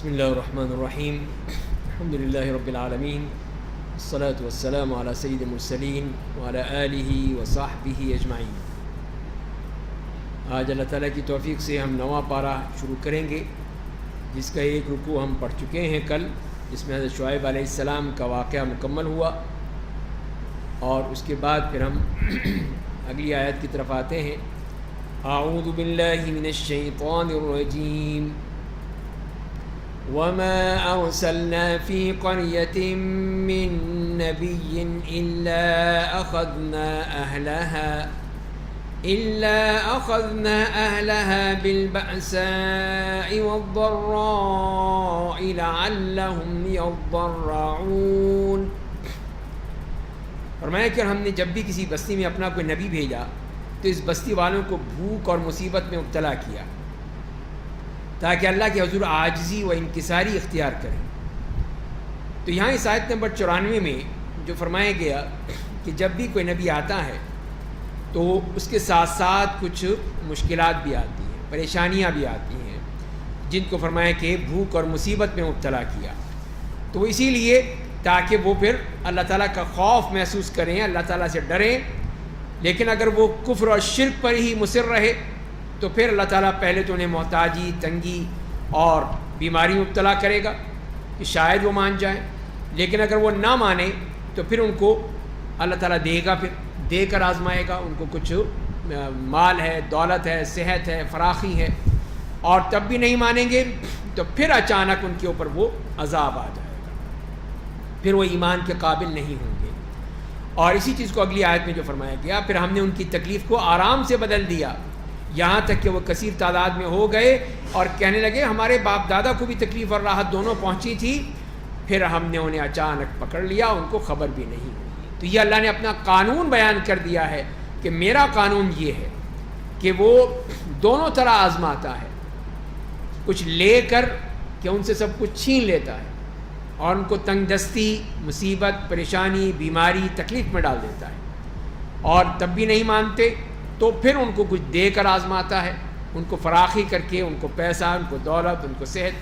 بسم اللہ الرحمن الرحیم الحمد للہ رب العالمین الصلاة والسلام علی سید المرسلین وعلی آلہ وصحبہ اجمعین۔ آج اللہ تعالیٰ کی توفیق سے ہم نواں پارہ شروع کریں گے، جس کا ایک رکوع ہم پڑھ چکے ہیں کل، جس میں حضرت شعیب علیہ السلام کا واقعہ مکمل ہوا، اور اس کے بعد پھر ہم اگلی آیت کی طرف آتے ہیں۔ اعوذ باللہ من الشیطان الرجیم۔ وما أرسلنا في قرية من نبي إلا أخذنا أهلها بالبأساء والضراء لعلهم يضرعون۔ فرمایا کہ ہم نے جب بھی کسی بستی میں اپنا کوئی نبی بھیجا تو اس بستی والوں کو بھوک اور مصیبت میں مبتلا کیا، تاکہ اللہ کے حضور عاجزی و انکساری اختیار کریں۔ تو یہاں اس آیت نمبر 94 میں جو فرمایا گیا کہ جب بھی کوئی نبی آتا ہے تو اس کے ساتھ ساتھ کچھ مشکلات بھی آتی ہیں، پریشانیاں بھی آتی ہیں، جن کو فرمایا کہ بھوک اور مصیبت میں مبتلا کیا، تو اسی لیے تاکہ وہ پھر اللہ تعالیٰ کا خوف محسوس کریں، اللہ تعالیٰ سے ڈریں۔ لیکن اگر وہ کفر اور شرک پر ہی مصر رہے تو پھر اللہ تعالیٰ پہلے تو انہیں محتاجی، تنگی اور بیماری میں مبتلا کرے گا کہ شاید وہ مان جائیں، لیکن اگر وہ نہ مانے تو پھر ان کو اللہ تعالیٰ دے گا، پھر دے کر آزمائے گا۔ ان کو کچھ مال ہے، دولت ہے، صحت ہے، فراخی ہے، اور تب بھی نہیں مانیں گے تو پھر اچانک ان کے اوپر وہ عذاب آ جائے گا، پھر وہ ایمان کے قابل نہیں ہوں گے۔ اور اسی چیز کو اگلی آیت میں جو فرمایا گیا، پھر ہم نے ان کی تکلیف کو آرام سے بدل دیا، یہاں تک کہ وہ کثیر تعداد میں ہو گئے اور کہنے لگے ہمارے باپ دادا کو بھی تکلیف اور راحت دونوں پہنچی تھی، پھر ہم نے انہیں اچانک پکڑ لیا، ان کو خبر بھی نہیں ہوئی۔ تو یہ اللہ نے اپنا قانون بیان کر دیا ہے کہ میرا قانون یہ ہے کہ وہ دونوں طرح آزماتا ہے، کچھ لے کر کہ ان سے سب کچھ چھین لیتا ہے، اور ان کو تنگ دستی، مصیبت، پریشانی، بیماری، تکلیف میں ڈال دیتا ہے، اور تب بھی نہیں مانتے تو پھر ان کو کچھ دے کر آزماتا ہے، ان کو فراخی کر کے، ان کو پیسہ، ان کو دولت، ان کو صحت،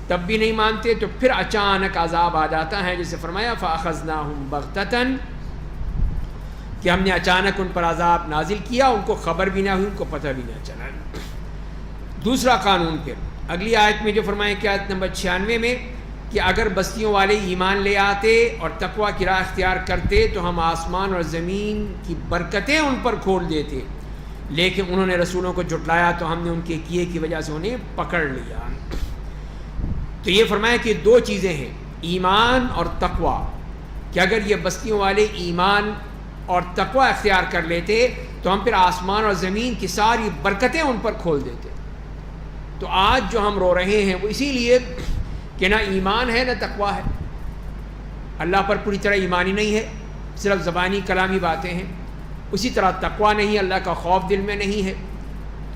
تب بھی نہیں مانتے تو پھر اچانک عذاب آ جاتا ہے، جسے فرمایا فَأَخَذْنَاهُمْ بَغْتَةً، کہ ہم نے اچانک ان پر عذاب نازل کیا، ان کو خبر بھی نہ ہوئی، ان کو پتہ بھی نہ چلا۔ دوسرا قانون پھر اگلی آیت میں جو فرمایا کہ آیت نمبر 96 میں کہ اگر بستیوں والے ایمان لے آتے اور تقوی کی راہ اختیار کرتے تو ہم آسمان اور زمین کی برکتیں ان پر کھول دیتے، لیکن انہوں نے رسولوں کو جھٹلایا تو ہم نے ان کے کیے کی وجہ سے انہیں پکڑ لیا۔ تو یہ فرمایا کہ دو چیزیں ہیں، ایمان اور تقوی، کہ اگر یہ بستیوں والے ایمان اور تقوی اختیار کر لیتے تو ہم پھر آسمان اور زمین کی ساری برکتیں ان پر کھول دیتے۔ تو آج جو ہم رو رہے ہیں وہ اسی لیے کہ نہ ایمان ہے نہ تقوی ہے، اللہ پر پوری طرح ایمان ہی نہیں ہے، صرف زبانی کلامی باتیں ہیں، اسی طرح تقوی نہیں، اللہ کا خوف دل میں نہیں ہے،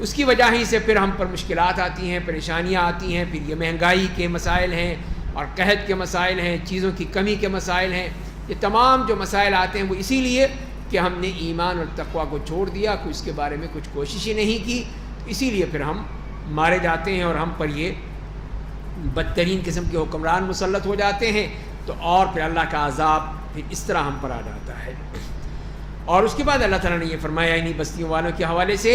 اس کی وجہ ہی سے پھر ہم پر مشکلات آتی ہیں، پریشانیاں آتی ہیں، پھر یہ مہنگائی کے مسائل ہیں اور قحط کے مسائل ہیں، چیزوں کی کمی کے مسائل ہیں، یہ تمام جو مسائل آتے ہیں وہ اسی لیے کہ ہم نے ایمان اور تقوی کو چھوڑ دیا، کوئی اس کے بارے میں کچھ کوشش ہی نہیں کی، اسی لیے پھر ہم مارے جاتے ہیں اور ہم پر یہ بدترین قسم کے حکمران مسلط ہو جاتے ہیں، تو اور پھر اللہ کا عذاب پھر اس طرح ہم پر آ جاتا ہے۔ اور اس کے بعد اللہ تعالیٰ نے یہ فرمایا انہی بستیوں والوں کے حوالے سے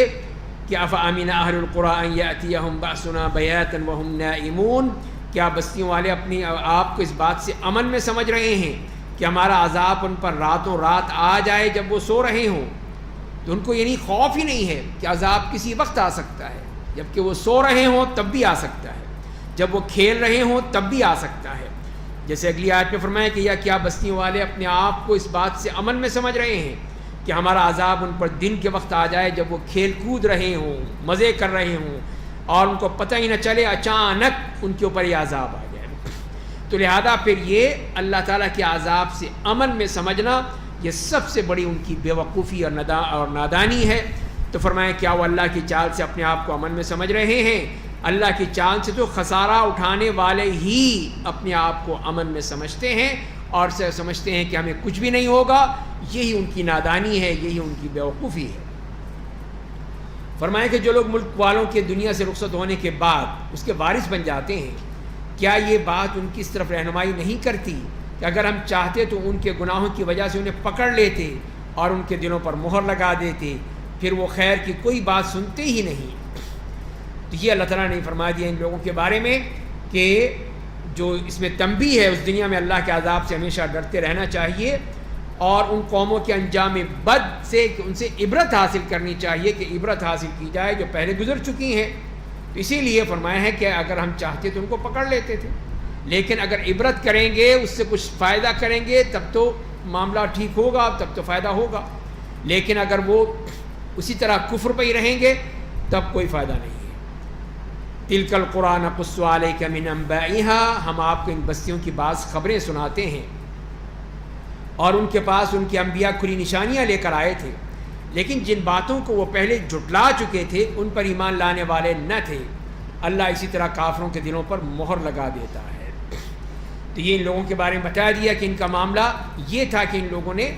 کہ افامن اہل القریٰ ان یأتیہم بأسنا بیاتا وہم نائمون، کیا بستیوں والے اپنی آپ کو اس بات سے امن میں سمجھ رہے ہیں کہ ہمارا عذاب ان پر راتوں رات آ جائے جب وہ سو رہے ہوں؟ تو ان کو یعنی خوف ہی نہیں ہے کہ عذاب کسی وقت آ سکتا ہے، جب کہ وہ سو رہے ہوں تب بھی آ سکتا ہے، جب وہ کھیل رہے ہوں تب بھی آ سکتا ہے۔ جیسے اگلی آیت میں فرمایا کہ یا کیا بستیوں والے اپنے آپ کو اس بات سے امن میں سمجھ رہے ہیں کہ ہمارا عذاب ان پر دن کے وقت آ جائے جب وہ کھیل کود رہے ہوں، مزے کر رہے ہوں، اور ان کو پتہ ہی نہ چلے اچانک ان کے اوپر یہ عذاب آ جائے۔ تو لہذا پھر یہ اللہ تعالیٰ کے عذاب سے امن میں سمجھنا یہ سب سے بڑی ان کی بے وقوفی اور نادانی ہے۔ تو فرمایا کیا وہ اللہ کی چال سے اپنے آپ کو امن میں سمجھ رہے ہیں؟ اللہ کی چال سے تو خسارہ اٹھانے والے ہی اپنے آپ کو امن میں سمجھتے ہیں اور سمجھتے ہیں کہ ہمیں کچھ بھی نہیں ہوگا، یہی ان کی نادانی ہے، یہی ان کی بیوقوفی ہے۔ فرمایا کہ جو لوگ ملک والوں کے دنیا سے رخصت ہونے کے بعد اس کے وارث بن جاتے ہیں، کیا یہ بات ان کی اس طرف رہنمائی نہیں کرتی کہ اگر ہم چاہتے تو ان کے گناہوں کی وجہ سے انہیں پکڑ لیتے اور ان کے دلوں پر مہر لگا دیتے، پھر وہ خیر کی کوئی بات سنتے ہی نہیں۔ تو یہ اللہ تعالیٰ نے فرما دیا ان لوگوں کے بارے میں کہ جو اس میں تنبیہ ہے، اس دنیا میں اللہ کے عذاب سے ہمیشہ ڈرتے رہنا چاہیے، اور ان قوموں کے انجام بد سے کہ ان سے عبرت حاصل کرنی چاہیے، کہ عبرت حاصل کی جائے جو پہلے گزر چکی ہیں۔ تو اسی لیے فرمایا ہے کہ اگر ہم چاہتے تو ان کو پکڑ لیتے تھے، لیکن اگر عبرت کریں گے، اس سے کچھ فائدہ کریں گے، تب تو معاملہ ٹھیک ہوگا، تب تو فائدہ ہوگا، لیکن اگر وہ اسی طرح کفر پہ ہی رہیں گے تب کوئی فائدہ نہیں ہے۔ تلک القریٰ نقص علیک من انبائها، ہم آپ کو ان بستیوں کی بعض خبریں سناتے ہیں، اور ان کے پاس ان کے انبیاء کھلی نشانیاں لے کر آئے تھے، لیکن جن باتوں کو وہ پہلے جھٹلا چکے تھے ان پر ایمان لانے والے نہ تھے۔ اللہ اسی طرح کافروں کے دلوں پر مہر لگا دیتا ہے۔ تو یہ ان لوگوں کے بارے میں بتا دیا کہ ان کا معاملہ یہ تھا کہ ان لوگوں نے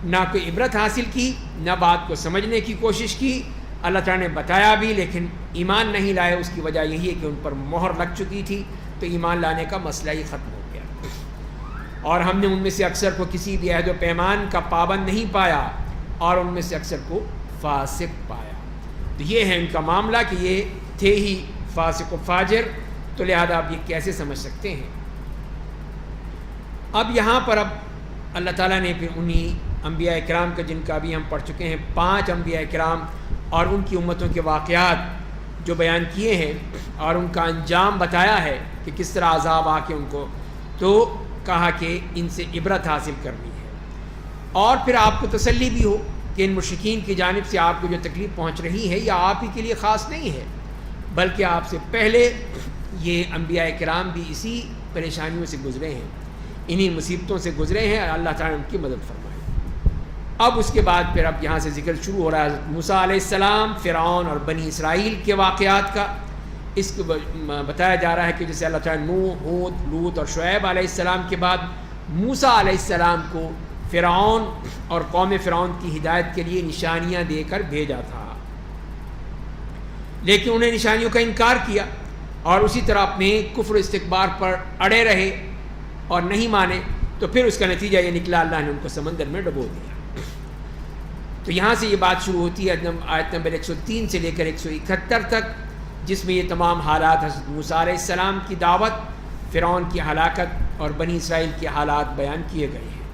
نہ کوئی عبرت حاصل کی، نہ بات کو سمجھنے کی کوشش کی۔ اللہ تعالیٰ نے بتایا بھی لیکن ایمان نہیں لائے، اس کی وجہ یہی ہے کہ ان پر مہر لگ چکی تھی، تو ایمان لانے کا مسئلہ ہی ختم ہو گیا۔ اور ہم نے ان میں سے اکثر کو کسی بھی عہد و پیمان کا پابند نہیں پایا، اور ان میں سے اکثر کو فاسق پایا۔ تو یہ ہے ان کا معاملہ کہ یہ تھے ہی فاسق و فاجر، تو لہذا آپ یہ کیسے سمجھ سکتے ہیں۔ اب یہاں پر اب اللہ تعالیٰ نے پھر انہی انبیاء کرام کا، جن کا ابھی ہم پڑھ چکے ہیں 5 انبیاء کرام اور ان کی امتوں کے واقعات جو بیان کیے ہیں، اور ان کا انجام بتایا ہے کہ کس طرح عذاب آ کے ان کو، تو کہا کہ ان سے عبرت حاصل کرنی ہے، اور پھر آپ کو تسلی بھی ہو کہ ان مشرکین کی جانب سے آپ کو جو تکلیف پہنچ رہی ہے یہ آپ ہی کے لیے خاص نہیں ہے، بلکہ آپ سے پہلے یہ انبیاء کرام بھی اسی پریشانیوں سے گزرے ہیں، انہی مصیبتوں سے گزرے ہیں، اللہ تعالیٰ نے ان کی مدد فرمائی۔ اب اس کے بعد پھر اب یہاں سے ذکر شروع ہو رہا ہے موسیٰ علیہ السلام، فرعون اور بنی اسرائیل کے واقعات کا۔ اس کو بتایا جا رہا ہے کہ جیسے اللہ تعالیٰ نوح، ہود، لوط اور شعیب علیہ السلام کے بعد موسیٰ علیہ السلام کو فرعون اور قوم فرعون کی ہدایت کے لیے نشانیاں دے کر بھیجا تھا، لیکن انہیں نشانیوں کا انکار کیا اور اسی طرح اپنے کفر و استکبار پر اڑے رہے اور نہیں مانے، تو پھر اس کا نتیجہ یہ نکلا، اللہ نے ان کو سمندر میں ڈبو دیا۔ تو یہاں سے یہ بات شروع ہوتی ہے آیت نمبر 103 سے لے کر 171 تک، جس میں یہ تمام حالات حضرت موسیٰ علیہ السلام کی دعوت، فرعون کی ہلاکت اور بنی اسرائیل کے حالات بیان کیے گئے ہیں۔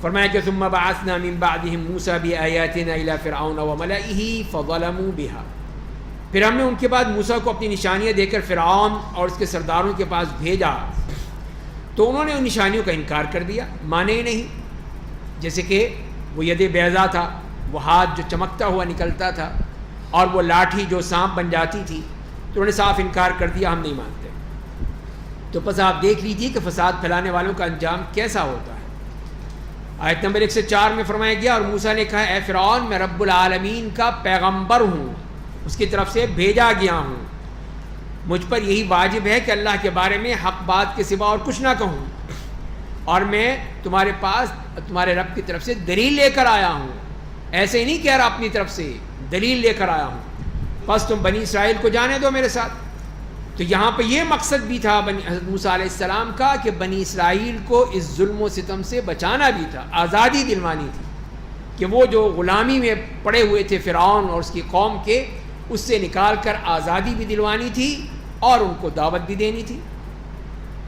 فرمایا کہ ثم بعثنا من بعدهم موسیٰ بآیاتنا الی فرعون وملئہ فظلموا بها، پھر ہم نے ان کے بعد موسیٰ کو اپنی نشانیاں دے کر فرعون اور اس کے سرداروں کے پاس بھیجا، تو انہوں نے ان نشانیوں کا انکار کر دیا، مانے ہی نہیں۔ جیسے کہ وہ ید بیضا تھا، وہ ہاتھ جو چمکتا ہوا نکلتا تھا، اور وہ لاٹھی جو سانپ بن جاتی تھی، تو انہوں نے صاف انکار کر دیا، ہم نہیں مانتے۔ تو بس آپ دیکھ لیجیے کہ فساد پھیلانے والوں کا انجام کیسا ہوتا ہے۔ آیت نمبر 104 میں فرمایا گیا، اور موسیٰ نے کہا، اے فرعون، میں رب العالمین کا پیغمبر ہوں، اس کی طرف سے بھیجا گیا ہوں، مجھ پر یہی واجب ہے کہ اللہ کے بارے میں حق بات کے سوا اور کچھ نہ کہوں، اور میں تمہارے پاس تمہارے رب کی طرف سے دلیل لے کر آیا ہوں، ایسے ہی نہیں کہہ رہا اپنی طرف سے، دلیل لے کر آیا ہوں، بس تم بنی اسرائیل کو جانے دو میرے ساتھ۔ تو یہاں پہ یہ مقصد بھی تھا حضرت موسیٰ علیہ السلام کا کہ بنی اسرائیل کو اس ظلم و ستم سے بچانا بھی تھا، آزادی دلوانی تھی، کہ وہ جو غلامی میں پڑے ہوئے تھے فرعون اور اس کی قوم کے، اس سے نکال کر آزادی بھی دلوانی تھی اور ان کو دعوت بھی دینی تھی۔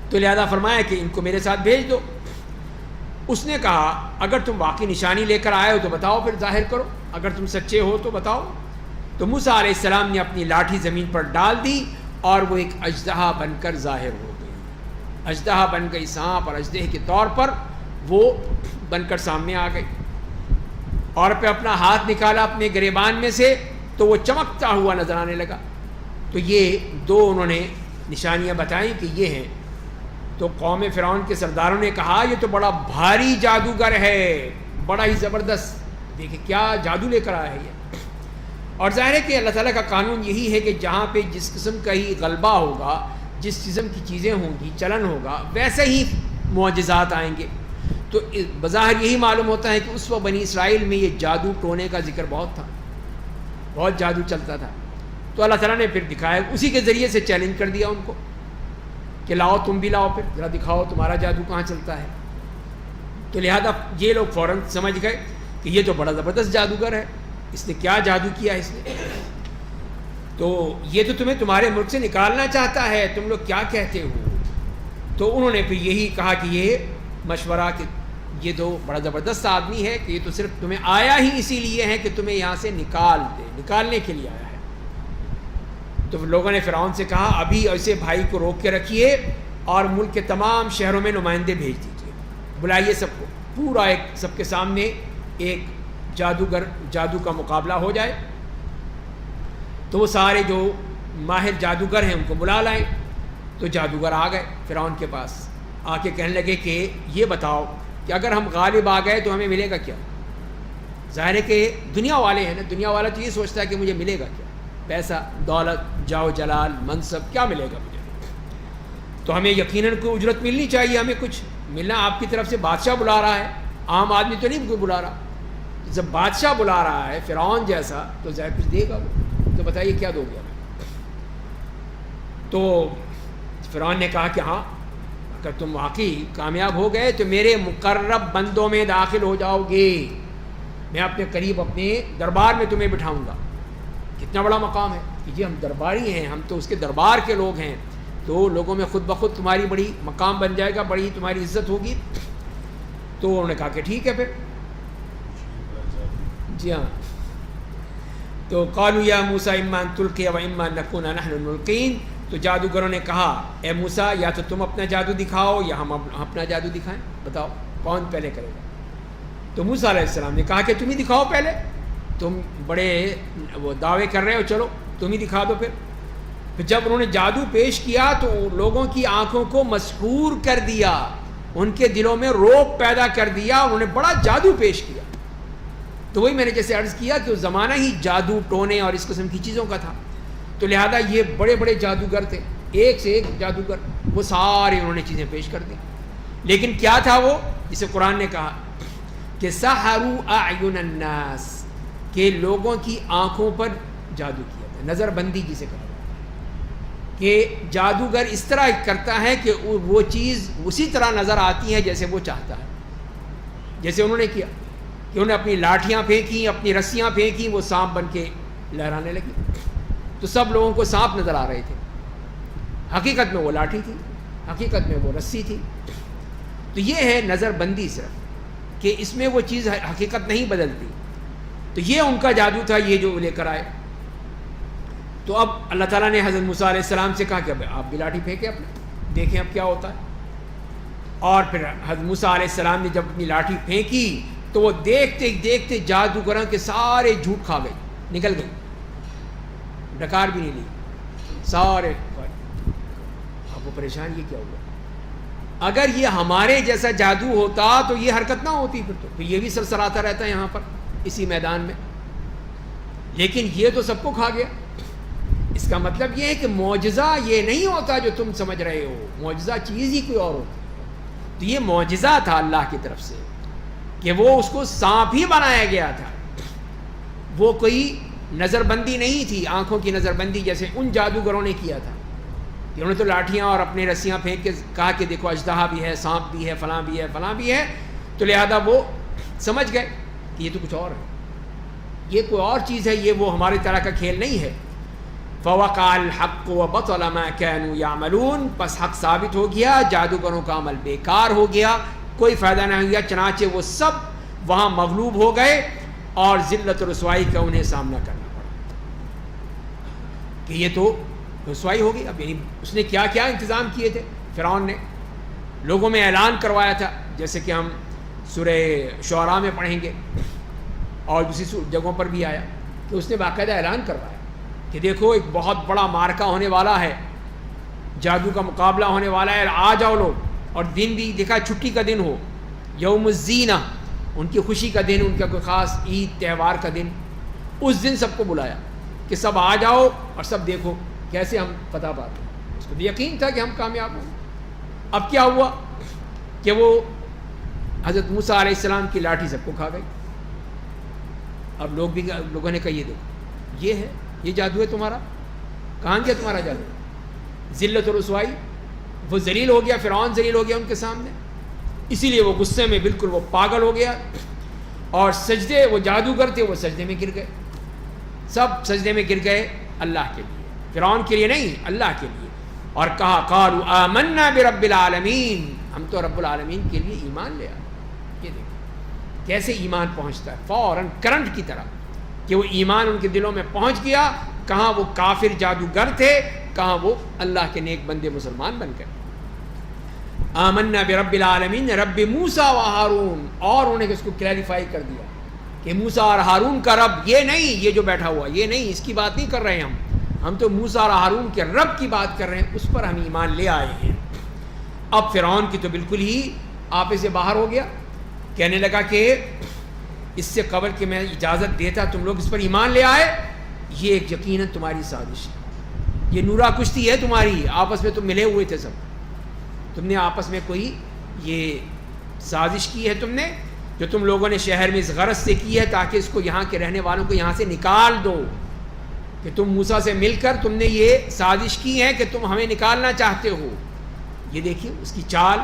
تو لہذا فرمایا کہ ان کو میرے ساتھ بھیج دو۔ اس نے کہا، اگر تم واقعی نشانی لے کر آئے ہو تو بتاؤ، پھر ظاہر کرو، اگر تم سچے ہو تو بتاؤ۔ تو موسیٰ علیہ السلام نے اپنی لاٹھی زمین پر ڈال دی اور وہ ایک اژدہا بن کر ظاہر ہو گئی، اژدہا بن گئی، سانپ اور اژدہے کے طور پر وہ بن کر سامنے آ گئی، اور پہ اپنا ہاتھ نکالا اپنے گریبان میں سے تو وہ چمکتا ہوا نظر آنے لگا۔ تو یہ دو انہوں نے نشانیاں بتائیں کہ یہ ہیں۔ تو قوم فرعون کے سرداروں نے کہا، یہ تو بڑا بھاری جادوگر ہے، بڑا ہی زبردست، دیکھیں کیا جادو لے کر آیا ہے یہ۔ اور ظاہر ہے کہ اللہ تعالیٰ کا قانون یہی ہے کہ جہاں پہ جس قسم کا ہی غلبہ ہوگا، جس قسم کی چیزیں ہوں گی، چلن ہوگا، ویسے ہی معجزات آئیں گے۔ تو بظاہر یہی معلوم ہوتا ہے کہ اس وقت بنی اسرائیل میں یہ جادو ٹونے کا ذکر بہت تھا، بہت جادو چلتا تھا۔ تو اللہ تعالیٰ نے پھر دکھایا، اسی کے ذریعے سے چیلنج کر دیا ان کو کہ لاؤ تم بھی لاؤ، پھر ذرا دکھاؤ تمہارا جادو کہاں چلتا ہے. تو لہذا یہ لوگ فوراً سمجھ گئے کہ یہ تو بڑا زبردست جادوگر ہے، اس نے کیا جادو کیا اس نے، تو یہ تو تمہیں تمہارے ملک سے نکالنا چاہتا ہے، تم لوگ کیا کہتے ہو. تو انہوں نے پھر یہی کہا کہ یہ مشورہ کہ یہ تو بڑا زبردست آدمی ہے، کہ یہ تو صرف تمہیں آیا ہی اسی لیے ہے کہ تمہیں یہاں سے نکال دے، نکالنے کے لیے آیا ہے. تو لوگوں نے فرعون سے کہا ابھی ایسے بھائی کو روک کے رکھیے اور ملک کے تمام شہروں میں نمائندے بھیج دیجیے، بلائیے سب کو، پورا ایک سب کے سامنے ایک جادو کا مقابلہ ہو جائے. تو وہ سارے جو ماہر جادوگر ہیں ان کو بلا لائیں. تو جادوگر آ گئے فرعون کے پاس، آ کے کہنے لگے کہ یہ بتاؤ کہ اگر ہم غالب آ گئے تو ہمیں ملے گا کیا. ظاہر ہے کہ دنیا والے ہیں نا، دنیا والا تو یہ سوچتا ہے کہ مجھے ملے گا کیا، پیسہ، دولت، جاؤ جلال، منصب، کیا ملے گا مجھے. تو ہمیں یقیناً کوئی اجرت ملنی چاہیے، ہمیں کچھ ملنا. آپ کی طرف سے بادشاہ بلا رہا ہے، عام آدمی تو نہیں کوئی بلا رہا. جب بادشاہ بلا رہا ہے فرعون جیسا تو ظاہر کچھ دے گا وہ. تو بتائیے کیا دو گے ہمیں. تو فرعون نے کہا کہ ہاں اگر تم واقعی کامیاب ہو گئے تو میرے مقرب بندوں میں داخل ہو جاؤ گے، میں اپنے قریب اپنے دربار میں تمہیں بٹھاؤں گا. کتنا بڑا مقام ہے کہ جی ہم درباری ہیں، ہم تو اس کے دربار کے لوگ ہیں، تو لوگوں میں خود بخود تمہاری بڑی مقام بن جائے گا، بڑی تمہاری عزت ہوگی. تو انہوں نے کہا کہ ٹھیک ہے پھر. جی ہاں. تو قالوا یا موسیٰ اما ان تلقی و اما ان نکون نحن الملقین. تو جادوگروں نے کہا اے موسیٰ یا تو تم اپنا جادو دکھاؤ یا ہم اپنا جادو دکھائیں، بتاؤ کون پہلے کرے گا. تو موسیٰ علیہ السلام نے کہا کہ تم ہی دکھاؤ پہلے، تم بڑے وہ دعوے کر رہے ہو، چلو تم ہی دکھا دو. پھر جب انہوں نے جادو پیش کیا تو لوگوں کی آنکھوں کو مسحور کر دیا، ان کے دلوں میں روب پیدا کر دیا، انہوں نے بڑا جادو پیش کیا. تو وہی میں نے جیسے عرض کیا کہ وہ زمانہ ہی جادو ٹونے اور اس قسم کی چیزوں کا تھا. تو لہذا یہ بڑے بڑے جادوگر تھے، ایک سے ایک جادوگر، وہ سارے انہوں نے چیزیں پیش کر دی. لیکن کیا تھا وہ، جسے قرآن نے کہا کہ سحروا اعین الناس، کہ لوگوں کی آنکھوں پر جادو کیا تھا. نظر بندی جسے کہا کہ جادوگر اس طرح کرتا ہے کہ وہ چیز اسی طرح نظر آتی ہے جیسے وہ چاہتا ہے. جیسے انہوں نے کیا کہ انہوں نے اپنی لاٹھیاں پھینکی، اپنی رسیاں پھینکی، وہ سانپ بن کے لہرانے لگی. تو سب لوگوں کو سانپ نظر آ رہے تھے، حقیقت میں وہ لاٹھی تھی، حقیقت میں وہ رسی تھی. تو یہ ہے نظر بندی صرف، کہ اس میں وہ چیز حقیقت نہیں بدلتی. تو یہ ان کا جادو تھا، یہ جو لے کر آئے. تو اب اللہ تعالیٰ نے حضرت موسیٰ علیہ السلام سے کہا کہ آپ بھی لاٹھی پھینکیں اپنے، دیکھیں اب کیا ہوتا ہے. اور پھر حضرت موسیٰ علیہ السلام نے جب اپنی لاٹھی پھینکی تو وہ دیکھتے دیکھتے جادوگروں کے سارے جھوٹ کھا گئی، نکل گئی، ڈکار بھی نہیں لی، سارے. اب وہ پریشان، یہ کیا ہوا؟ اگر یہ ہمارے جیسا جادو ہوتا تو یہ حرکت نہ ہوتی، پھر یہ بھی سرسراتا رہتا ہے یہاں پر اسی میدان میں. لیکن یہ تو سب کو کھا گیا. اس کا مطلب یہ ہے کہ معجزہ یہ نہیں ہوتا جو تم سمجھ رہے ہو، معجزہ چیز ہی کوئی اور ہوتی. تو یہ معجزہ تھا اللہ کی طرف سے کہ وہ اس کو سانپ ہی بنایا گیا تھا. وہ کوئی نظر بندی نہیں تھی، آنکھوں کی نظر بندی جیسے ان جادوگروں نے کیا تھا. انہوں نے تو لاٹھیاں اور اپنی رسیاں پھینک کے کہا کہ دیکھو اژدہا بھی ہے، سانپ بھی ہے، فلاں بھی ہے، فلاں بھی ہے. تو لہذا وہ سمجھ گئے کہ یہ تو کچھ اور ہے، یہ کوئی اور چیز ہے، یہ وہ ہماری طرح کا کھیل نہیں ہے. فوقع الحق وبطل ما كانوا يعملون. پس حق ثابت ہو گیا، جادوگروں کا عمل بیکار ہو گیا، کوئی فائدہ نہ ہوا. چنانچہ وہ سب وہاں مغلوب ہو گئے اور ذلت و رسوائی کا انہیں سامنا کرنا پڑا. کہ یہ تو رسوائی ہو گئی. اب یعنی اس نے کیا کیا انتظام کیے تھے فرعون نے، لوگوں میں اعلان کروایا تھا، جیسے کہ ہم سورہ شعراء میں پڑھیں گے اور دوسری جگہوں پر بھی آیا کہ اس نے باقاعدہ اعلان کروایا کہ دیکھو ایک بہت بڑا مارکا ہونے والا ہے، جادو کا مقابلہ ہونے والا ہے، آ جاؤ لوگ. اور دن بھی دیکھا چھٹی کا دن ہو، یوم الزینہ، ان کی خوشی کا دن، ان کا کوئی خاص عید تہوار کا دن، اس دن سب کو بلایا کہ سب آ جاؤ اور سب دیکھو کیسے ہم فتح پاتے. اس کو بھی یقین تھا کہ ہم کامیاب ہوں. اب کیا ہوا کہ وہ حضرت موسیٰ علیہ السلام کی لاٹھی سب کو کھا گئی. اب لوگوں نے کہا یہ دیکھو یہ ہے، یہ جادو ہے تمہارا، کہاں گیا تمہارا جادو؟ ذلت و رسوائی وہ ذلیل ہو گیا، فرعون ذلیل ہو گیا ان کے سامنے، اسی لیے وہ غصے میں بالکل وہ پاگل ہو گیا، اور سجدے، وہ جادوگر تھے وہ سجدے میں گر گئے، سب سجدے میں گر گئے اللہ کے لیے، فرعون کے لیے نہیں، اللہ کے لیے، اور کہا قالوا آمنا برب العالمین، ہم تو رب العالمین کے لیے ایمان لے آئے۔ یہ دیکھیں کیسے ایمان پہنچتا ہے، فوراً کرنٹ کی طرح کہ وہ ایمان ان کے دلوں میں پہنچ گیا، کہاں وہ کافر جادوگر تھے، کہاں وہ اللہ کے نیک بندے مسلمان بن گئے۔ آمنا برب العالمین، رب موسیٰ و ہارون، اور انہوں نے اس کو کلیریفائی کر دیا کہ موسیٰ اور ہارون کا رب یہ نہیں، یہ جو بیٹھا ہوا یہ نہیں، اس کی بات نہیں کر رہے ہیں ہم تو موسیٰ اور ہارون کے رب کی بات کر رہے ہیں، اس پر ہم ایمان لے آئے ہیں۔ اب فرعون کی تو بالکل ہی آپے سے باہر ہو گیا، کہنے لگا کہ اس سے قبل کہ میں اجازت دیتا تم لوگ اس پر ایمان لے آئے، یہ ایک یقیناً تمہاری سازش ہے، یہ نورا کشتی ہے تمہاری، آپس میں تم ملے ہوئے تھے سب، تم نے آپس میں کوئی یہ سازش کی ہے تم نے، جو تم لوگوں نے شہر میں اس غرض سے کی ہے تاکہ اس کو یہاں کے رہنے والوں کو یہاں سے نکال دو، کہ تم موسیٰ سے مل کر تم نے یہ سازش کی ہے کہ تم ہمیں نکالنا چاہتے ہو۔ یہ دیکھیے اس کی چال،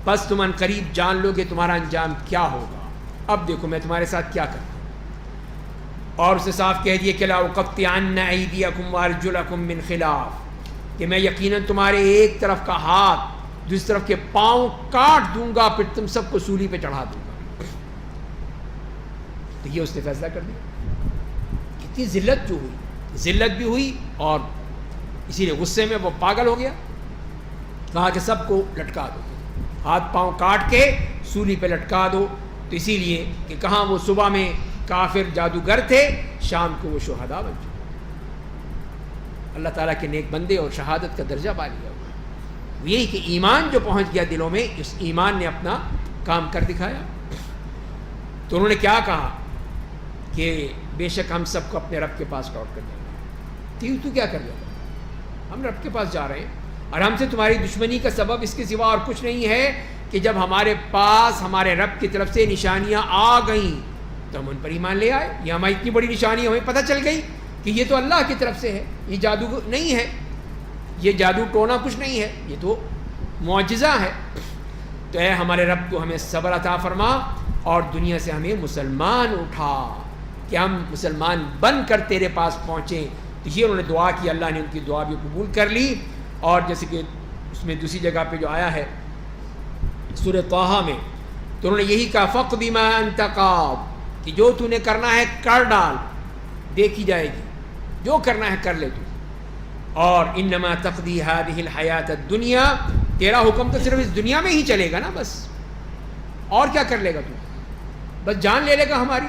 بس تم ان قریب جان لو گے تمہارا انجام کیا ہوگا، اب دیکھو میں تمہارے ساتھ کیا کرتا ہوں۔ اور اسے صاف کہہ دیے کہ لأقطعن أيديكم وأرجلكم من خلاف، کہ میں یقیناً تمہارے ایک طرف کا ہاتھ دوسری طرف کے پاؤں کاٹ دوں گا، پھر تم سب کو سولی پہ چڑھا دوں گا۔ تو یہ اس نے فیصلہ کر دیا، کتنی ذلت جو ہوئی، ذلت بھی ہوئی، اور اسی لیے غصے میں وہ پاگل ہو گیا، کہا کہ سب کو لٹکا دو، ہاتھ پاؤں کاٹ کے سولی پہ لٹکا دو۔ تو اسی لیے کہ کہاں وہ صبح میں کافر جادوگر تھے، شام کو وہ شہداء بن چکے، اللہ تعالیٰ کے نیک بندے اور شہادت کا درجہ پا لیا ہوا۔ یہی کہ ایمان جو پہنچ گیا دلوں میں، اس ایمان نے اپنا کام کر دکھایا۔ تو انہوں نے کیا کہا کہ بے شک ہم سب کو اپنے رب کے پاس لوٹ کر جائیں گے۔ تو کیا کر رہے ہو؟ ہم رب کے پاس جا رہے ہیں، اور ہم سے تمہاری دشمنی کا سبب اس کے سوا اور کچھ نہیں ہے کہ جب ہمارے پاس ہمارے رب کی طرف سے نشانیاں آ گئیں تو ہم ان پر ایمان لے آئے۔ یہ ہماری اتنی بڑی نشانی ہمیں پتہ چل گئی کہ یہ تو اللہ کی طرف سے ہے، یہ جادو نہیں ہے، یہ جادو ٹونا کچھ نہیں ہے، یہ تو معجزہ ہے۔ تو اے ہمارے رب کو ہمیں صبر عطا فرما، اور دنیا سے ہمیں مسلمان اٹھا کہ ہم مسلمان بن کر تیرے پاس پہنچیں۔ تو یہ انہوں نے دعا کی، اللہ نے ان کی دعا بھی قبول کر لی۔ اور جیسے کہ اس میں دوسری جگہ پہ جو آیا ہے سورہ طٰہٰ میں، تو انہوں نے یہی کہا فَقْضِ مَا أَنْتَ قَاضٍ، کہ جو تو نے کرنا ہے کر ڈال، دیکھی جائے گی، جو کرنا ہے کر لے تو۔ اور انما تقضی هذه الحیات الدنیا، تیرا حکم تو صرف اس دنیا میں ہی چلے گا نا، بس اور کیا کر لے گا تو؟ بس جان لے لے گا ہماری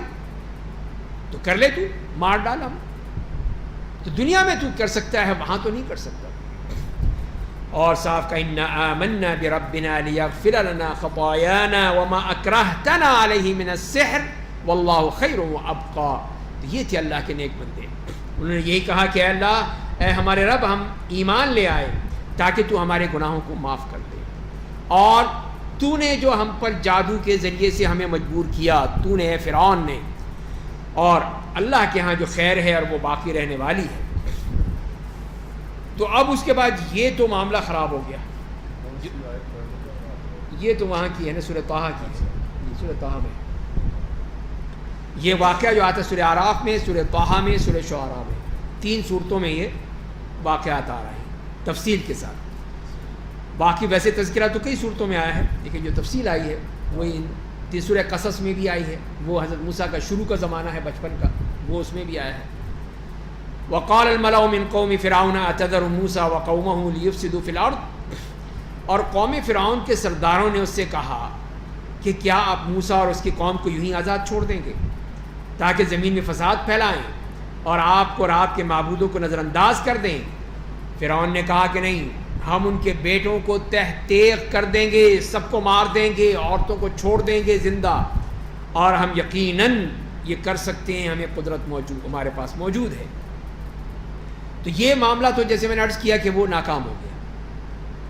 تو کر لے، تو مار ڈال ہم تو، دنیا میں تو کر سکتا ہے، وہاں تو نہیں کر سکتا۔ اور صاف کا انا آمنا بربنا لیغفر لنا خطایانا وما اکرہتنا علیہ من السحر واللہ خیر وابقا۔ تو یہ تھے اللہ کے نیک بندے، انہوں نے یہی کہا کہ اے اللہ، اے ہمارے رب، ہم ایمان لے آئے تاکہ تو ہمارے گناہوں کو معاف کر دے، اور تو نے جو ہم پر جادو کے ذریعے سے ہمیں مجبور کیا، تو نے، اے فرعون نے، اور اللہ کے ہاں جو خیر ہے اور وہ باقی رہنے والی ہے۔ تو اب اس کے بعد یہ تو معاملہ خراب ہو گیا، یہ تو وہاں کی ہے نا سورہ طٰہٰ کی، سورہ طٰہٰ میں یہ واقعہ جو آتا ہے، سورہ اعراف میں، سورہ طٰہٰ میں، سورہ شعراء میں، 3 صورتوں میں یہ واقعات آ رہے ہیں تفصیل کے ساتھ۔ باقی ویسے تذکرہ تو کئی صورتوں میں آیا ہے، لیکن جو تفصیل آئی ہے وہ ان سورہ قصص میں بھی آئی ہے، وہ حضرت موسیٰ کا شروع کا زمانہ ہے، بچپن کا، وہ اس میں بھی آیا ہے۔ وقال الملأ من قوم فرعون اتذر موسیٰ وقومه ليفسدوا في الارض، اور قوم فرعون کے سرداروں نے اس سے کہا کہ کیا آپ موسیٰ اور اس کی قوم کو یوں ہی آزاد چھوڑ دیں گے تاکہ زمین میں فساد پھیلائیں اور آپ کو اور آپ کے معبودوں کو نظر انداز کر دیں؟ فرعون نے کہا کہ نہیں، ہم ان کے بیٹوں کو تہ تیغ کر دیں گے، سب کو مار دیں گے، عورتوں کو چھوڑ دیں گے زندہ، اور ہم یقیناً یہ کر سکتے ہیں، ہمیں قدرت موجود ہمارے پاس موجود ہے۔ تو یہ معاملہ تو جیسے میں نے عرض کیا کہ وہ ناکام ہو گیا،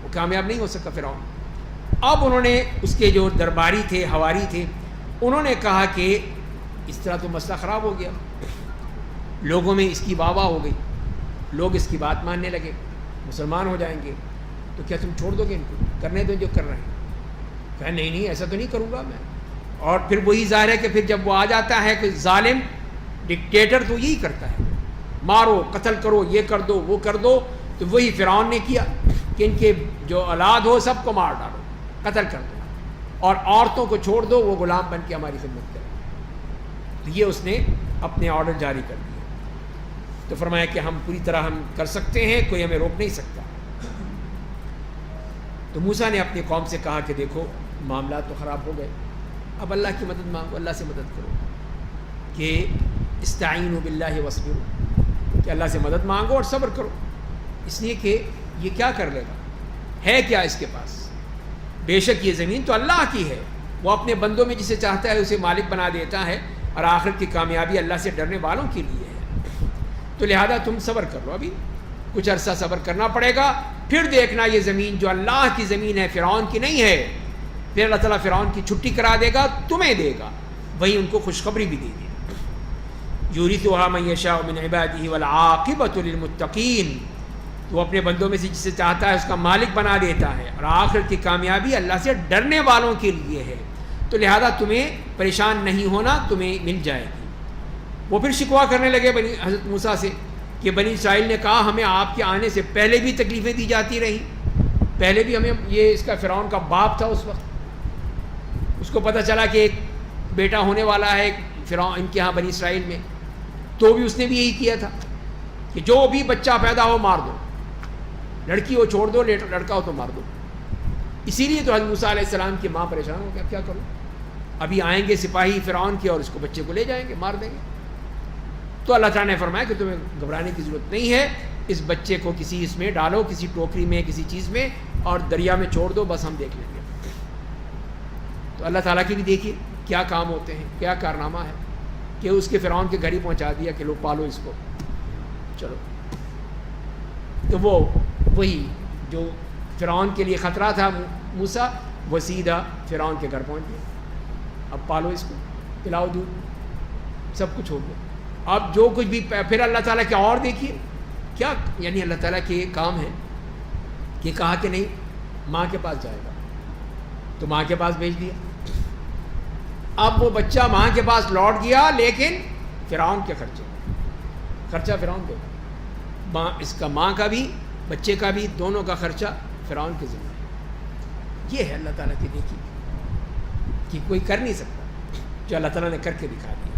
وہ کامیاب نہیں ہو سکا فرعون۔ اب انہوں نے اس کے جو درباری تھے، حواری تھے، انہوں نے کہا کہ اس طرح تو مسئلہ خراب ہو گیا، لوگوں میں اس کی واہ واہ ہو گئی، لوگ اس کی بات ماننے لگے، مسلمان ہو جائیں گے۔ تو کیا تم چھوڑ دو گے ان کو؟ کرنے دو جو کر رہے ہیں. کہا نہیں نہیں ایسا تو نہیں کروں گا میں. اور پھر وہی ظاہر ہے کہ پھر جب وہ آ جاتا ہے کہ ظالم ڈکٹیٹر تو یہی کرتا ہے، مارو قتل کرو یہ کر دو وہ کر دو. تو وہی فرعون نے کیا کہ ان کے جو اولاد ہو سب کو مار ڈالو، قتل کر دو، اور عورتوں کو چھوڑ دو وہ غلام بن کے ہماری خدمت کریں. تو یہ اس نے اپنے آرڈر جاری کر دیا. تو فرمایا کہ ہم پوری طرح ہم کر سکتے ہیں، کوئی ہمیں روک نہیں سکتا. تو موسیٰ نے اپنی قوم سے کہا کہ دیکھو معاملات تو خراب ہو گئے، اب اللہ کی مدد مانگو، اللہ سے مدد کرو کہ استعینوا باللہ واصبروا، کہ اللہ سے مدد مانگو اور صبر کرو. اس لیے کہ یہ کیا کر لے گا، ہے کیا اس کے پاس؟ بے شک یہ زمین تو اللہ کی ہے، وہ اپنے بندوں میں جسے چاہتا ہے اسے مالک بنا دیتا ہے، اور آخرت کی کامیابی اللہ سے ڈرنے والوں کے لیے ہے. تو لہذا تم صبر کر لو، ابھی کچھ عرصہ صبر کرنا پڑے گا، پھر دیکھنا یہ زمین جو اللہ کی زمین ہے، فرعون کی نہیں ہے، پھر اللہ تعالیٰ فرعون کی چھٹی کرا دے گا، تمہیں دے گا، وہیں ان کو خوشخبری بھی دے دے گا. یورثھا من یشاء من عبادہ والعاقبۃ للمتقین، تو وہ اپنے بندوں میں سے جسے چاہتا ہے اس کا مالک بنا دیتا ہے، اور آخرت کی کامیابی اللہ سے ڈرنے والوں کے لیے ہے. تو لہذا تمہیں پریشان نہیں ہونا، تمہیں مل جائے گی. وہ پھر شکوہ کرنے لگے حضرت موسیٰ سے کہ بنی اسرائیل نے کہا ہمیں آپ کے آنے سے پہلے بھی تکلیفیں دی جاتی رہیں، پہلے بھی ہمیں، یہ اس کا فرعون کا باپ تھا اس وقت، اس کو پتہ چلا کہ ایک بیٹا ہونے والا ہے فرعون ان کے یہاں بنی اسرائیل میں، تو بھی اس نے بھی یہی کیا تھا کہ جو بھی بچہ پیدا ہو مار دو، لڑکی ہو چھوڑ دو، لڑکا ہو تو مار دو. اسی لیے تو حضرت موسیٰ علیہ السلام کی ماں پریشان ہو گیا، کیا کروں، ابھی آئیں گے سپاہی فرعون کے اور اس کو بچے کو لے جائیں گے، مار دیں گے. تو اللہ تعالیٰ نے فرمایا کہ تمہیں گھبرانے کی ضرورت نہیں ہے، اس بچے کو کسی اس میں ڈالو، کسی ٹوکری میں کسی چیز میں، اور دریا میں چھوڑ دو، بس ہم دیکھ لیں گے. تو اللہ تعالیٰ کی بھی دیکھیے کیا کام ہوتے ہیں، کیا کارنامہ ہے کہ اس کے فرعون کے گھر ہی پہنچا دیا کہ لو پالو اس کو، چلو. تو وہی جو فرعون کے لیے خطرہ تھا موسیٰ، وہ سیدھا فرعون کے گھر پہنچ گیا. اب پالو اس کو، پلاؤ دودھ، سب کچھ ہو گیا. اب جو کچھ بھی پھر اللہ تعالیٰ کے اور دیکھیے کیا، یعنی اللہ تعالیٰ کے کام ہے کہ کہا کہ نہیں ماں کے پاس جائے گا، تو ماں کے پاس بھیج دیا. اب وہ بچہ ماں کے پاس لوٹ گیا، لیکن فرعون کے خرچہ فرعون دے گا، اس کا ماں کا بھی بچے کا بھی، دونوں کا خرچہ فرعون کے ذمہ ہے. یہ ہے اللہ تعالیٰ کی دیکھی کہ کوئی کر نہیں سکتا جو اللہ تعالیٰ نے کر کے دکھا دیا.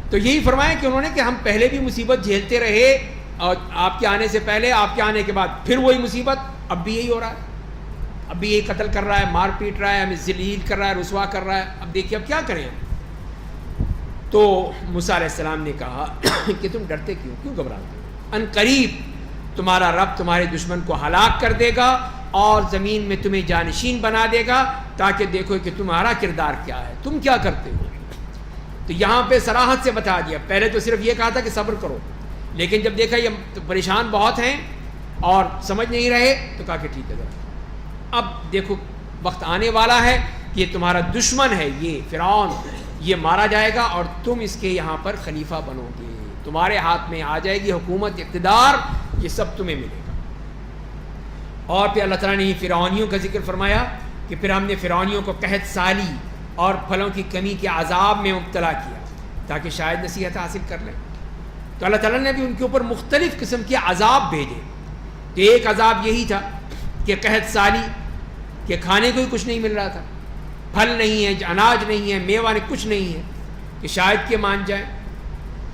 تو یہی فرمایا کہ انہوں نے کہ ہم پہلے بھی مصیبت جھیلتے رہے، اور آپ کے آنے سے پہلے، آپ کے آنے کے بعد پھر وہی مصیبت، اب بھی یہی ہو رہا ہے، اب بھی یہی قتل کر رہا ہے، مار پیٹ رہا ہے، ہمیں ذلیل کر رہا ہے، رسوا کر رہا ہے. اب دیکھیے اب کیا کریں ہم. تو موسیٰ علیہ السلام نے کہا کہ تم ڈرتے کیوں گھبراتے ہو، ان قریب تمہارا رب تمہارے دشمن کو ہلاک کر دے گا اور زمین میں تمہیں جانشین بنا دے گا، تاکہ دیکھو کہ تمہارا کردار کیا ہے، تم کیا کرتے ہو. تو یہاں پہ صراحت سے بتا دیا. پہلے تو صرف یہ کہا تھا کہ صبر کرو، لیکن جب دیکھا یہ پریشان بہت ہیں اور سمجھ نہیں رہے، تو کہا کہ ٹھیک ہے ذرا اب دیکھو وقت آنے والا ہے کہ یہ تمہارا دشمن ہے، یہ فرعون، یہ مارا جائے گا اور تم اس کے یہاں پر خلیفہ بنو گے، تمہارے ہاتھ میں آ جائے گی حکومت، اقتدار، یہ سب تمہیں ملے گا. اور پھر اللہ تعالیٰ نے فرعونیوں کا ذکر فرمایا کہ پھر ہم نے فرعونیوں کو قحط سالی اور پھلوں کی کمی کے عذاب میں مبتلا کیا تاکہ شاید نصیحت حاصل کر لیں. تو اللہ تعالیٰ نے بھی ان کے اوپر مختلف قسم کے عذاب بھیجے. تو ایک عذاب یہی تھا کہ قحط سالی، کہ کھانے کو ہی کچھ نہیں مل رہا تھا، پھل نہیں ہے، اناج نہیں ہے، میوہ نہیں، کچھ نہیں ہے کہ شاید کہ مان جائیں.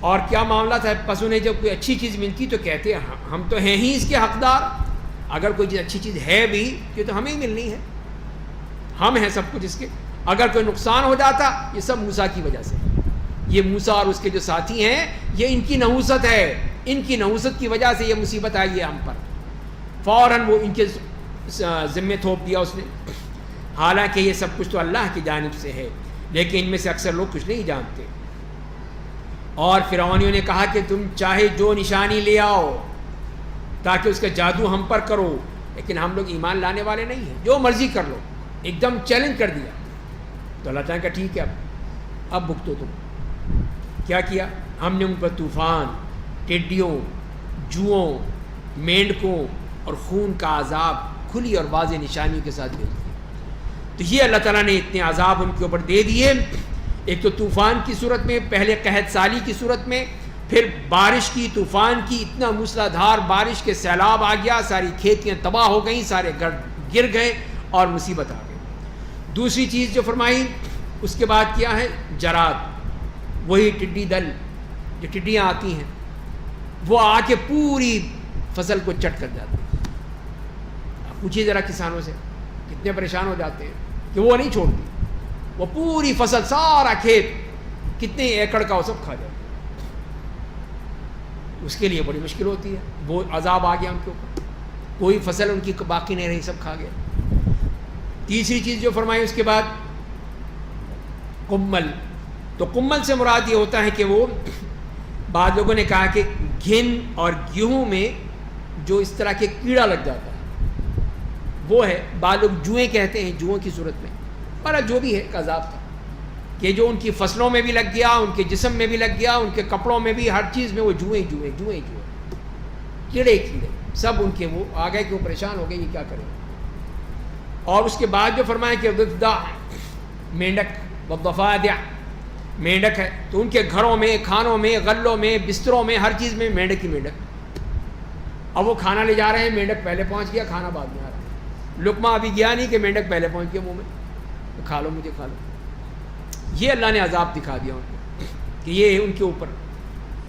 اور کیا معاملہ تھا، پس انہیں جب کوئی اچھی چیز ملتی تو کہتے ہم تو ہیں ہی اس کے حقدار، اگر کوئی چیز اچھی چیز ہے بھی یہ تو ہمیں ہی ملنی ہے، ہم ہیں سب کچھ اس کے. اگر کوئی نقصان ہو جاتا یہ سب موسیٰ کی وجہ سے، یہ موسیٰ اور اس کے جو ساتھی ہیں یہ ان کی نحوست ہے، ان کی نحوست کی وجہ سے یہ مصیبت آئی ہے ہم پر. فوراً وہ ان کے ذمے تھوپ دیا اس نے. حالانکہ یہ سب کچھ تو اللہ کی جانب سے ہے، لیکن ان میں سے اکثر لوگ کچھ نہیں جانتے. اور فرعونیوں نے کہا کہ تم چاہے جو نشانی لے آؤ تاکہ اس کا جادو ہم پر کرو، لیکن ہم لوگ ایمان لانے والے نہیں ہیں، جو مرضی کر لو. ایک دم چیلنج کر دیا. تو اللہ تعالیٰ کا ٹھیک ہے اب بھگتو تم. کیا کیا ہم نے ان پر طوفان، ٹڈیوں، جوؤں، مینڈکوں اور خون کا عذاب کھلی اور واضح نشانیوں کے ساتھ بھیج دیا. تو یہ اللہ تعالیٰ نے اتنے عذاب ان کے اوپر دے دیے، ایک تو طوفان کی صورت میں، پہلے قحط سالی کی صورت میں، پھر بارش کی، طوفان کی، اتنا موسلا دھار بارش کے سیلاب آ گیا، ساری کھیتیاں تباہ ہو گئیں، سارے گھر گر گئے اور مصیبت آ گئی. دوسری چیز جو فرمائی اس کے بعد کیا ہے، جراد، وہی ٹڈی دل جو ٹڈیاں آتی ہیں وہ آ کے پوری فصل کو چٹ کر جاتی ہیں. آپ پوچھیے ذرا کسانوں سے، کتنے پریشان ہو جاتے ہیں کہ وہ نہیں چھوڑتی، وہ پوری فصل، سارا کھیت کتنے ایکڑ کا وہ سب کھا جاتے ہیں. اس کے لیے بڑی مشکل ہوتی ہے. وہ عذاب آ گیا ان کے اوپر، کوئی فصل ان کی باقی نہیں رہی، سب کھا گیا. تیسری چیز جو فرمائی اس کے بعد قمل. تو قمل سے مراد یہ ہوتا ہے کہ وہ، بعض لوگوں نے کہا کہ گھن اور گیہوں میں جو اس طرح کے کیڑا لگ جاتا ہے وہ ہے. بعض لوگ جوئیں کہتے ہیں، جوؤں کی صورت میں، پر جو بھی ہے ایک عذاب تھا کہ جو ان کی فصلوں میں بھی لگ گیا، ان کے جسم میں بھی لگ گیا، ان کے کپڑوں میں بھی، ہر چیز میں وہ جوئیں کیڑے سب ان کے وہ آ گئے کہ وہ پریشان ہو گئے یہ کیا کریں. اور اس کے بعد جو فرمایا کہ ضفدع، مینڈک، والضفادع، مینڈک ہے تو ان کے گھروں میں، کھانوں میں، غلوں میں، بستروں میں، ہر چیز میں مینڈک ہی مینڈک. اب وہ کھانا لے جا رہے ہیں، مینڈک پہلے پہنچ گیا، کھانا بعد میں آ رہا ہے. لقمہ ابھی گیا نہیں کہ مینڈک پہلے پہنچ گیا منہ میں، تو کھا لو، مجھے کھا لو. یہ اللہ نے عذاب دکھا دیا ان کو کہ یہ ان کے اوپر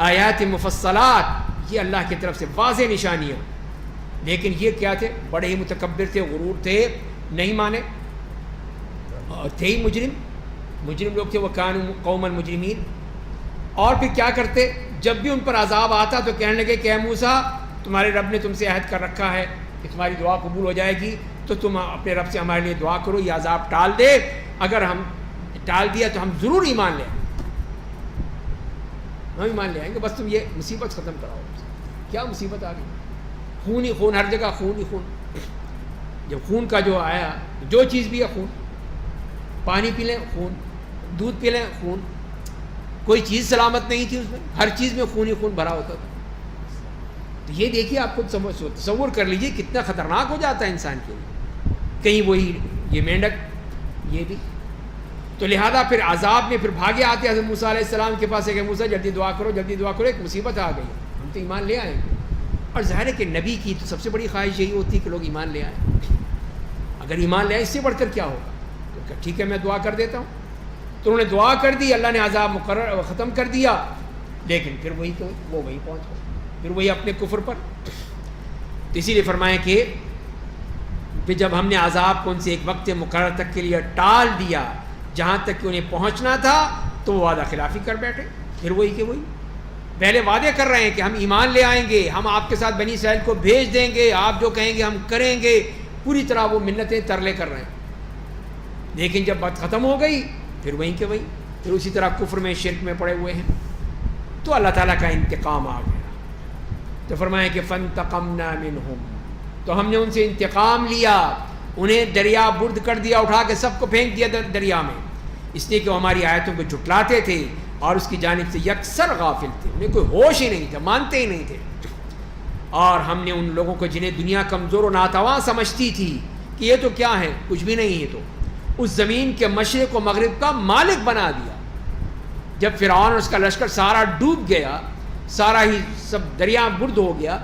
آیات مفصلات، یہ اللہ کی طرف سے واضح نشانیاں. لیکن یہ کیا تھے، بڑے ہی متکبر تھے، غرور تھے، نہیں مانے، اور تھے ہی مجرم لوگ تھے. وہ کانوا قوما مجرمین. اور پھر کیا کرتے، جب بھی ان پر عذاب آتا تو کہنے لگے کہ اے موسیٰ، تمہارے رب نے تم سے عہد کر رکھا ہے کہ تمہاری دعا قبول ہو جائے گی، تو تم اپنے رب سے ہمارے لیے دعا کرو، یہ عذاب ٹال دے. اگر ہم ٹال دیا تو ہم ضرور ایمان لے آئیں گے، ہم ایمان لے آئیں گے، بس تم یہ مصیبت ختم کراؤ. کیا مصیبت آ گئی، خون ہی خون، ہر جگہ خون ہی خون. جب خون کا جو آیا، جو چیز بھی ہے خون، پانی پی لیں خون، دودھ پی لیں خون، کوئی چیز سلامت نہیں تھی اس میں، ہر چیز میں خون ہی خون بھرا ہوتا تھا. تو یہ دیکھیے، آپ خود تصور کر لیجئے کتنا خطرناک ہو جاتا ہے انسان کے لیے. کہیں وہی یہ مینڈک، یہ بھی. تو لہذا پھر عذاب میں پھر بھاگے آتے حضرت موسیٰ علیہ السلام کے پاس ہے کہ موسیٰ جلدی دعا کرو، جلدی دعا کرو، ایک مصیبت آ گئی، ہم تو ایمان لے آئیں گے. اور ظاہر ہے کہ نبی کی تو سب سے بڑی خواہش یہی ہوتی ہے کہ لوگ ایمان لے آئیں. اگر ایمان لے آئیں اس سے بڑھ کر کیا ہوگا. تو کہ ٹھیک ہے میں دعا کر دیتا ہوں. تو انہوں نے دعا کر دی، اللہ نے عذاب مقرر ختم کر دیا. لیکن پھر وہی تو وہ وہی پہنچ گئے، پھر وہی اپنے کفر پر. تو اسی لیے فرمائیں کہ پھر جب ہم نے عذاب کو ان سے ایک وقت مقرر تک کے لیے ٹال دیا جہاں تک کہ انہیں پہنچنا تھا، تو وہ وعدہ خلافی کر بیٹھے. پھر وہی کہ وہی پہلے وعدے کر رہے ہیں کہ ہم ایمان لے آئیں گے، ہم آپ کے ساتھ بنی اسرائیل کو بھیج دیں گے، آپ جو کہیں گے ہم کریں گے، پوری طرح وہ منتیں ترلے کر رہے ہیں. لیکن جب بات ختم ہو گئی پھر وہیں کہ وہیں، پھر اسی طرح کفر میں، شرک میں پڑے ہوئے ہیں. تو اللہ تعالیٰ کا انتقام آ گیا. تو فرمایا کہ فانتقمنا منہم، تو ہم نے ان سے انتقام لیا، انہیں دریا برد کر دیا، اٹھا کے سب کو پھینک دیا دریا میں، اس لیے کہ وہ ہماری آیتوں کو جھٹلاتے تھے اور اس کی جانب سے یکسر غافل تھے، انہیں کوئی ہوش ہی نہیں تھا، مانتے ہی نہیں تھے. اور ہم نے ان لوگوں کو جنہیں دنیا کمزور و ناتواں سمجھتی تھی کہ یہ تو کیا ہے، کچھ بھی نہیں ہے، تو اس زمین کے مشرق و مغرب کا مالک بنا دیا. جب فرعون اور اس کا لشکر سارا ڈوب گیا، سارا ہی سب دریا برد ہو گیا،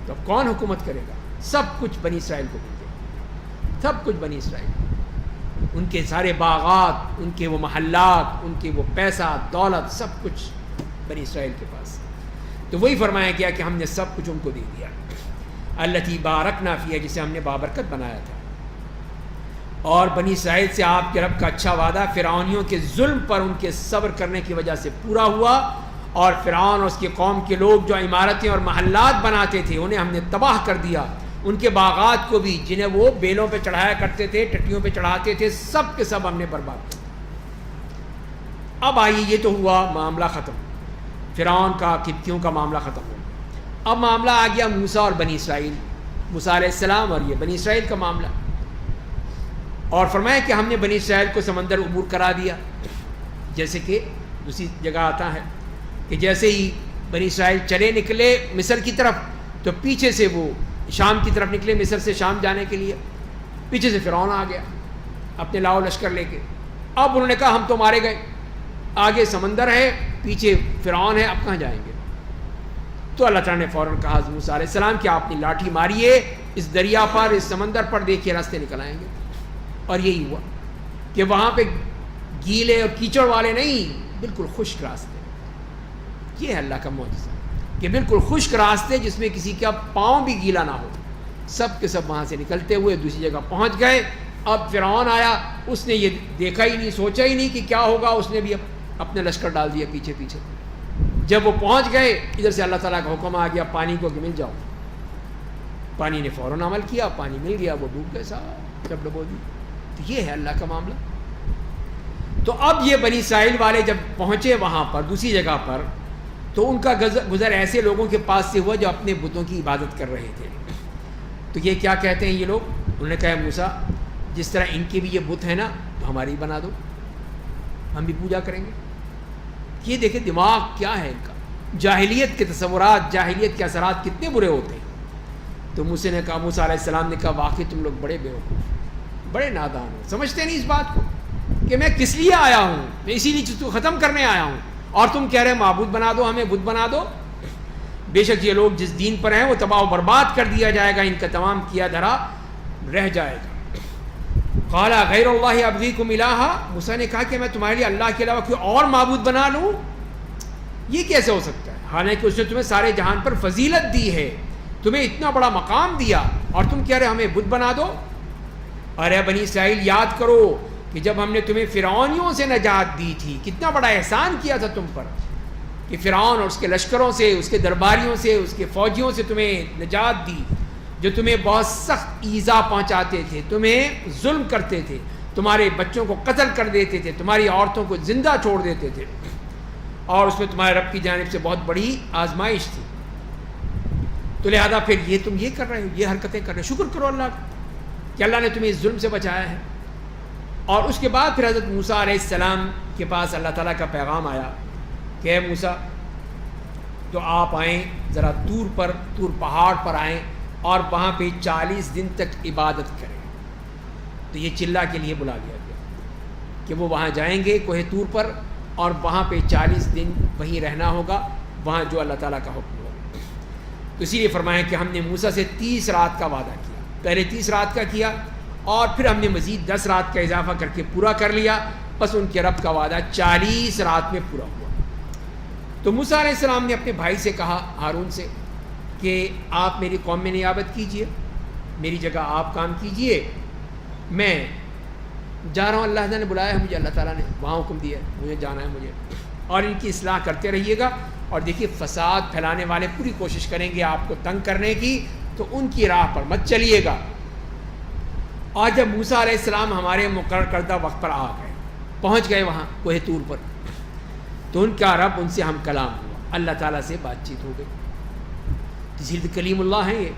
تو اب کون حکومت کرے گا؟ سب کچھ بنی اسرائیل کو مل گیا، سب کچھ بنی اسرائیل، ان کے سارے باغات، ان کے وہ محلات، ان کے وہ پیسہ دولت، سب کچھ بنی اسرائیل کے پاس. تو وہی فرمایا گیا کہ ہم نے سب کچھ ان کو دے دیا. التی بارکنا فیہا، جسے ہم نے بابرکت بنایا تھا. اور بنی اسرائیل سے آپ کے رب کا اچھا وعدہ فرعونیوں کے ظلم پر ان کے صبر کرنے کی وجہ سے پورا ہوا. اور فرعون اور اس کی قوم کے لوگ جو عمارتیں اور محلات بناتے تھے انہیں ہم نے تباہ کر دیا. ان کے باغات کو بھی جنہیں وہ بیلوں پہ چڑھایا کرتے تھے، ٹٹیوں پہ چڑھاتے تھے، سب کے سب ہم نے برباد کر دیا. اب آئیے، یہ تو ہوا معاملہ ختم، فرعون کا، قبطیوں کا معاملہ ختم ہو. اب معاملہ آ گیا موسیٰ اور بنی اسرائیل، موسیٰ علیہ السلام اور یہ بنی اسرائیل کا معاملہ. اور فرمایا کہ ہم نے بنی اسرائیل کو سمندر عبور کرا دیا. جیسے کہ دوسری جگہ آتا ہے کہ جیسے ہی بنی اسرائیل چلے نکلے مصر کی طرف، تو پیچھے سے وہ شام کی طرف نکلے، مصر سے شام جانے کے لیے. پیچھے سے فرعون آ گیا اپنے لاؤ لشکر لے کے. اب انہوں نے کہا ہم تو مارے گئے، آگے سمندر ہے، پیچھے فرعون ہے، اب کہاں جائیں گے؟ تو اللہ تعالیٰ نے فوراً کہا موسیٰ علیہ السلام کہ آپ اپنی لاٹھی ماریے اس دریا پر، اس سمندر پر، دیکھیے راستے نکل آئیں گے. اور یہی ہوا کہ وہاں پہ گیلے اور کیچڑ والے نہیں، بالکل خشک راستے. یہ ہے اللہ کا معجزہ کہ بالکل خشک راستے جس میں کسی کا پاؤں بھی گیلا نہ ہو. سب کے سب وہاں سے نکلتے ہوئے دوسری جگہ پہنچ گئے. اب فرعون آیا، اس نے یہ دیکھا ہی نہیں، سوچا ہی نہیں کہ کیا ہوگا، اس نے بھی اپنے لشکر ڈال دیا پیچھے پیچھے. جب وہ پہنچ گئے، ادھر سے اللہ تعالیٰ کا حکم آ گیا پانی کو کہ مل جاؤ. پانی نے فوراً عمل کیا، پانی مل گیا، وہ ڈوب گئے صاحب، جب ڈبو دی. تو یہ ہے اللہ کا معاملہ. تو اب یہ بنی اسرائیل والے جب پہنچے وہاں پر دوسری جگہ پر، تو ان کا گزر ایسے لوگوں کے پاس سے ہوا جو اپنے بتوں کی عبادت کر رہے تھے. تو یہ کیا کہتے ہیں یہ لوگ؟ انہوں نے کہا موسیٰ جس طرح ان کے بھی یہ بت ہے نا تو ہماری بنا دو، ہم بھی پوجا کریں گے. یہ دیکھیں دماغ کیا ہے ان کا، جاہلیت کے تصورات، جاہلیت کے اثرات کتنے برے ہوتے ہیں. تو موسیٰ نے کہا، موسیٰ علیہ السلام نے کہا واقعی تم لوگ بڑے بیوقوف، بڑے نادان ہو، سمجھتے نہیں اس بات کو کہ میں کس لیے آیا ہوں، میں اسی لیے چیز کو ختم کرنے آیا ہوں، اور تم کہہ رہے معبود بنا دو، ہمیں بت بنا دو. بے شک یہ لوگ جس دین پر ہیں وہ تباہ و برباد کر دیا جائے گا، ان کا تمام کیا دھرا رہ جائے گا. قال غیر اللہ ابغیکم الہا، موسیٰ نے کہا کہ میں تمہارے لیے اللہ کے علاوہ کوئی اور معبود بنا لوں؟ یہ کیسے ہو سکتا ہے؟ حالانکہ اس نے تمہیں سارے جہان پر فضیلت دی ہے، تمہیں اتنا بڑا مقام دیا، اور تم کہہ رہے ہمیں بت بنا دو. ارے بنی اسرائیل یاد کرو کہ جب ہم نے تمہیں فرعونیوں سے نجات دی تھی، کتنا بڑا احسان کیا تھا تم پر، کہ فرعون اور اس کے لشکروں سے، اس کے درباریوں سے، اس کے فوجیوں سے تمہیں نجات دی، جو تمہیں بہت سخت ایذا پہنچاتے تھے، تمہیں ظلم کرتے تھے، تمہارے بچوں کو قتل کر دیتے تھے، تمہاری عورتوں کو زندہ چھوڑ دیتے تھے، اور اس میں تمہارے رب کی جانب سے بہت بڑی آزمائش تھی. تو لہذا پھر یہ تم یہ کر رہے ہو، یہ حرکتیں کر رہے ہو، شکر کرو اللہ کا کہ اللہ نے تمہیں اس ظلم سے بچایا ہے. اور اس کے بعد پھر حضرت موسیٰ علیہ السلام کے پاس اللہ تعالیٰ کا پیغام آیا کہ اے موسیٰ تو آپ آئیں ذرا طور پہاڑ پر آئیں اور وہاں پہ 40 دن تک عبادت کریں. تو یہ چلا کے لیے بلا لیا گیا کہ وہ وہاں جائیں گے کوہ طور پر، اور وہاں پہ 40 دن وہیں رہنا ہوگا، وہاں جو اللہ تعالیٰ کا حکم ہوگا. تو اسی لیے فرمایا کہ ہم نے موسیٰ سے 30 رات کا وعدہ کیا، پہلے 30 رات کا کیا، اور پھر ہم نے مزید 10 رات کا اضافہ کر کے پورا کر لیا. بس ان کے رب کا وعدہ 40 رات میں پورا ہوا. تو موسیٰ علیہ السلام نے اپنے بھائی سے کہا، ہارون سے، کہ آپ میری قوم میں نیابت کیجئے، میری جگہ آپ کام کیجئے، میں جا رہا ہوں، اللہ نے بلایا ہے مجھے، اللہ تعالیٰ نے وہاں حکم دیا ہے، مجھے جانا ہے مجھے، اور ان کی اصلاح کرتے رہیے گا. اور دیکھیے فساد پھیلانے والے پوری کوشش کریں گے آپ کو تنگ کرنے کی، تو ان کی راہ پر مت چلیے گا. اور جب موسیٰ علیہ السلام ہمارے مقرر کردہ وقت پر آ گئے، پہنچ گئے وہاں کوہ طور پر، تو ان کا رب ان سے ہم کلام ہوا، اللہ تعالیٰ سے بات چیت ہو گئی. اسی لیے کلیم اللہ ہیں یہ.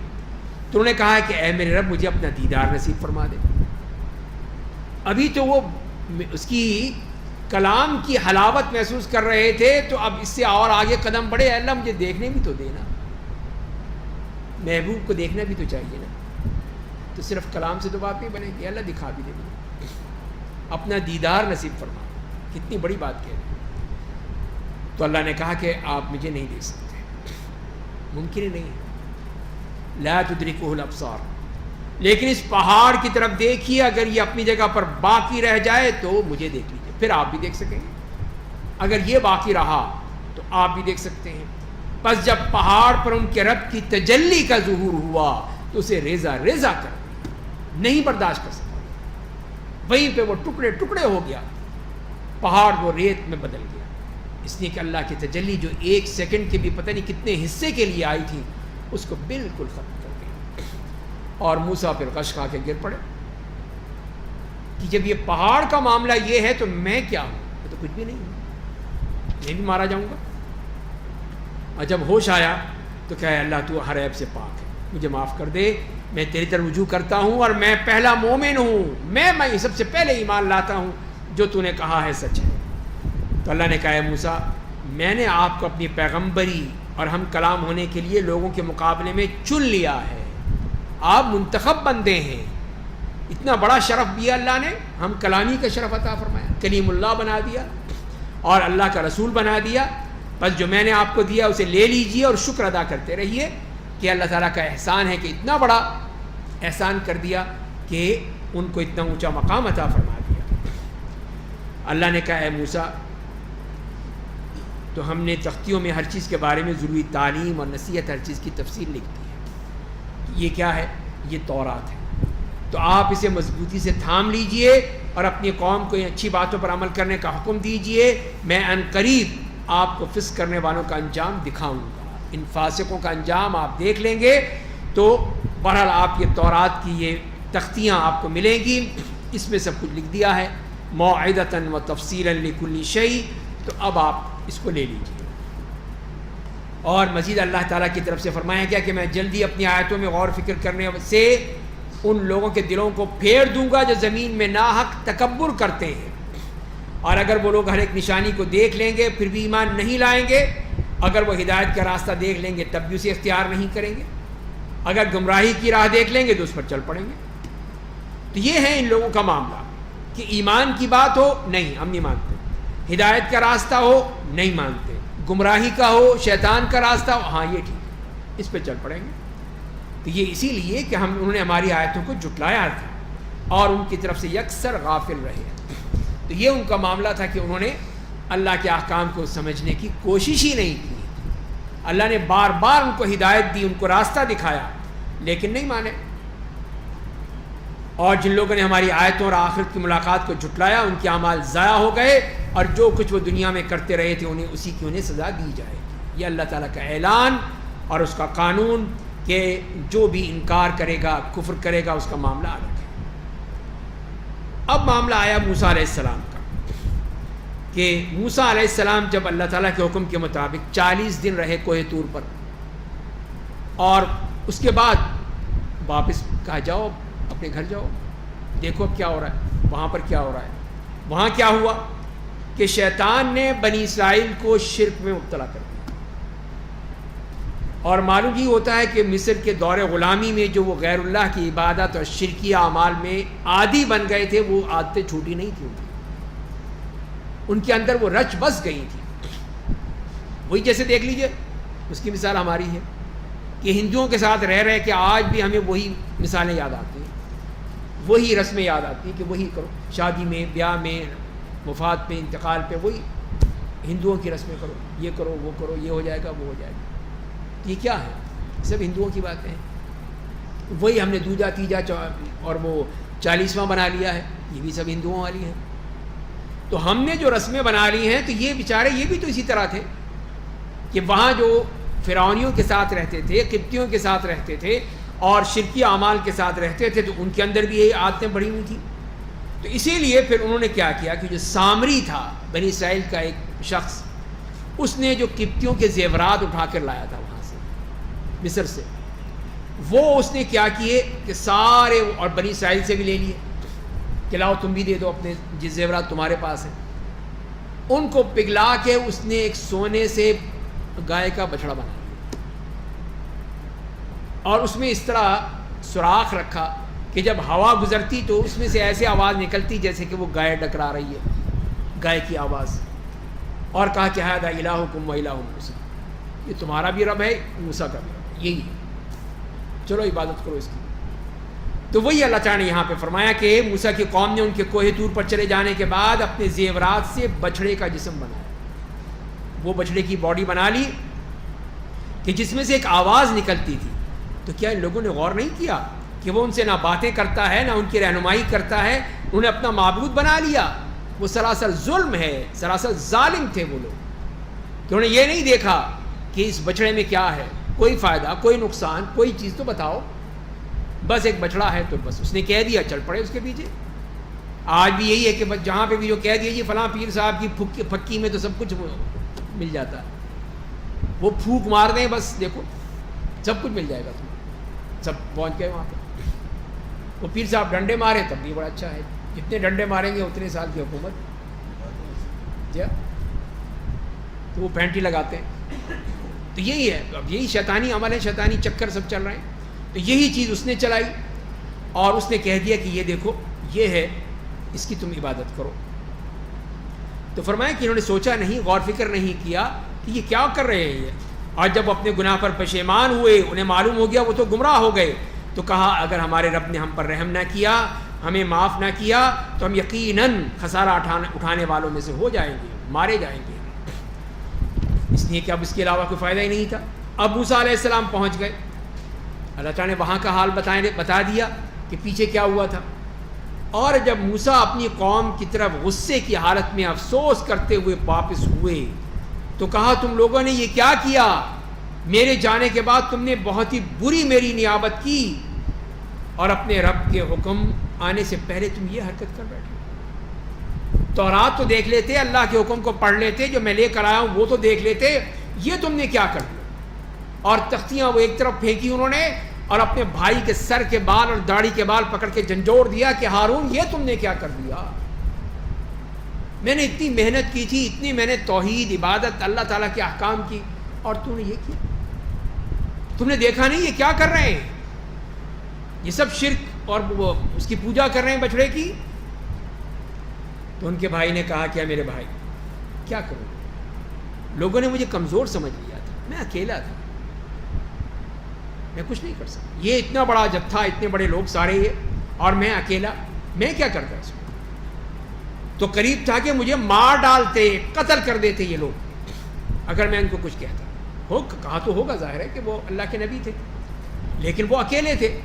تو انہوں نے کہا کہ اے میرے رب مجھے اپنا دیدار نصیب فرما دے. ابھی تو وہ اس کی کلام کی حلاوت محسوس کر رہے تھے، تو اب اس سے اور آگے قدم بڑھے، اللہ مجھے دیکھنے بھی تو دینا، محبوب کو دیکھنا بھی تو چاہیے نا. تو صرف کلام سے تو بات نہیں بنے گی، اللہ دکھا بھی دے گا، اپنا دیدار نصیب فرما. کتنی بڑی بات کہہ رہے ہیں. تو اللہ نے کہا کہ آپ مجھے نہیں دیکھ سکتے، ممکن ہی نہیں ہے. لا تدرکہ الابصار، لیکن اس پہاڑ کی طرف دیکھیے، اگر یہ اپنی جگہ پر باقی رہ جائے تو مجھے دیکھ لیجیے، پھر آپ بھی دیکھ سکیں گے. اگر یہ باقی رہا تو آپ بھی دیکھ سکتے ہیں. بس جب پہاڑ پر ان کے رب کی تجلی کا ظہور ہوا تو اسے ریزہ ریزہ کر دیا، نہیں برداشت کر سکا. وہیں پہ وہ ٹکڑے ٹکڑے ہو گیا، پہاڑ وہ ریت میں بدل گیا، اس لیے کہ اللہ کی تجلی جو 1 سیکنڈ کے بھی پتہ نہیں کتنے حصے کے لیے آئی تھی، اس کو بالکل ختم کر دیا. اور موسیٰ پھر غش کھا کے گر پڑے کہ جب یہ پہاڑ کا معاملہ یہ ہے تو میں کیا ہوں؟ میں تو کچھ بھی نہیں ہوں، میں بھی مارا جاؤں گا. اور جب ہوش آیا تو کہا اللہ تو ہر عیب سے پاک ہے، مجھے معاف کر دے، میں تیری طرف رجوع کرتا ہوں، اور میں پہلا مومن ہوں، میں سب سے پہلے ایمان لاتا ہوں، جو تو نے کہا ہے سچ ہے. تو اللہ نے کہا ہے موسیٰ میں نے آپ کو اپنی پیغمبری اور ہم کلام ہونے کے لیے لوگوں کے مقابلے میں چن لیا ہے، آپ منتخب بندے ہیں، اتنا بڑا شرف دیا اللہ نے، ہم کلامی کا شرف عطا فرمایا، کلیم اللہ بنا دیا اور اللہ کا رسول بنا دیا. بس جو میں نے آپ کو دیا اسے لے لیجئے اور شکر ادا کرتے رہیے کہ اللہ تعالیٰ کا احسان ہے کہ اتنا بڑا احسان کر دیا کہ ان کو اتنا اونچا مقام عطا فرما دیا. اللہ نے کہا اے موسیٰ، تو ہم نے تختیوں میں ہر چیز کے بارے میں ضروری تعلیم اور نصیحت، ہر چیز کی تفصیل لکھ دی ہے. یہ کیا ہے؟ یہ تورات ہے. تو آپ اسے مضبوطی سے تھام لیجئے اور اپنی قوم کو ان اچھی باتوں پر عمل کرنے کا حکم دیجئے. میں عن قریب آپ کو فسق کرنے والوں کا انجام دکھاؤں گا. ان فاسقوں کا انجام آپ دیکھ لیں گے. تو بہرحال آپ یہ تورات کی یہ تختیاں آپ کو ملیں گی، اس میں سب کچھ لکھ دیا ہے، موعظۃ و تفصیلا لکل شیء. تو اب آپ اس کو لے لیجیے. اور مزید اللہ تعالیٰ کی طرف سے فرمایا گیا کہ میں جلدی اپنی آیتوں میں غور فکر کرنے سے ان لوگوں کے دلوں کو پھیر دوں گا جو زمین میں ناحق تکبر کرتے ہیں. اور اگر وہ لوگ ہر ایک نشانی کو دیکھ لیں گے پھر بھی ایمان نہیں لائیں گے، اگر وہ ہدایت کا راستہ دیکھ لیں گے تب بھی اسے اختیار نہیں کریں گے، اگر گمراہی کی راہ دیکھ لیں گے تو اس پر چل پڑیں گے. تو یہ ہے ان لوگوں کا معاملہ کہ ایمان کی بات ہو، نہیں ہم نہیں مانتے، ہدایت کا راستہ ہو، نہیں مانتے، گمراہی کا ہو، شیطان کا راستہ ہو، ہاں یہ ٹھیک ہے، اس پہ چل پڑیں گے. تو یہ اسی لیے کہ انہوں نے ہماری آیتوں کو جھٹلایا تھا اور ان کی طرف سے یکسر غافل رہے. تو یہ ان کا معاملہ تھا کہ انہوں نے اللہ کے احکام کو سمجھنے کی کوشش ہی نہیں کی. اللہ نے بار بار ان کو ہدایت دی، ان کو راستہ دکھایا، لیکن نہیں مانے. اور جن لوگوں نے ہماری آیتوں اور آخرت کی ملاقات کو جھٹلایا ان کے اعمال ضائع ہو گئے، اور جو کچھ وہ دنیا میں کرتے رہے تھے انہیں اسی کی سزا دی جائے گی. یہ اللہ تعالیٰ کا اعلان اور اس کا قانون کہ جو بھی انکار کرے گا، کفر کرے گا، اس کا معاملہ الگ ہے. اب معاملہ آیا موسیٰ علیہ السلام کا کہ موسیٰ علیہ السلام جب اللہ تعالیٰ کے حکم کے مطابق 40 دن رہے کوہ طور پر، اور اس کے بعد واپس کہا جاؤ اپنے گھر جاؤ، دیکھو اب کیا ہو رہا ہے وہاں پر، کیا ہو رہا ہے وہاں. کیا ہوا کہ شیطان نے بنی اسرائیل کو شرک میں مبتلا کر دیا. اور معلوم یہ ہوتا ہے کہ مصر کے دور غلامی میں جو وہ غیر اللہ کی عبادت اور شرکیہ اعمال میں عادی بن گئے تھے، وہ عادتیں چھوٹی نہیں تھیں ان کے اندر، وہ رچ بس گئی تھی. وہی جیسے دیکھ لیجئے، اس کی مثال ہماری ہے کہ ہندوؤں کے ساتھ رہ رہے کہ آج بھی ہمیں وہی مثالیں یاد آتی ہیں، وہی رسمیں یاد آتی ہیں کہ وہی کرو، شادی میں، بیاہ میں، وفات پہ، انتقال پہ وہی ہندوؤں کی رسمیں کرو، یہ کرو وہ کرو، یہ ہو جائے گا وہ ہو جائے گا. یہ کیا ہے؟ سب ہندوؤں کی باتیں ہیں. وہی ہم نے دوجا تیجا اور وہ 40واں بنا لیا ہے، یہ بھی سب ہندوؤں والی ہیں. تو ہم نے جو رسمیں بنا لی ہیں، تو یہ بیچارے یہ بھی تو اسی طرح تھے کہ وہاں جو فرعونیوں کے ساتھ رہتے تھے، قبطیوں کے ساتھ رہتے تھے اور شرکی اعمال کے ساتھ رہتے تھے، تو ان کے اندر بھی یہی عادتیں بڑھی ہوئی تھیں. تو اسی لیے پھر انہوں نے کیا کیا کہ جو سامری تھا بنی اسرائیل کا ایک شخص، اس نے جو قبطیوں کے زیورات اٹھا کر لایا تھا وہاں سے مصر سے، وہ اس نے کیا کیے کہ سارے، اور بنی اسرائیل سے بھی لے لیے کہ لاؤ تم بھی دے دو اپنے جس زیورات تمہارے پاس ہیں. ان کو پگھلا کے اس نے ایک سونے سے گائے کا بچڑا بنا لیا اور اس میں اس طرح سوراخ رکھا کہ جب ہوا گزرتی تو اس میں سے ایسے آواز نکلتی جیسے کہ وہ گائے ڈکرا رہی ہے، گائے کی آواز. اور کہا کہ ہذا الہکم و الہ موسیٰ، یہ تمہارا بھی رب ہے، موسیٰ کا بھی رب ہے، یہی ہے، چلو عبادت کرو اس کی. تو وہی اللہ تعالیٰ نے یہاں پہ فرمایا کہ موسیٰ کی قوم نے ان کے کوہ طور پر چلے جانے کے بعد اپنے زیورات سے بچھڑے کا جسم بنایا. وہ بچھڑے کی باڈی بنا لی کہ جس میں سے ایک آواز نکلتی تھی. تو کیا ان لوگوں نے غور نہیں کیا کہ وہ ان سے نہ باتیں کرتا ہے، نہ ان کی رہنمائی کرتا ہے، انہوں نے اپنا معبود بنا لیا. وہ سراسر ظلم ہے، سراسر ظالم تھے وہ لوگ کہ انہوں نے یہ نہیں دیکھا کہ اس بچڑے میں کیا ہے، کوئی فائدہ، کوئی نقصان، کوئی چیز تو بتاؤ. بس ایک بچڑا ہے تو بس اس نے کہہ دیا، چل پڑے اس کے پیچھے. آج بھی یہی ہے کہ بس جہاں پہ بھی جو کہہ دیا یہ فلاں پیر صاحب کی پھکی میں تو سب کچھ مل جاتا ہے، وہ پھونک مار دیں بس دیکھو سب کچھ مل جائے گا تمہیں، سب پہنچ گئے وہاں پہ. وہ پیر صاحب ڈنڈے مارے تب بھی بڑا اچھا ہے، جتنے ڈنڈے ماریں گے اتنے سال کی حکومت. تو وہ پینٹی لگاتے ہیں. تو یہی ہے، اب یہی شیطانی عمل ہے، شیطانی چکر سب چل رہے ہیں. تو یہی چیز اس نے چلائی اور اس نے کہہ دیا کہ یہ دیکھو یہ ہے، اس کی تم عبادت کرو۔ تو فرمایا کہ انہوں نے سوچا نہیں، غور فکر نہیں کیا کہ یہ کیا کر رہے ہیں یہ، اور جب اپنے گناہ پر پشیمان ہوئے، انہیں معلوم ہو گیا وہ تو گمراہ ہو گئے، تو کہا اگر ہمارے رب نے ہم پر رحم نہ کیا، ہمیں معاف نہ کیا، تو ہم یقیناً خسارہ اٹھانے والوں میں سے ہو جائیں گے، مارے جائیں گے، اس لیے کہ اب اس کے علاوہ کوئی فائدہ ہی نہیں تھا۔ اب موسیٰ علیہ السلام پہنچ گئے، اللہ تعالیٰ نے وہاں کا حال بتا دیا کہ پیچھے کیا ہوا تھا۔ اور جب موسیٰ اپنی قوم کی طرف غصے کی حالت میں افسوس کرتے ہوئے واپس ہوئے تو کہا تم لوگوں نے یہ کیا کیا، میرے جانے کے بعد تم نے بہت ہی بری میری نیابت کی، اور اپنے رب کے حکم آنے سے پہلے تم یہ حرکت کر بیٹھے۔ تورات تو دیکھ لیتے، اللہ کے حکم کو پڑھ لیتے، جو میں لے کر آیا ہوں وہ تو دیکھ لیتے، یہ تم نے کیا کر دیا۔ اور تختیاں وہ ایک طرف پھینکی انہوں نے، اور اپنے بھائی کے سر کے بال اور داڑھی کے بال پکڑ کے جھنجھوڑ دیا کہ ہارون یہ تم نے کیا کر دیا، میں نے اتنی محنت کی تھی، اتنی میں نے توحید، عبادت، اللہ تعالیٰ کے احکام کی، اور تم نے یہ کیا، تم نے دیکھا نہیں یہ کیا کر رہے ہیں، یہ سب شرک اور وہ اس کی پوجا کر رہے ہیں بچڑے کی۔ تو ان کے بھائی نے کہا کہ میرے بھائی کیا کروں، لوگوں نے مجھے کمزور سمجھ لیا تھا، میں اکیلا تھا، میں کچھ نہیں کر سکتا، یہ اتنا بڑا جتھا، اتنے بڑے لوگ سارے یہ، اور میں اکیلا، میں کیا کرتا اس میں۔ تو قریب تھا کہ مجھے مار ڈالتے، قتل کر دیتے یہ لوگ اگر میں ان کو کچھ کہتا۔ کہا تو ہوگا، ظاہر ہے کہ وہ اللہ کے نبی تھے، لیکن وہ اکیلے تھے،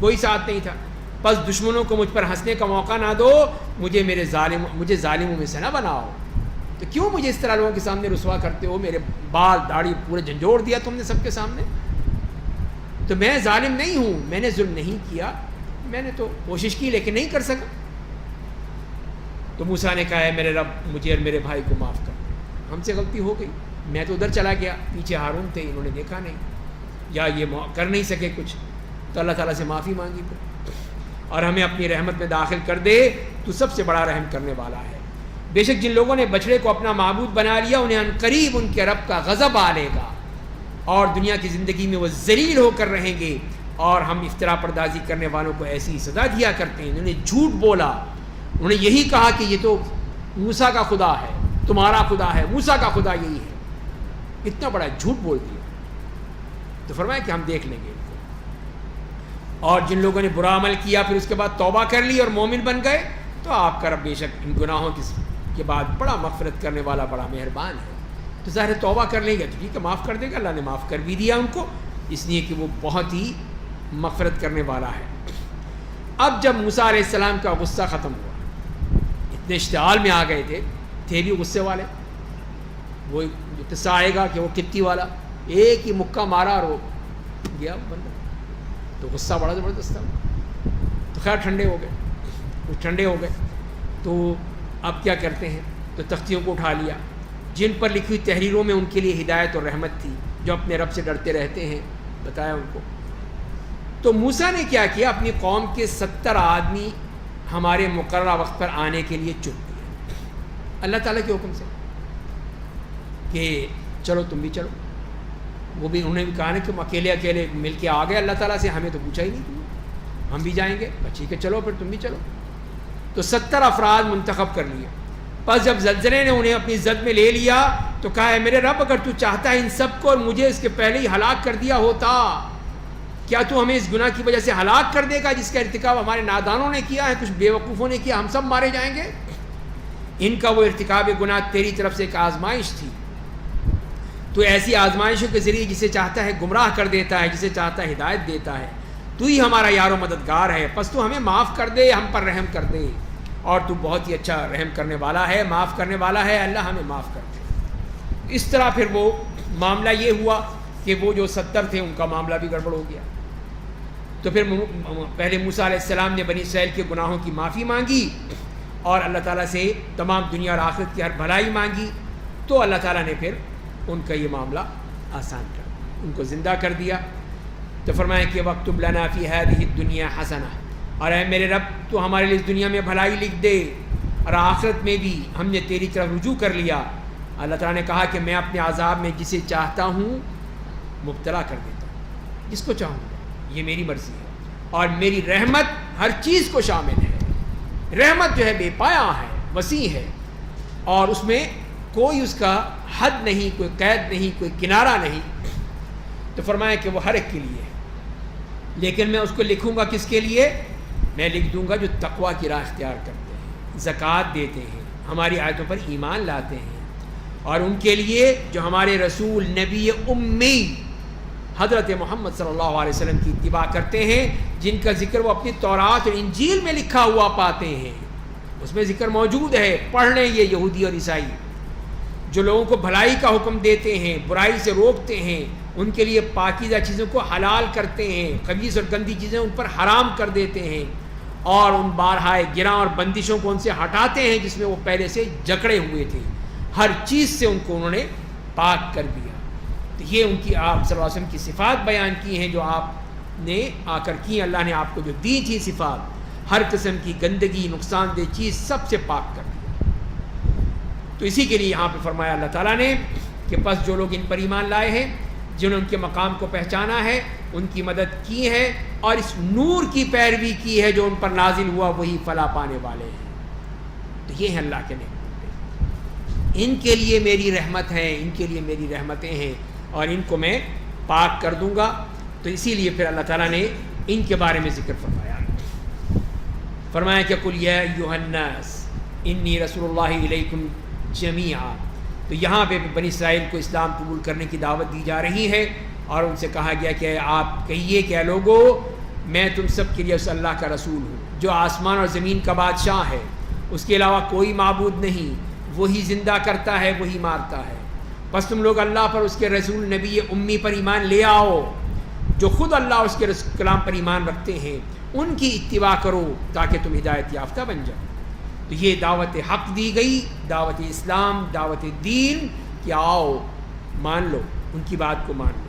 کوئی ساتھ نہیں تھا۔ بس دشمنوں کو مجھ پر ہنسنے کا موقع نہ دو، مجھے ظالموں میں سے نہ بناؤ۔ تو کیوں مجھے اس طرح لوگوں کے سامنے رسوا کرتے ہو، میرے بال داڑھی پورے جھنجھوڑ دیا تم نے سب کے سامنے۔ تو میں ظالم نہیں ہوں، میں نے ظلم نہیں کیا، میں نے تو کوشش کی لیکن نہیں کر سکا۔ تو موسیٰ نے کہا ہے میرے رب مجھے اور میرے بھائی کو معاف کر دے، ہم سے غلطی ہو گئی، میں تو ادھر چلا گیا، پیچھے ہارون تھے، انہوں نے دیکھا نہیں، یا یہ کر نہیں سکے کچھ، تو اللہ تعالیٰ سے معافی مانگی پھر، اور ہمیں اپنی رحمت میں داخل کر دے، تو سب سے بڑا رحم کرنے والا ہے۔ بے شک جن لوگوں نے بچڑے کو اپنا معبود بنا لیا، انہیں عنقریب ان کے رب کا غضب آ لے گا، اور دنیا کی زندگی میں وہ ذلیل ہو کر رہیں گے۔ اور ہم افطرا پردازی کرنے والوں کو ایسی سزا دیا کرتے ہیں، انہوں نے جھوٹ بولا، انہوں نے یہی کہا کہ یہ تو موسیٰ کا خدا ہے، تمہارا خدا ہے، موسیٰ کا خدا یہی ہے، اتنا بڑا جھوٹ بول دیا۔ تو فرمایا کہ ہم دیکھ لیں گے ان کو۔ اور جن لوگوں نے برا عمل کیا پھر اس کے بعد توبہ کر لی اور مومن بن گئے، تو آپ کا رب بے شک ان گناہوں کے بعد بڑا مغفرت کرنے والا، بڑا مہربان ہے۔ تو ظاہر توبہ کر لیں گے تو ٹھیک ہے، معاف کر دے گا، اللہ نے معاف کر بھی دیا ان کو، اس لیے کہ وہ بہت ہی مغفرت کرنے والا ہے۔ اب جب موسیٰ علیہ السلام کا غصہ ختم ہوا، اتنے اشتعال میں آ گئے تھے بھی غصے والے، وہ جو قصہ آئے گا کہ وہ کتی والا ایک ہی مکہ مارا اور وہ گیا بندہ، تو غصہ بڑا زبردست تھا۔ تو خیر ٹھنڈے ہو گئے، تو اب کیا کرتے ہیں، تو تختیوں کو اٹھا لیا، جن پر لکھی ہوئی تحریروں میں ان کے لیے ہدایت اور رحمت تھی، جو اپنے رب سے ڈرتے رہتے ہیں، بتایا ان کو۔ تو موسیٰ نے کیا کیا، اپنی قوم کے 70 آدمی ہمارے مقررہ وقت پر آنے کے لیے چن لیے اللہ تعالیٰ کے حکم سے، کہ چلو تم بھی چلو۔ وہ بھی انہوں نے بھی کہا نا کہ ہم اکیلے مل کے آ گئے اللہ تعالیٰ سے، ہمیں تو پوچھا ہی نہیں تم نے، ہم بھی جائیں گے، ٹھیک ہے چلو پھر تم بھی چلو۔ تو 70 افراد منتخب کر لیے۔ پس جب زلزلے نے انہیں اپنی زد میں لے لیا تو کہا ہے میرے رب اگر تو چاہتا ہے ان سب کو اور مجھے اس کے پہلے ہی ہلاک کر دیا ہوتا، کیا تو ہمیں اس گناہ کی وجہ سے ہلاک کر دے گا جس کا ارتکاب ہمارے نادانوں نے کیا ہے، کچھ بیوقوفوں نے کیا، ہم سب مارے جائیں گے۔ ان کا وہ ارتکاب گناہ تیری طرف سے ایک آزمائش تھی، تو ایسی آزمائشوں کے ذریعے جسے چاہتا ہے گمراہ کر دیتا ہے، جسے چاہتا ہے ہدایت دیتا ہے، تو ہی ہمارا یار و مددگار ہے، پس تو ہمیں معاف کر دے، ہم پر رحم کر دے، اور تو بہت ہی اچھا رحم کرنے والا ہے، معاف کرنے والا ہے، اللہ ہمیں معاف کر دے۔ اس طرح پھر وہ معاملہ یہ ہوا کہ وہ جو 70 تھے ان کا معاملہ بھی گڑبڑ ہو گیا۔ تو پھر پہلے موسیٰ علیہ السلام نے بنی اسرائیل کے گناہوں کی معافی مانگی اور اللہ تعالیٰ سے تمام دنیا اور آخرت کی ہر بھلائی مانگی، تو اللہ تعالیٰ نے پھر ان کا یہ معاملہ آسان کر دیا، ان کو زندہ کر دیا۔ تو فرمایا کہ وَاكْتُبْ لَنَا فِي هَذِهِ الدُّنْيَا حَسَنَةً، اور اے میرے رب تو ہمارے لیے اس دنیا میں بھلائی لکھ دے اور آخرت میں بھی ہم نے تیری طرف رجوع کر لیا۔ اللہ تعالیٰ نے کہا کہ میں اپنے عذاب میں جسے چاہتا ہوں مبتلا کر دیتا ہوں، جس کو چاہوں گا، یہ میری مرضی ہے، اور میری رحمت ہر چیز کو شامل ہے۔ رحمت جو ہے بے پایہ ہے، وسیع ہے، اور اس میں کوئی اس کا حد نہیں، کوئی قید نہیں، کوئی کنارہ نہیں۔ تو فرمایا کہ وہ ہر ایک کے لیے ہے، لیکن میں اس کو لکھوں گا کس کے لیے؟ میں لکھ دوں گا جو تقویٰ کی راہ اختیار کرتے ہیں، زکوٰۃ دیتے ہیں، ہماری آیتوں پر ایمان لاتے ہیں، اور ان کے لیے جو ہمارے رسول نبی امی حضرت محمد صلی اللہ علیہ وسلم کی اتباع کرتے ہیں، جن کا ذکر وہ اپنی تورات اور انجیل میں لکھا ہوا پاتے ہیں، اس میں ذکر موجود ہے، پڑھ لیں یہ یہودی اور عیسائی، جو لوگوں کو بھلائی کا حکم دیتے ہیں، برائی سے روکتے ہیں، ان کے لیے پاکیزہ چیزوں کو حلال کرتے ہیں، خبیث اور گندی چیزیں ان پر حرام کر دیتے ہیں، اور ان بارہائے گراں اور بندشوں کو ان سے ہٹاتے ہیں جس میں وہ پہلے سے جکڑے ہوئے تھے، ہر چیز سے ان کو انہوں نے پاک کر دیا۔ تو یہ ان کی آپ صلی اللہ علیہ وسلم کی صفات بیان کی ہیں جو آپ نے آ کر کی، اللہ نے آپ کو جو دی تھی صفات، ہر قسم کی گندگی، نقصان دہ چیز سب سے پاک کر دیا۔ تو اسی کے لیے یہاں پہ فرمایا اللہ تعالیٰ نے کہ پس جو لوگ ان پر ایمان لائے ہیں، جنہوں نے ان کے مقام کو پہچانا ہے، ان کی مدد کی ہے، اور اس نور کی پیروی کی ہے جو ان پر نازل ہوا، وہی فلاح پانے والے ہیں۔ تو یہ ہیں اللہ کے نعمت، ان کے لیے میری رحمت ہے، ان کے لیے میری رحمتیں ہیں، اور ان کو میں پاک کر دوں گا۔ تو اسی لیے پھر اللہ تعالیٰ نے ان کے بارے میں ذکر فرمایا کہ قل یا ایھا الناس انی رسول اللہ الیکم جمیعا۔ تو یہاں پہ بنی اسرائیل کو اسلام قبول کرنے کی دعوت دی جا رہی ہے، اور ان سے کہا گیا کہ آپ کہیے کہ اے لوگو، میں تم سب کے لیے اس اللہ کا رسول ہوں جو آسمان اور زمین کا بادشاہ ہے، اس کے علاوہ کوئی معبود نہیں، وہی زندہ کرتا ہے، وہی مارتا ہے۔ بس تم لوگ اللہ پر، اس کے رسول نبی امی پر ایمان لے آؤ، جو خود اللہ اور اس کے کلام پر ایمان رکھتے ہیں، ان کی اتباع کرو تاکہ تم ہدایت یافتہ بن جاؤ۔ تو یہ دعوت حق دی گئی، دعوت اسلام، دعوت دین، کہ آؤ مان لو، ان کی بات کو مان لو۔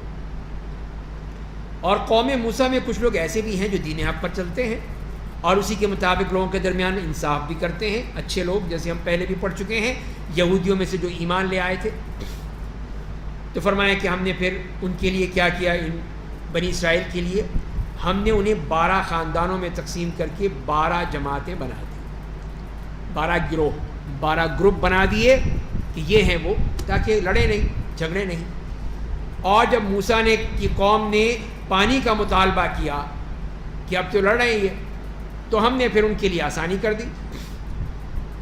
اور قوم موسیٰ میں کچھ لوگ ایسے بھی ہیں جو دین حق پر چلتے ہیں، اور اسی کے مطابق لوگوں کے درمیان انصاف بھی کرتے ہیں، اچھے لوگ، جیسے ہم پہلے بھی پڑھ چکے ہیں، یہودیوں میں سے جو ایمان لے آئے تھے۔ تو فرمایا کہ ہم نے پھر ان کے لیے کیا کیا، ان بنی اسرائیل کے لیے ہم نے انہیں 12 خاندانوں میں تقسیم کر کے 12 جماعتیں بنا دی، 12 گروہ، 12 گروپ بنا دیے کہ یہ ہیں وہ، تاکہ لڑے نہیں، جھگڑے نہیں۔ اور جب موسیٰ نے کی قوم نے پانی کا مطالبہ کیا کہ اب تو لڑ رہے ہیں یہ، تو ہم نے پھر ان کے لیے آسانی کر دی۔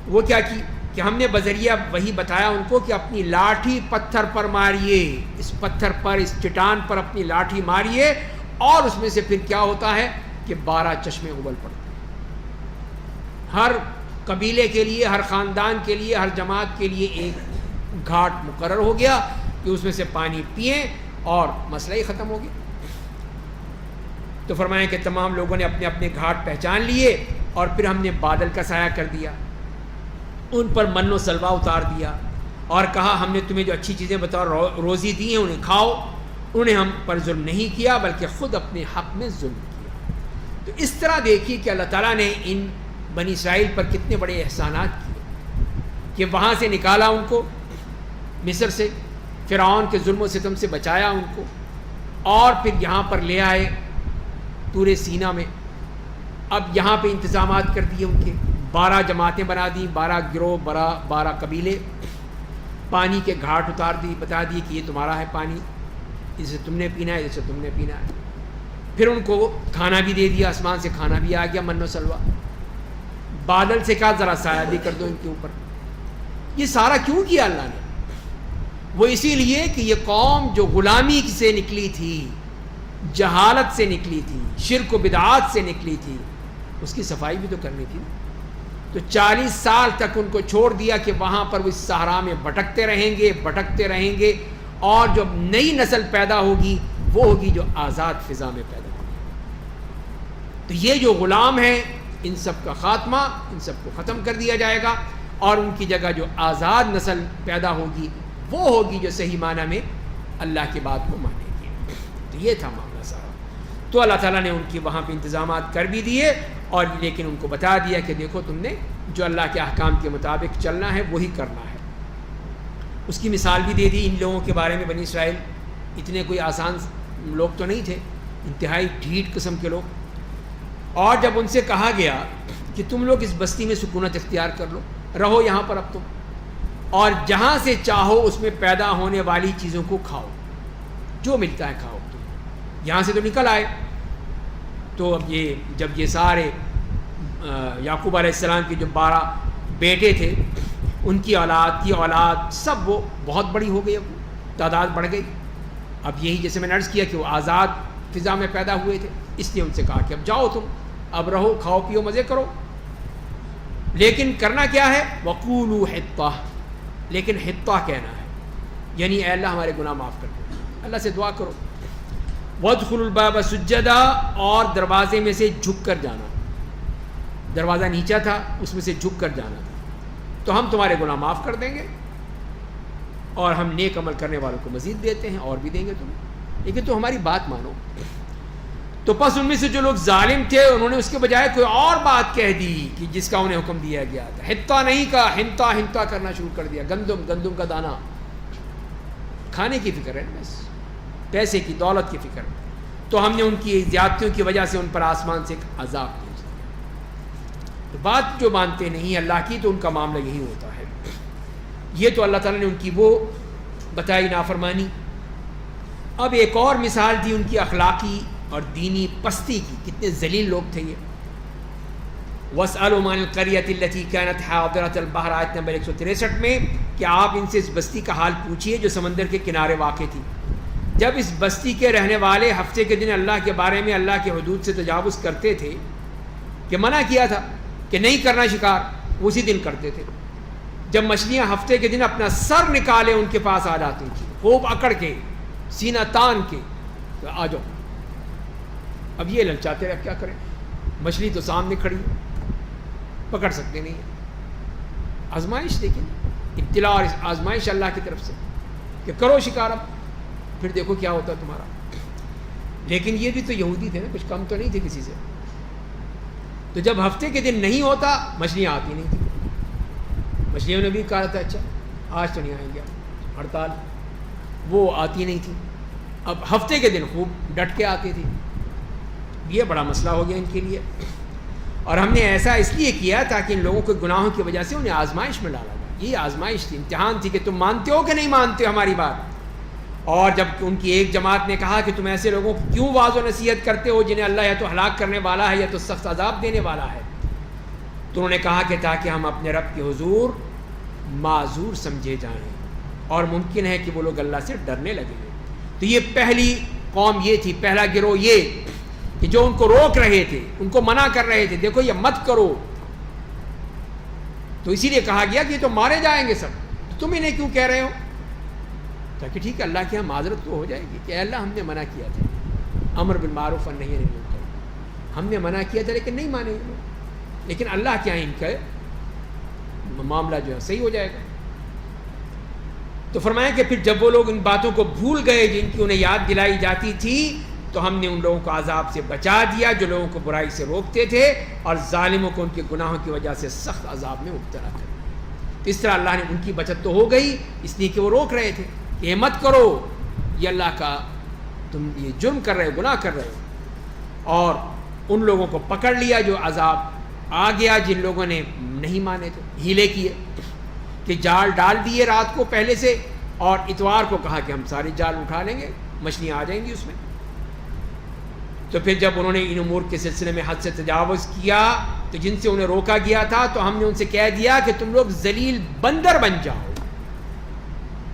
وہ کیا کی کہ ہم نے بذریعہ وہی بتایا ان کو کہ اپنی لاٹھی پتھر پر ماریے، اس پتھر پر، اس چٹان پر اپنی لاٹھی ماریے، اور اس میں سے پھر کیا ہوتا ہے کہ 12 چشمے ابل پڑتے ہیں۔ ہر قبیلے کے لیے، ہر خاندان کے لیے، ہر جماعت کے لیے ایک گھاٹ مقرر ہو گیا کہ اس میں سے پانی پئیں، اور مسئلہ ہی ختم ہو گیا۔ تو فرمایا کہ تمام لوگوں نے اپنے اپنے گھاٹ پہچان لیے، اور پھر ہم نے بادل کا سایہ کر دیا، ان پر من و سلوہ اتار دیا، اور کہا ہم نے تمہیں جو اچھی چیزیں بطور روزی دی ہیں انہیں کھاؤ۔ انہیں ہم پر ظلم نہیں کیا بلکہ خود اپنے حق میں ظلم کیا۔ تو اس طرح دیکھیے کہ اللہ تعالیٰ نے ان بنی اسرائیل پر کتنے بڑے احسانات کیے، کہ وہاں سے نکالا ان کو مصر سے، فرعون کے ظلم و ستم سے بچایا ان کو، اور پھر یہاں پر لے آئے طور سینا میں۔ اب یہاں پہ انتظامات کر دیے ان کے، 12 جماعتیں بنا دی، 12 گروہ، 12 قبیلے، پانی کے گھاٹ اتار دی، بتا دی کہ یہ تمہارا ہے پانی، اسے تم نے پینا ہے، اسے تم نے پینا ہے۔ پھر ان کو کھانا بھی دے دیا، آسمان سے کھانا بھی آ گیا، من و سلوہ۔ بادل سے کہا ذرا سایہ بھی کر دو ان کے اوپر۔ یہ سارا کیوں کیا اللہ نے؟ وہ اسی لیے کہ یہ قوم جو غلامی سے نکلی تھی، جہالت سے نکلی تھی، شرک و بدعات سے نکلی تھی، اس کی صفائی بھی تو کرنی تھی۔ تو 40 سال تک ان کو چھوڑ دیا کہ وہاں پر وہ اس صحرا میں بھٹکتے رہیں گے، اور جو نئی نسل پیدا ہوگی وہ ہوگی جو آزاد فضا میں پیدا ہوگی۔ تو یہ جو غلام ہیں، ان سب کا خاتمہ، ان سب کو ختم کر دیا جائے گا، اور ان کی جگہ جو آزاد نسل پیدا ہوگی وہ ہوگی جو صحیح معنی میں اللہ کی بات کو مانے گی۔ تو یہ تھا معاملہ سارا۔ تو اللہ تعالیٰ نے ان کی وہاں پہ انتظامات کر بھی دیے، اور لیکن ان کو بتا دیا کہ دیکھو تم نے جو اللہ کے احکام کے مطابق چلنا ہے وہی کرنا ہے۔ اس کی مثال بھی دے دی ان لوگوں کے بارے میں۔ بنی اسرائیل اتنے کوئی آسان لوگ تو نہیں تھے، انتہائی ڈھیٹ قسم کے لوگ. اور جب ان سے کہا گیا کہ تم لوگ اس بستی میں سکونت اختیار کر لو, رہو یہاں پر اب تم, اور جہاں سے چاہو اس میں پیدا ہونے والی چیزوں کو کھاؤ, جو ملتا ہے کھاؤ, تم یہاں سے تو نکل آئے. تو اب جب یہ سارے یعقوب علیہ السلام کے جو 12 بیٹے تھے, ان کی اولاد سب وہ بہت بڑی ہو گئی, اب تعداد بڑھ گئی. اب یہی جیسے میں نے عرض کیا کہ وہ آزاد فضا میں پیدا ہوئے تھے, اس لیے ان سے کہا کہ اب جاؤ تم, اب رہو, کھاؤ پیو, مزے کرو, لیکن کرنا کیا ہے, وقولوا حطہ, لیکن حطہ کہنا ہے, یعنی اے اللہ ہمارے گناہ معاف کر دو, اللہ سے دعا کرو. وادخلوا الباب سجدا, اور دروازے میں سے جھک کر جانا, دروازہ نیچا تھا اس میں سے جھک کر جانا تھا, تو ہم تمہارے گناہ معاف کر دیں گے اور ہم نیک عمل کرنے والوں کو مزید دیتے ہیں, اور بھی دیں گے تمہیں, لیکن تو ہماری بات مانو. تو پس ان میں سے جو لوگ ظالم تھے انہوں نے اس کے بجائے کوئی اور بات کہہ دی کہ جس کا انہیں حکم دیا گیا تھا. حطہ نہیں کہا, ہنتا کرنا شروع کر دیا. گندم کا دانہ کھانے کی فکر ہے, بس پیسے کی, دولت کی فکر. تو ہم نے ان کی زیادتیوں کی وجہ سے ان پر آسمان سے ایک عذاب بھیج دیا. تو بات جو مانتے نہیں اللہ کی, تو ان کا معاملہ یہی ہوتا ہے. یہ تو اللہ تعالیٰ نے ان کی وہ بتائی نافرمانی. اب ایک اور مثال دی ان کی اخلاقی اور دینی پستی کی, کتنے ذلیل لوگ تھے یہ. وَاسْأَلُوا عَنِ الْقَرْيَةِ الَّتِي كَانَتْ حَاضِرَةَ الْبَحْرِ, آیت نمبر 163 میں, کہ آپ ان سے اس بستی کا حال پوچھیے جو سمندر کے کنارے واقع تھی. جب اس بستی کے رہنے والے ہفتے کے دن اللہ کے بارے میں اللہ کے حدود سے تجاوز کرتے تھے, کہ منع کیا تھا کہ نہیں کرنا شکار, اسی دن کرتے تھے. جب مچھلیاں ہفتے کے دن اپنا سر نکالے ان کے پاس آ جاتی تھیں, خوب اکڑ کے, سینہ تان کے, تو آ جاؤ. اب یہ للچاتے رہے, کیا کریں, مچھلی تو سامنے کھڑی, پکڑ سکتے نہیں. آزمائش دیکھیں, ابتلا اور آزمائش اللہ کی طرف سے کہ کرو شکار, اب پھر دیکھو کیا ہوتا ہے تمہارا. لیکن یہ بھی تو یہودی تھے نا, کچھ کم تو نہیں تھے کسی سے. تو جب ہفتے کے دن نہیں ہوتا, مچھلیاں آتی نہیں تھیں. مچھلیوں نے بھی کہا تھا اچھا آج تو نہیں آئیں گے, ہڑتال, وہ آتی نہیں تھی. اب ہفتے کے دن خوب ڈٹ کے آتی تھی. یہ بڑا مسئلہ ہو گیا ان کے لیے. اور ہم نے ایسا اس لیے کیا تاکہ ان لوگوں کے گناہوں کی وجہ سے انہیں آزمائش میں ڈالا جائے. یہ آزمائش تھی, امتحان تھی کہ تم مانتے ہو کہ نہیں مانتے ہو ہماری بات. اور جب ان کی ایک جماعت نے کہا کہ تم ایسے لوگوں کو کیوں واضح و نصیحت کرتے ہو جنہیں اللہ یا تو ہلاک کرنے والا ہے یا تو سخت عذاب دینے والا ہے, تو انہوں نے کہا کہ تاکہ ہم اپنے رب کے حضور معذور سمجھے جائیں, اور ممکن ہے کہ وہ لوگ اللہ سے ڈرنے لگیں. تو یہ پہلی قوم یہ تھی, پہلا گروہ یہ کہ جو ان کو روک رہے تھے, ان کو منع کر رہے تھے, دیکھو یہ مت کرو. تو اسی لیے کہا گیا کہ یہ تو مارے جائیں گے سب, تو تم انہیں کیوں کہہ رہے ہو, تاکہ ٹھیک ہے اللہ کی یہاں معذرت تو ہو جائے گی کہ اے اللہ ہم نے منع کیا تھا, امر بالمعروف والنہی عن المنکر, ہم نے منع کیا تھا لیکن نہیں مانے یہ لوگ, لیکن اللہ کے یہاں ان کا معاملہ جو ہے صحیح ہو جائے گا. تو فرمایا کہ پھر جب وہ لوگ ان باتوں کو بھول گئے جن کی انہیں یاد دلائی جاتی تھی, تو ہم نے ان لوگوں کو عذاب سے بچا دیا جو لوگوں کو برائی سے روکتے تھے, اور ظالموں کو ان کے گناہوں کی وجہ سے سخت عذاب میں مبتلا کر دیا. اس طرح اللہ نے ان کی بچت تو ہو گئی, اس لیے کہ وہ روک رہے تھے کہ یہ مت کرو, یہ اللہ کا تم یہ جرم کر رہے ہو, گناہ کر رہے ہو. اور ان لوگوں کو پکڑ لیا جو عذاب آ گیا جن لوگوں نے نہیں مانے تھے, ہیلے کیے کہ جال ڈال دیے رات کو پہلے سے, اور اتوار کو کہا کہ ہم سارے جال اٹھا لیں گے, مچھلیاں آ جائیں گی اس میں. تو پھر جب انہوں نے ان امور کے سلسلے میں حد سے تجاوز کیا, تو جن سے انہیں روکا گیا تھا, تو ہم نے ان سے کہہ دیا کہ تم لوگ ذلیل بندر بن جاؤ.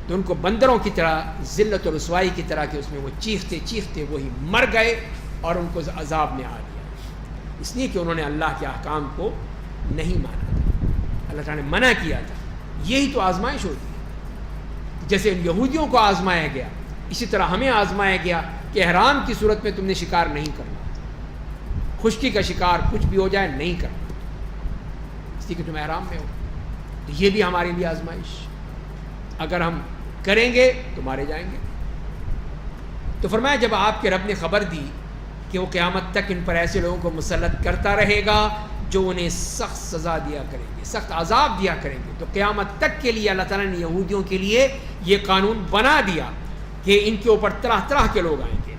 تو ان کو بندروں کی طرح, ذلت و رسوائی کی طرح کہ اس میں وہ چیختے چیختے وہی مر گئے, اور ان کو عذاب میں آ گیا, اس لیے کہ انہوں نے اللہ کے احکام کو نہیں مانا تھا, اللہ تعالیٰ نے منع کیا تھا. یہی تو آزمائش ہوتی ہے. جیسے ان یہودیوں کو آزمایا گیا, اسی طرح ہمیں آزمایا گیا کہ احرام کی صورت میں تم نے شکار نہیں کرنا, خشکی کا شکار کچھ بھی ہو جائے نہیں کرنا, اس لیے کہ تم احرام میں ہو. تو یہ بھی ہمارے لیے آزمائش, اگر ہم کریں گے تو مارے جائیں گے. تو فرمایا جب آپ کے رب نے خبر دی کہ وہ قیامت تک ان پر ایسے لوگوں کو مسلط کرتا رہے گا جو انہیں سخت سزا دیا کریں گے, سخت عذاب دیا کریں گے, تو قیامت تک کے لیے اللہ تعالیٰ نے یہودیوں کے لیے یہ قانون بنا دیا کہ ان کے اوپر طرح طرح کے لوگ آئیں گے.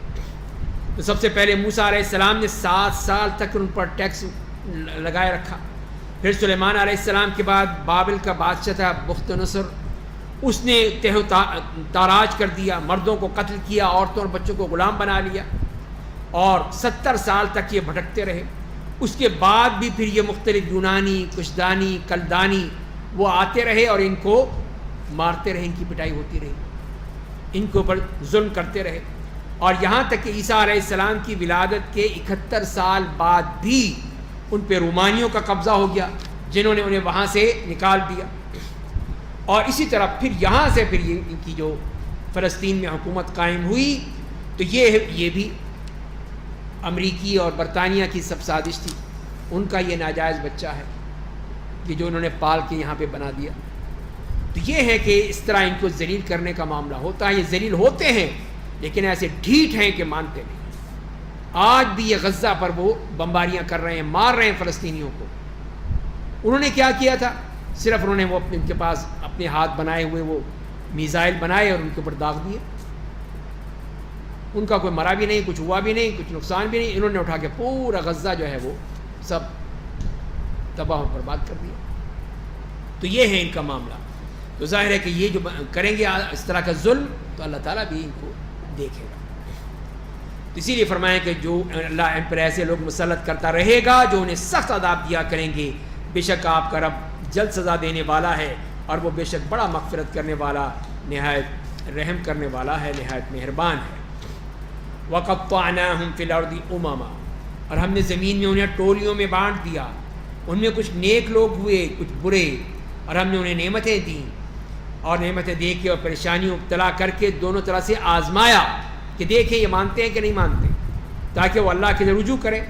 تو سب سے پہلے موسیٰ علیہ السلام نے 7 سال تک ان پر ٹیکس لگائے رکھا. پھر سلیمان علیہ السلام کے بعد بابل کا بادشاہ تھا بخت نصر، اس نے تہ و تاراج کر دیا، مردوں کو قتل کیا، عورتوں اور بچوں کو غلام بنا لیا، اور 70 سال تک یہ بھٹکتے رہے. اس کے بعد بھی پھر یہ مختلف یونانی، کشدانی، کلدانی وہ آتے رہے اور ان کو مارتے رہے، ان کی پٹائی ہوتی رہی، ان کے اوپر ظلم کرتے رہے. اور یہاں تک کہ عیسیٰ علیہ السلام کی ولادت کے 71 سال بعد بھی ان پہ رومانیوں کا قبضہ ہو گیا، جنہوں نے انہیں وہاں سے نکال دیا. اور اسی طرح پھر یہاں سے پھر ان کی جو فلسطین میں حکومت قائم ہوئی، تو یہ بھی امریکی اور برطانیہ کی سب سازش تھی. ان کا یہ ناجائز بچہ ہے کہ جو انہوں نے پال کے یہاں پہ بنا دیا. تو یہ ہے کہ اس طرح ان کو ذلیل کرنے کا معاملہ ہوتا ہے. یہ ذلیل ہوتے ہیں لیکن ایسے ڈھیٹ ہیں کہ مانتے نہیں. آج بھی یہ غزہ پر وہ بمباریاں کر رہے ہیں، مار رہے ہیں فلسطینیوں کو. انہوں نے کیا کیا تھا؟ صرف انہوں نے وہ ان کے پاس اپنے ہاتھ بنائے ہوئے وہ میزائل بنائے اور ان کے اوپر داغ دیے. ان کا کوئی مرا بھی نہیں، کچھ ہوا بھی نہیں، کچھ نقصان بھی نہیں. انہوں نے اٹھا کے پورا غزہ جو ہے وہ سب تباہ و برباد کر دیا. تو یہ ہے ان کا معاملہ. تو ظاہر ہے کہ یہ جو کریں گے اس طرح کا ظلم تو اللہ تعالیٰ بھی ان کو دیکھے گا. تو اسی لیے فرمائیں کہ جو اللہ ان پر ایسے لوگ مسلط کرتا رہے گا جو انہیں سخت عذاب دیا کریں گے، بے شک آپ کا رب جلد سزا دینے والا ہے، اور وہ بے شک بڑا مغفرت کرنے والا، نہایت رحم کرنے والا ہے، نہایت مہربان ہے. وَقَطَّعْنَاهُمْ فِي الْأَرْضِ أُمَمًا، اور ہم نے زمین میں انہیں ٹولیوں میں بانٹ دیا. ان میں کچھ نیک لوگ ہوئے، کچھ برے، اور ہم نے انہیں نعمتیں دیں، اور نعمتیں دے کے اور پریشانیوں مبتلا کر کے دونوں طرح سے آزمایا کہ دیکھیں یہ مانتے ہیں کہ نہیں مانتے، تاکہ وہ اللہ کے لیے رجوع کریں.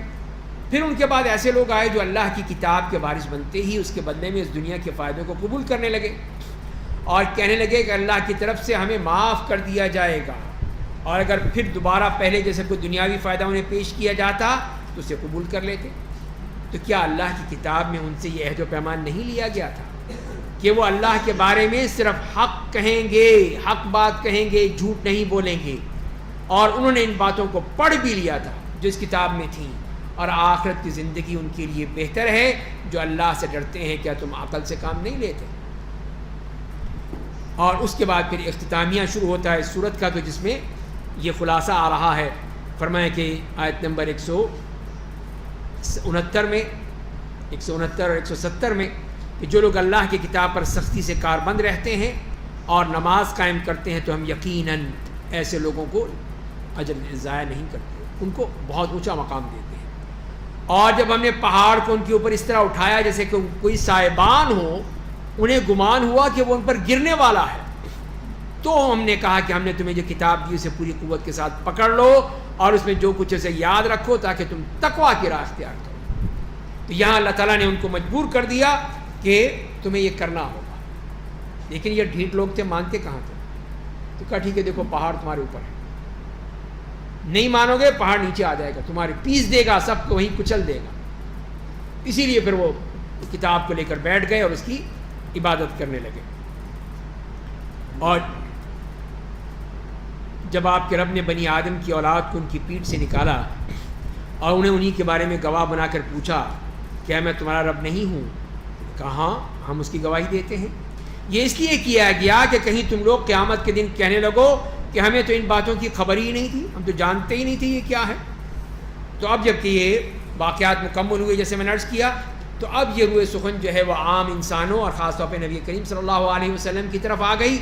پھر ان کے بعد ایسے لوگ آئے جو اللہ کی کتاب کے وارث بنتے ہی اس کے بدلے میں اس دنیا کے فائدوں کو قبول کرنے لگے، اور کہنے لگے کہ اللہ کی طرف سے ہمیں معاف کر دیا جائے گا، اور اگر پھر دوبارہ پہلے جیسے کوئی دنیاوی فائدہ انہیں پیش کیا جاتا تو اسے قبول کر لیتے. تو کیا اللہ کی کتاب میں ان سے یہ عہد و پیمان نہیں لیا گیا تھا کہ وہ اللہ کے بارے میں صرف حق کہیں گے، حق بات کہیں گے، جھوٹ نہیں بولیں گے؟ اور انہوں نے ان باتوں کو پڑھ بھی لیا تھا جو اس کتاب میں تھیں، اور آخرت کی زندگی ان کے لیے بہتر ہے جو اللہ سے ڈرتے ہیں. کیا تم عقل سے کام نہیں لیتے؟ اور اس کے بعد پھر اختتامیہ شروع ہوتا ہے سورت کا، تو جس میں یہ خلاصہ آ رہا ہے. فرمائے کہ آیت نمبر 169 میں، 169 اور 170 میں، کہ جو لوگ اللہ کی کتاب پر سختی سے کاربند رہتے ہیں اور نماز قائم کرتے ہیں تو ہم یقیناً ایسے لوگوں کو اجر ضائع نہیں کرتے، ان کو بہت اونچا مقام دیتے ہیں. اور جب ہم نے پہاڑ کو ان کے اوپر اس طرح اٹھایا جیسے کہ کوئی سائبان ہو، انہیں گمان ہوا کہ وہ ان پر گرنے والا ہے، تو ہم نے کہا کہ ہم نے تمہیں جو کتاب دی اسے پوری قوت کے ساتھ پکڑ لو، اور اس میں جو کچھ اسے یاد رکھو تاکہ تم تقویٰ کی راہ اختیار کرو. تو یہاں اللہ تعالیٰ نے ان کو مجبور کر دیا کہ تمہیں یہ کرنا ہوگا. لیکن یہ ڈھیٹ لوگ تھے، مانتے کہاں تھے. تو کہا ٹھیک ہے، دیکھو پہاڑ تمہارے اوپر ہے، نہیں مانو گے پہاڑ نیچے آ جائے گا، تمہارے پیس دے گا، سب کو وہیں کچل دے گا. اسی لیے پھر وہ کتاب کو لے کر بیٹھ گئے اور اس کی عبادت کرنے لگے. اور جب آپ کے رب نے بنی آدم کی اولاد کو ان کی پیٹھ سے نکالا اور انہیں انہی کے بارے میں گواہ بنا کر پوچھا کیا میں تمہارا رب نہیں ہوں؟ کہا ہاں ہم اس کی گواہی دیتے ہیں. یہ اس لیے کیا گیا کہ کہیں تم لوگ قیامت کے دن کہنے لگو کہ ہمیں تو ان باتوں کی خبر ہی نہیں تھی، ہم تو جانتے ہی نہیں تھے یہ کیا ہے. تو اب جب کہ یہ واقعات مکمل ہوئے جیسے میں نے عرض کیا، تو اب یہ روئے سخن جو ہے وہ عام انسانوں اور خاص طور پہ نبی کریم صلی اللہ علیہ وسلم کی طرف آ گئی.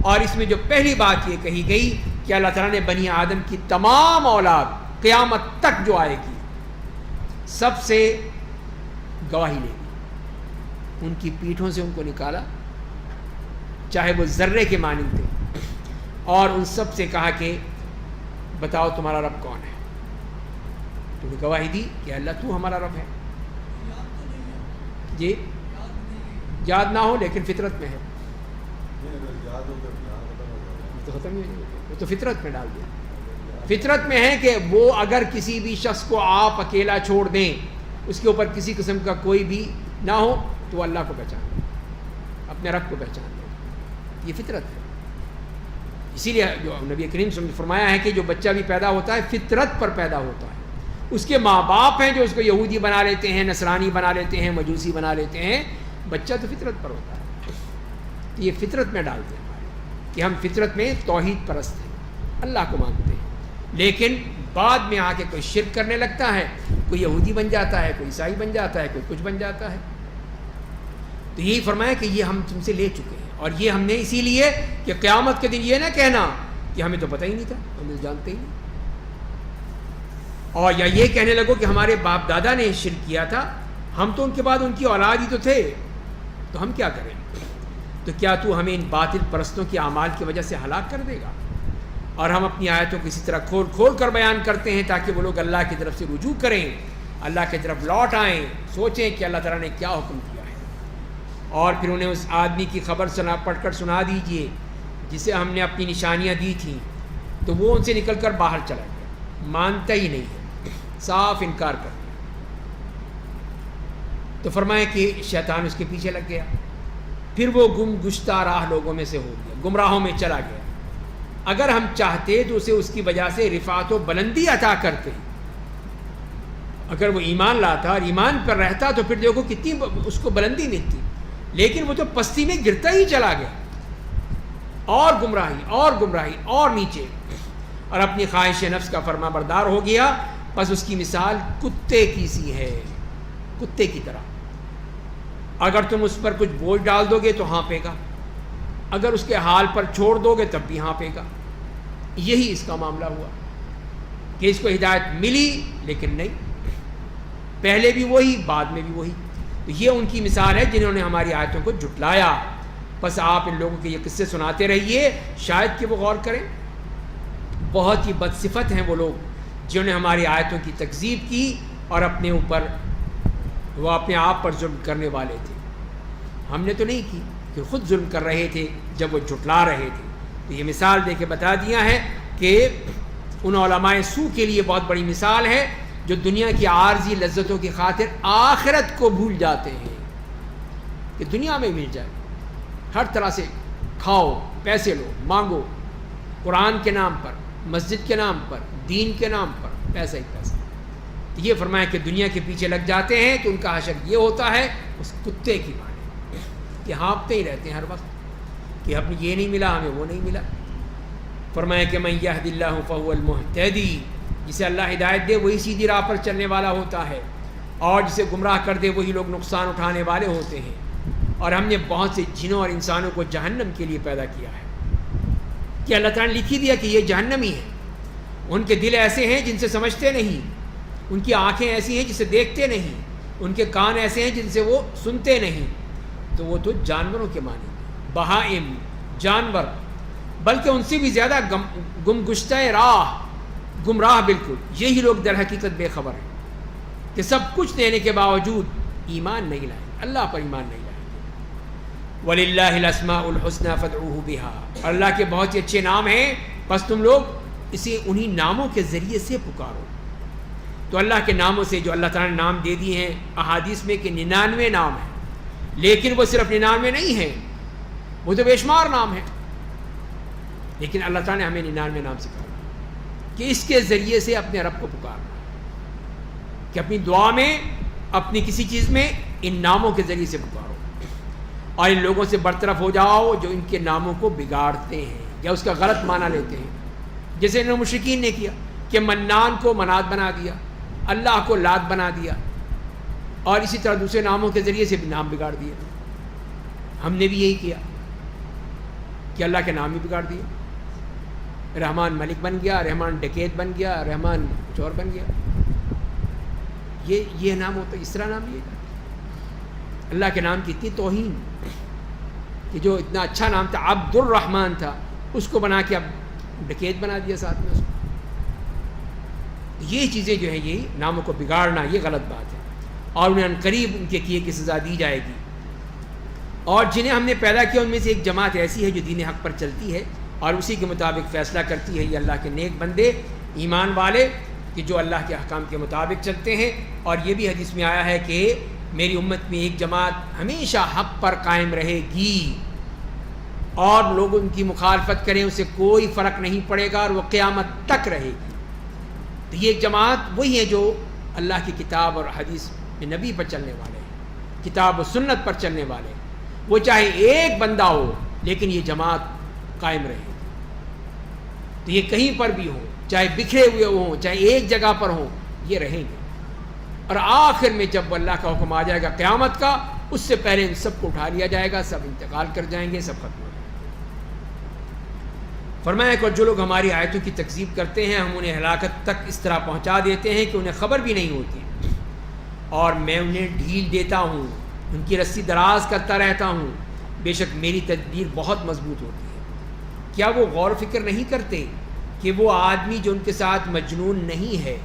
اور اس میں جو پہلی بات یہ کہی گئی کہ اللہ تعالیٰ نے بنی آدم کی تمام اولاد قیامت تک جو آئے گی سب سے گواہی لے گی. ان کی پیٹھوں سے ان کو نکالا، چاہے وہ ذرے کے مانند تھے، اور ان سب سے کہا کہ بتاؤ تمہارا رب کون ہے. تو نے گواہی دی کہ اللہ تو ہمارا رب ہے. جی یاد نہ ہو لیکن فطرت میں ہے، تو ختم ہی نہیں، تو فطرت میں ڈال دیا. فطرت میں ہے کہ وہ اگر کسی بھی شخص کو آپ اکیلا چھوڑ دیں، اس کے اوپر کسی قسم کا کوئی بھی نہ ہو، تو وہ اللہ کو پہچان لے، اپنے رب کو پہچان لے. یہ فطرت ہے. اسی لیے جو نبی کریم صلی اللہ علیہ وسلم نے فرمایا ہے کہ جو بچہ بھی پیدا ہوتا ہے فطرت پر پیدا ہوتا ہے. اس کے ماں باپ ہیں جو اس کو یہودی بنا لیتے ہیں, نصرانی بنا لیتے ہیں, مجوسی بنا لیتے ہیں, بچہ تو فطرت پر ہوتا ہے. تو یہ فطرت میں ڈالتے ہیں ہمارے کہ ہم فطرت میں توحید پرست ہیں, اللہ کو مانتے ہیں. لیکن بعد میں آ کے کوئی شرک کرنے لگتا ہے, کوئی یہودی بن جاتا ہے, کوئی عیسائی بن جاتا ہے, کوئی کچھ بن جاتا ہے. تو یہی فرمایا کہ یہ ہم تم سے لے چکے ہیں, اور یہ ہم نے اسی لیے کہ قیامت کے دن یہ نہ کہنا کہ ہمیں تو پتہ ہی نہیں تھا, ہم تو جانتے ہی نہیں, اور یا یہ کہنے لگو کہ ہمارے باپ دادا نے شرک کیا تھا, ہم تو ان کے بعد ان کی اولاد ہی تو تھے, تو ہم کیا کریں. تو کیا تو ہمیں ان باطل پرستوں کی اعمال کی وجہ سے ہلاک کر دے گا. اور ہم اپنی آیتوں کو اسی طرح کھول کھول کر بیان کرتے ہیں تاکہ وہ لوگ اللہ کی طرف سے رجوع کریں, اللہ کی طرف لوٹ آئیں, سوچیں کہ اللہ تعالیٰ نے کیا حکم کیا ہے. اور پھر انہیں اس آدمی کی خبر پڑھ کر سنا دیجئے جسے ہم نے اپنی نشانیاں دی تھیں, تو وہ ان سے نکل کر باہر چلا گیا, مانتا ہی نہیں ہے, صاف انکار کر دیا. تو فرمایا کہ شیطان اس کے پیچھے لگ گیا, پھر وہ گم گشتہ راہ لوگوں میں سے ہو گیا, گمراہوں میں چلا گیا. اگر ہم چاہتے تو اسے اس کی وجہ سے رفعت و بلندی عطا کرتے. اگر وہ ایمان لاتا اور ایمان پر رہتا تو پھر دیکھو کتنی اس کو بلندی ملتی, لیکن وہ تو پستی میں گرتا ہی چلا گیا, اور گمراہی اور نیچے, اور اپنی خواہش نفس کا فرما بردار ہو گیا. بس اس کی مثال کتے کی سی ہے, کتے کی طرح. اگر تم اس پر کچھ بوجھ ڈال دو گے تو ہانپے گا, اگر اس کے حال پر چھوڑ دو گے تب بھی ہانپے گا. یہی اس کا معاملہ ہوا کہ اس کو ہدایت ملی لیکن نہیں, پہلے بھی وہی بعد میں بھی وہی. تو یہ ان کی مثال ہے جنہوں نے ہماری آیتوں کو جھٹلایا. بس آپ ان لوگوں کے یہ قصے سناتے رہیے, شاید کہ وہ غور کریں. بہت ہی بدصفت ہیں وہ لوگ جنہوں نے ہماری آیتوں کی تکذیب کی اور اپنے اوپر وہ اپنے آپ پر ظلم کرنے والے تھے. ہم نے تو نہیں کی, کہ خود ظلم کر رہے تھے جب وہ جھٹلا رہے تھے. تو یہ مثال دے کے بتا دیا ہے کہ ان علماء سو کے لیے بہت بڑی مثال ہے جو دنیا کی عارضی لذتوں کی خاطر آخرت کو بھول جاتے ہیں کہ دنیا میں مل جائے, ہر طرح سے کھاؤ, پیسے لو, مانگو, قرآن کے نام پر, مسجد کے نام پر, دین کے نام پر, پیسہ ہی پیسہ. یہ فرمایا کہ دنیا کے پیچھے لگ جاتے ہیں تو ان کا حشر یہ ہوتا ہے اس کتے کی مانے کہ ہانپتے ہی رہتے ہیں ہر وقت کہ ہمیں یہ نہیں ملا, ہمیں وہ نہیں ملا. فرمایا کہ من یہد اللہ فہو المہتدی, جسے اللہ ہدایت دے وہی سیدھی راہ پر چلنے والا ہوتا ہے, اور جسے گمراہ کر دے وہی لوگ نقصان اٹھانے والے ہوتے ہیں. اور ہم نے بہت سے جنوں اور انسانوں کو جہنم کے لیے پیدا کیا ہے کہ اللہ تعالیٰ نے لکھی دیا کہ یہ جہنمی ہے. ان کے دل ایسے ہیں جن سے سمجھتے نہیں, ان کی آنکھیں ایسی ہیں جسے دیکھتے نہیں, ان کے کان ایسے ہیں جن سے وہ سنتے نہیں. تو وہ تو جانوروں کے معنی, بہائم, جانور, بلکہ ان سے بھی زیادہ گم گشتہ راہ, گمراہ بالکل. یہی لوگ در حقیقت بے خبر ہیں کہ سب کچھ دینے کے باوجود ایمان نہیں لائیں, اللہ پر ایمان نہیں لائیں. وَلِلَّهِ الْأَسْمَاءُ الْحُسْنَى فَادْعُوهُ بِهَا, اللہ کے بہت ہی اچھے نام ہیں, بس تم لوگ اسے انہی ناموں کے ذریعے سے پکارو. تو اللہ کے ناموں سے جو اللہ تعالیٰ نے نام دے دیے ہیں احادیث میں کہ 99 نام ہیں, لیکن وہ صرف 99 نہیں ہیں, وہ تو بے شمار نام ہیں. لیکن اللہ تعالیٰ نے ہمیں 99 نام سکھایا کہ اس کے ذریعے سے اپنے رب کو پکارنا, کہ اپنی دعا میں, اپنی کسی چیز میں ان ناموں کے ذریعے سے پکارو, اور ان لوگوں سے برطرف ہو جاؤ جو ان کے ناموں کو بگاڑتے ہیں یا اس کا غلط معنی لیتے ہیں. جیسے انہوں نے مشرکین نے کیا کہ منان کو منات بنا دیا, اللہ کو لات بنا دیا, اور اسی طرح دوسرے ناموں کے ذریعے سے بھی نام بگاڑ دیا. ہم نے بھی یہی کیا کہ اللہ کے نام ہی بگاڑ دیے. رحمان ملک بن گیا, رحمان ڈکیت بن گیا, رحمان چور بن گیا. یہ نام ہوتا, اس طرح نام لیے. اللہ کے نام کی اتنی توہین کہ جو اتنا اچھا نام تھا, عبد الرحمن تھا, اس کو بنا کے اب ڈکیت بنا دیا ساتھ میں اس کو. یہ چیزیں جو ہیں یہی ناموں کو بگاڑنا, یہ غلط بات ہے, اور انہیں عنقریب ان کے کیے کی سزا دی جائے گی. اور جنہیں ہم نے پیدا کیا ان میں سے ایک جماعت ایسی ہے جو دین حق پر چلتی ہے اور اسی کے مطابق فیصلہ کرتی ہے. یہ اللہ کے نیک بندے, ایمان والے, کہ جو اللہ کے احکام کے مطابق چلتے ہیں. اور یہ بھی حدیث میں آیا ہے کہ میری امت میں ایک جماعت ہمیشہ حق پر قائم رہے گی, اور لوگ ان کی مخالفت کریں اسے کوئی فرق نہیں پڑے گا اور وہ قیامت تک رہے گی۔ تو یہ جماعت وہی ہے جو اللہ کی کتاب اور حدیث میں نبی پر چلنے والے ہیں، کتاب و سنت پر چلنے والے ہیں۔ وہ چاہے ایک بندہ ہو لیکن یہ جماعت قائم رہے گی۔ تو یہ کہیں پر بھی ہو، چاہے بکھرے ہوئے ہوں، چاہے ایک جگہ پر ہوں، یہ رہیں گے۔ اور آخر میں جب اللہ کا حکم آ جائے گا قیامت کا، اس سے پہلے ان سب کو اٹھا لیا جائے گا، سب انتقال کر جائیں گے، سب ختم ہو جائیں گے۔ فرمایا کہ جو لوگ ہماری آیتوں کی تکذیب کرتے ہیں ہم انہیں ہلاکت تک اس طرح پہنچا دیتے ہیں کہ انہیں خبر بھی نہیں ہوتی، اور میں انہیں ڈھیل دیتا ہوں، ان کی رسی دراز کرتا رہتا ہوں، بے شک میری تدبیر بہت مضبوط ہوتی ہے۔ کیا وہ غور و فکر نہیں کرتے کہ وہ آدمی جو ان کے ساتھ مجنون نہیں ہے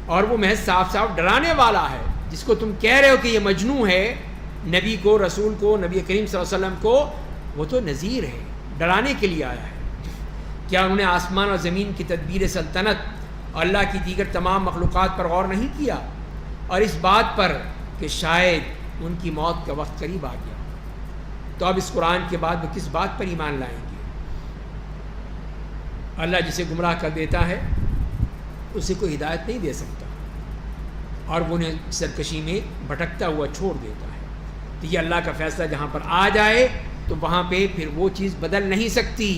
اور وہ محض صاف صاف ڈرانے والا ہے، جس کو تم کہہ رہے ہو کہ یہ مجنون ہے، نبی کو، رسول کو، نبی کریم صلی اللہ علیہ وسلم کو، وہ تو نذیر ہے، ڈرانے کے لیے آیا ہے۔ کیا انہوں نے آسمان اور زمین کی تدبیر سلطنت اور اللہ کی دیگر تمام مخلوقات پر غور نہیں کیا، اور اس بات پر کہ شاید ان کی موت کا وقت قریب آ گیا؟ تو اب اس قرآن کے بعد وہ کس بات پر ایمان لائیں گے؟ اللہ جسے گمراہ کر دیتا ہے اسے کوئی ہدایت نہیں دے سکتا، اور وہ انہیں سرکشی میں بھٹکتا ہوا چھوڑ دیتا ہے۔ تو یہ اللہ کا فیصلہ جہاں پر آ جائے تو وہاں پہ پھر وہ چیز بدل نہیں سکتی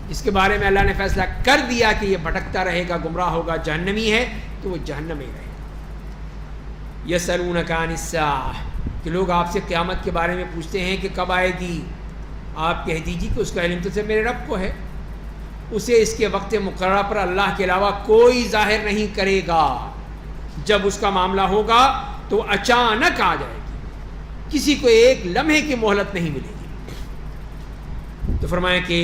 جس کے بارے میں اللہ نے فیصلہ کر دیا کہ یہ بھٹکتا رہے گا، گمراہ ہوگا، جہنمی ہے، تو وہ جہنم میں رہے گا۔ یسألونک عن الساعہ، کہ لوگ آپ سے قیامت کے بارے میں پوچھتے ہیں کہ کب آئے گی، آپ کہہ دیجیے کہ اس کا علم تو صرف میرے رب کو ہے، اسے اس کے وقت مقررہ پر اللہ کے علاوہ کوئی ظاہر نہیں کرے گا۔ جب اس کا معاملہ ہوگا تو اچانک آ جائے گی، کسی کو ایک لمحے کی مہلت نہیں ملے گی۔ تو فرمایا کہ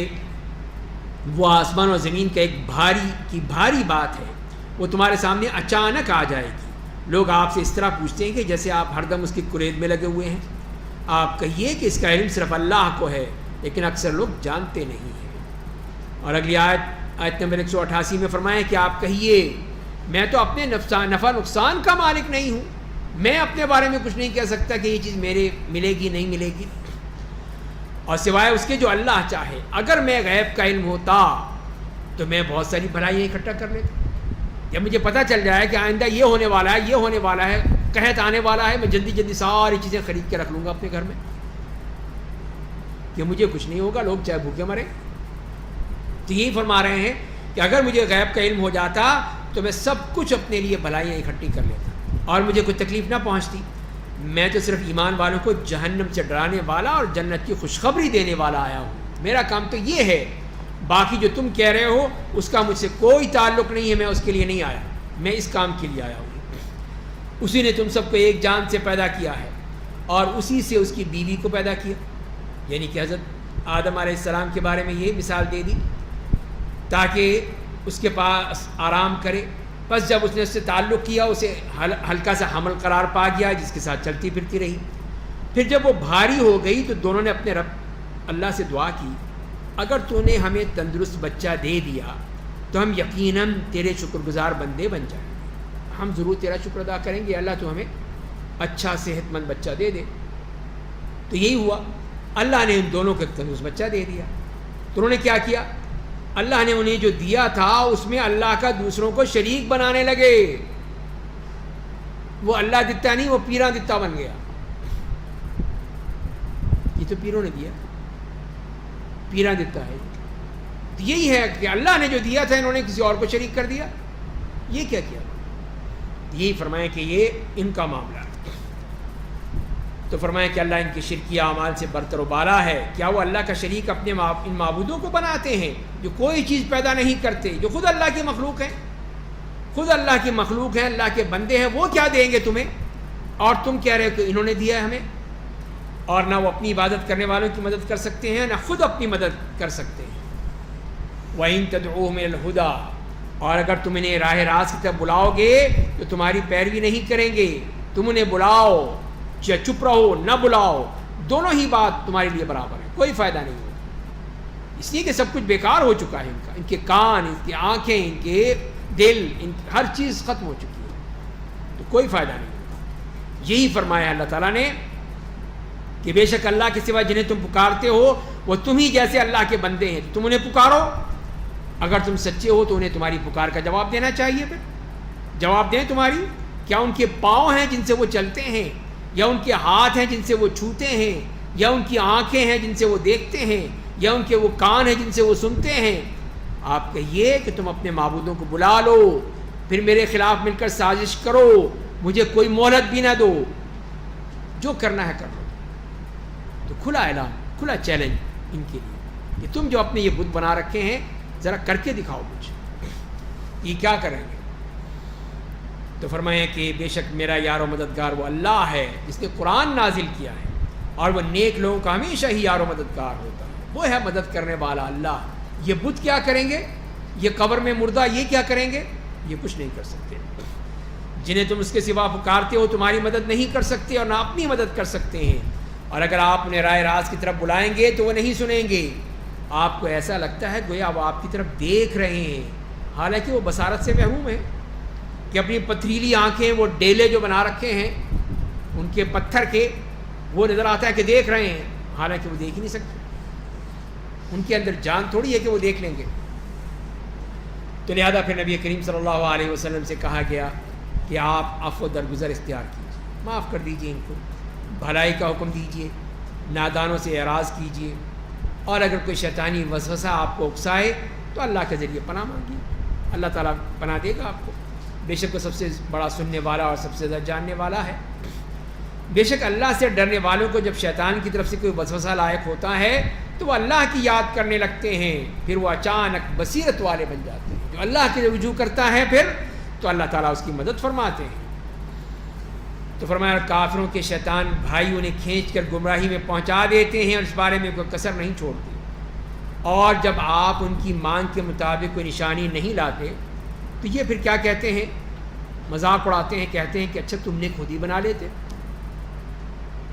وہ آسمان و زمین کا ایک بھاری بات ہے، وہ تمہارے سامنے اچانک آ جائے گی۔ لوگ آپ سے اس طرح پوچھتے ہیں کہ جیسے آپ ہر دم اس کی کرید میں لگے ہوئے ہیں۔ آپ کہیے کہ اس کا علم صرف اللہ کو ہے، لیکن اکثر لوگ جانتے نہیں ہیں۔ اور اگلی آیت نمبر 188 میں فرمایا کہ آپ کہیے میں تو اپنے نفع نقصان کا مالک نہیں ہوں، میں اپنے بارے میں کچھ نہیں کہہ سکتا کہ یہ چیز میرے ملے گی نہیں ملے گی، اور سوائے اس کے جو اللہ چاہے۔ اگر میں غیب کا علم ہوتا تو میں بہت ساری بھلائیاں اکٹھا کر لیتا۔ جب مجھے پتہ چل جائے کہ آئندہ یہ ہونے والا ہے، یہ ہونے والا ہے، قحط آنے والا ہے، میں جلدی جلدی ساری چیزیں خرید کے رکھ لوں گا اپنے گھر میں کہ مجھے کچھ نہیں ہوگا، لوگ چاہے بھوکے مریں۔ تو یہی فرما رہے ہیں کہ اگر مجھے غیب کا علم ہو جاتا تو میں سب کچھ اپنے لیے بھلائیاں اکٹھی کر لیتا اور مجھے کوئی تکلیف نہ پہنچتی۔ میں تو صرف ایمان والوں کو جہنم سے ڈرانے والا اور جنت کی خوشخبری دینے والا آیا ہوں، میرا کام تو یہ ہے۔ باقی جو تم کہہ رہے ہو اس کا مجھ سے کوئی تعلق نہیں ہے، میں اس کے لیے نہیں آیا، میں اس کام کے لیے آیا ہوں۔ اسی نے تم سب کو ایک جان سے پیدا کیا ہے اور اسی سے اس کی بیوی کو پیدا کیا، یعنی کہ حضرت آدم علیہ السلام کے بارے میں یہ مثال دے دی تاکہ اس کے پاس آرام کرے۔ بس جب اس نے اس سے تعلق کیا اسے ہلکا سا حمل قرار پا گیا جس کے ساتھ چلتی پھرتی رہی۔ پھر جب وہ بھاری ہو گئی تو دونوں نے اپنے رب اللہ سے دعا کی، اگر تو نے ہمیں تندرست بچہ دے دیا تو ہم یقیناً تیرے شکر گزار بندے بن جائیں گے، ہم ضرور تیرا شکر ادا کریں گے، اللہ تو ہمیں اچھا صحت مند بچہ دے دے۔ تو یہی ہوا، اللہ نے ان دونوں کو تندرست بچہ دے دیا۔ تو انہوں نے کیا کیا؟ اللہ نے انہیں جو دیا تھا اس میں اللہ کا دوسروں کو شریک بنانے لگے۔ وہ اللہ دتا نہیں، وہ پیراں دتا بن گیا۔ یہ تو پیروں نے دیا، پیراں دتا ہے۔ تو یہی ہے کہ اللہ نے جو دیا تھا انہوں نے کسی اور کو شریک کر دیا۔ یہ کیا کیا؟ یہی فرمایا کہ یہ ان کا معاملہ ہے۔ تو فرمایا کہ اللہ ان کے شرکی اعمال سے برتر و بالا ہے۔ کیا وہ اللہ کا شریک اپنے ان معبودوں کو بناتے ہیں جو کوئی چیز پیدا نہیں کرتے، جو خود اللہ کی مخلوق ہیں، خود اللہ کی مخلوق ہیں، اللہ کے بندے ہیں، وہ کیا دیں گے تمہیں؟ اور تم کہہ رہے ہو کہ انہوں نے دیا ہے ہمیں، اور نہ وہ اپنی عبادت کرنے والوں کی مدد کر سکتے ہیں، نہ خود اپنی مدد کر سکتے ہیں۔ وَإِن تَدْعُوهُمْ إِلَى الْهُدَىٰ، اور اگر تم انہیں راہ راست کی طرف بلاؤ گے تو تمہاری پیروی نہیں کریں گے۔ تم انہیں بلاؤ یا چپ رہو، نہ بلاؤ، دونوں ہی بات تمہارے لیے برابر ہے، کوئی فائدہ نہیں ہوگا، اس لیے کہ سب کچھ بیکار ہو چکا ہے۔ ان کے کان، ان کی آنکھیں، ان کے دل، ہر چیز ختم ہو چکی ہے، تو کوئی فائدہ نہیں ہوگا۔ یہی فرمایا اللہ تعالیٰ نے کہ بے شک اللہ کے سوا جنہیں تم پکارتے ہو وہ تم ہی جیسے اللہ کے بندے ہیں، تم انہیں پکارو، اگر تم سچے ہو تو انہیں تمہاری پکار کا جواب دینا چاہیے۔ پھر جواب دیں تمہاری، کیا ان کے پاؤں ہیں جن سے وہ چلتے ہیں، یا ان کے ہاتھ ہیں جن سے وہ چھوتے ہیں، یا ان کی آنکھیں ہیں جن سے وہ دیکھتے ہیں، یا ان کے وہ کان ہیں جن سے وہ سنتے ہیں؟ آپ کہیے کہ تم اپنے معبودوں کو بلا لو، پھر میرے خلاف مل کر سازش کرو، مجھے کوئی مہلت بھی نہ دو، جو کرنا ہے کر لو۔ تو کھلا اعلان، کھلا چیلنج ان کے لیے کہ تم جو اپنے یہ بت بنا رکھے ہیں ذرا کر کے دکھاؤ مجھے، یہ کیا کریں گے؟ تو فرمائیں کہ بے شک میرا یار و مددگار وہ اللہ ہے جس نے قرآن نازل کیا ہے، اور وہ نیک لوگوں کا ہمیشہ ہی یار و مددگار ہوتا ہے، وہ ہے مدد کرنے والا اللہ۔ یہ بت کیا کریں گے؟ یہ قبر میں مردہ یہ کیا کریں گے؟ یہ کچھ نہیں کر سکتے۔ جنہیں تم اس کے سوا پکارتے ہو تمہاری مدد نہیں کر سکتے اور نہ اپنی مدد کر سکتے ہیں، اور اگر آپ انہیں راہ راست کی طرف بلائیں گے تو وہ نہیں سنیں گے۔ آپ کو ایسا لگتا ہے گویا وہ آپ کی طرف دیکھ رہے ہیں، حالانکہ وہ بصارت سے محروم ہیں، کہ اپنی پتھریلی آنکھیں، وہ ڈیلے جو بنا رکھے ہیں ان کے پتھر کے، وہ نظر آتا ہے کہ دیکھ رہے ہیں، حالانکہ وہ دیکھ ہی نہیں سکتے، ان کے اندر جان تھوڑی ہے کہ وہ دیکھ لیں گے۔ تو لہذا پھر نبی کریم صلی اللہ علیہ وسلم سے کہا گیا کہ آپ عفو درگزر اختیار کیجیے، معاف کر دیجیے ان کو، بھلائی کا حکم دیجیے، نادانوں سے اعراض کیجیے، اور اگر کوئی شیطانی وسوسہ آپ کو اکسائے تو اللہ کے ذریعے پناہ مانگیے، اللہ تعالیٰ پناہ دے گا آپ کو، بے شک وہ سب سے بڑا سننے والا اور سب سے زیادہ جاننے والا ہے۔ بے شک اللہ سے ڈرنے والوں کو جب شیطان کی طرف سے کوئی وسوسہ لاحق ہوتا ہے تو وہ اللہ کی یاد کرنے لگتے ہیں، پھر وہ اچانک بصیرت والے بن جاتے ہیں۔ جو اللہ کے رجوع کرتا ہے پھر تو اللہ تعالیٰ اس کی مدد فرماتے ہیں۔ تو فرمایا کافروں کے شیطان بھائی انہیں کھینچ کر گمراہی میں پہنچا دیتے ہیں اور اس بارے میں کوئی کسر نہیں چھوڑتے، اور جب آپ ان کی مانگ کے مطابق کوئی نشانی نہیں لاتے تو یہ پھر کیا کہتے ہیں؟ مذاق اڑاتے ہیں، کہتے ہیں کہ اچھا تم نے خود ہی بنا لیتے،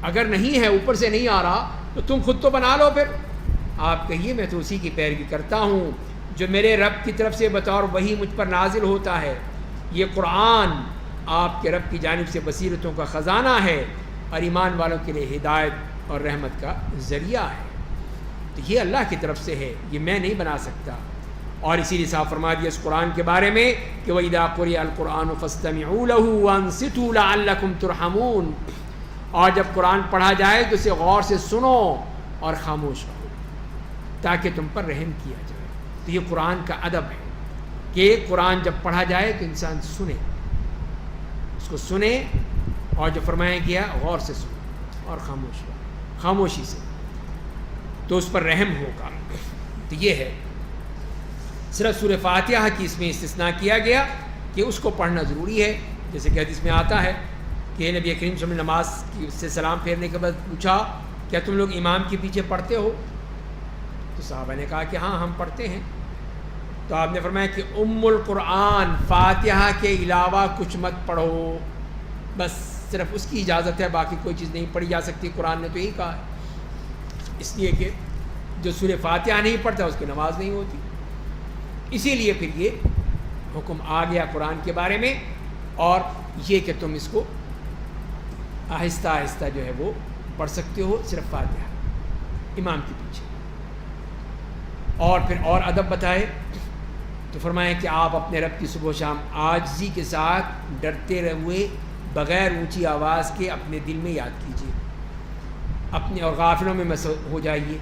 اگر نہیں ہے اوپر سے نہیں آ رہا تو تم خود تو بنا لو۔ پھر آپ کہیے میں تو اسی کی پیروی کرتا ہوں جو میرے رب کی طرف سے بطور وحی مجھ پر نازل ہوتا ہے۔ یہ قرآن آپ کے رب کی جانب سے بصیرتوں کا خزانہ ہے اور ایمان والوں کے لیے ہدایت اور رحمت کا ذریعہ ہے۔ تو یہ اللہ کی طرف سے ہے، یہ میں نہیں بنا سکتا۔ اور اسی لیے صاف فرما دیا اس قرآن کے بارے میں کہ وَإِذَا قُرِئَ الْقُرْآنُ فَاسْتَمِعُوا لَهُ وَأَنصِتُوا لَعَلَّكُمْ تُرْحَمُونَ، اور جب قرآن پڑھا جائے تو اسے غور سے سنو اور خاموش رہو تاکہ تم پر رحم کیا جائے۔ تو یہ قرآن کا ادب ہے کہ قرآن جب پڑھا جائے تو انسان سنے، اس کو سنے، اور جو فرمایا گیا غور سے سنے اور خاموش رہو، خاموشی سے، تو اس پر رحم ہوگا۔ تو یہ ہے صرف سورہ فاتحہ کی اس میں استثناء کیا گیا کہ اس کو پڑھنا ضروری ہے، جیسے کہ حدیث میں آتا ہے کہ نبی کریم صلی اللہ علیہ وسلم نماز کی سے سلام پھیرنے کے بعد پوچھا کیا تم لوگ امام کے پیچھے پڑھتے ہو؟ تو صحابہ نے کہا کہ ہاں ہم پڑھتے ہیں۔ تو آپ نے فرمایا کہ ام القرآن، فاتحہ کے علاوہ کچھ مت پڑھو، بس صرف اس کی اجازت ہے، باقی کوئی چیز نہیں پڑھی جا سکتی، قرآن نے تو یہی کہا ہے، اس لیے کہ جو سورہ فاتحہ نہیں پڑھتا اس کی نماز نہیں ہوتی۔ اسی لیے پھر یہ حکم آ گیا قرآن کے بارے میں، اور یہ کہ تم اس کو آہستہ آہستہ جو ہے وہ پڑھ سکتے ہو، صرف فاتحہ امام کے پیچھے۔ اور پھر اور ادب بتائے تو فرمایا کہ آپ اپنے رب کی صبح و شام عاجزی کے ساتھ ڈرتے ہوئے بغیر اونچی آواز کے اپنے دل میں یاد کیجیے، اپنے اور غافلوں میں ہو جائیے۔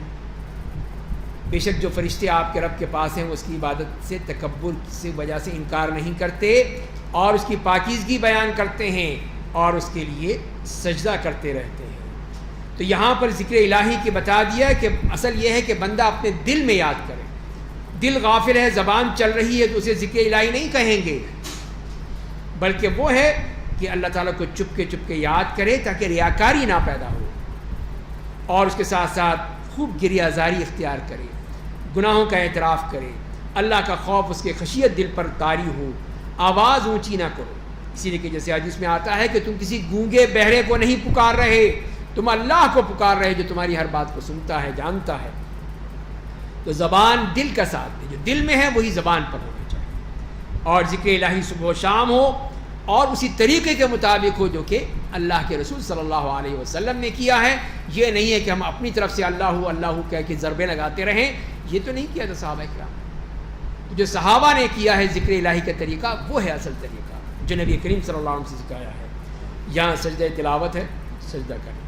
بے شک جو فرشتے آپ کے رب کے پاس ہیں وہ اس کی عبادت سے تکبر سے وجہ سے انکار نہیں کرتے اور اس کی پاکیزگی بیان کرتے ہیں اور اس کے لیے سجدہ کرتے رہتے ہیں۔ تو یہاں پر ذکر الہی کے بتا دیا کہ اصل یہ ہے کہ بندہ اپنے دل میں یاد کرے۔ دل غافل ہے، زبان چل رہی ہے تو اسے ذکر الہی نہیں کہیں گے، بلکہ وہ ہے کہ اللہ تعالیٰ کو چپ کے یاد کرے تاکہ ریاکاری نہ پیدا ہو، اور اس کے ساتھ ساتھ خوب گریہ زاری اختیار کرے، گناہوں کا اعتراف کرے، اللہ کا خوف اس کے خشیت دل پر طاری ہو، آواز اونچی نہ کرو۔ اسی لیے کہ جیسے حدیث میں آتا ہے کہ تم کسی گونگے بہرے کو نہیں پکار رہے، تم اللہ کو پکار رہے جو تمہاری ہر بات کو سنتا ہے، جانتا ہے۔ تو زبان دل کا ساتھ دے، جو دل میں ہے وہی زبان پر ہونا چاہیے، اور ذکر الہی صبح و شام ہو اور اسی طریقے کے مطابق ہو جو کہ اللہ کے رسول صلی اللہ علیہ وسلم نے کیا ہے. یہ نہیں ہے کہ ہم اپنی طرف سے اللہ اللہ کہہ کے ضربیں لگاتے رہیں. یہ تو نہیں کیا تھا صحابہ کرام. جو صحابہ نے کیا ہے ذکر الہی کا طریقہ وہ ہے اصل طریقہ جو نبی کریم صلی اللہ علیہ وسلم سے سکھایا ہے. یہاں سجدہ تلاوت ہے, سجدہ کریں.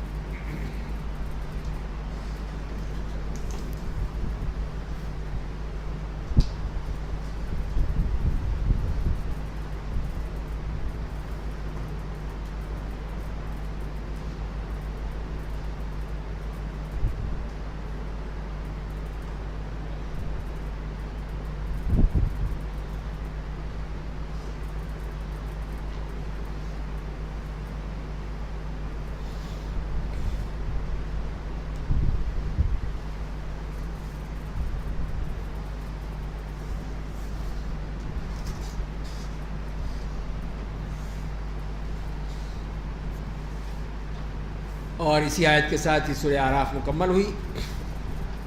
اور اسی آیت کے ساتھ ہی سورہ اعراف مکمل ہوئی.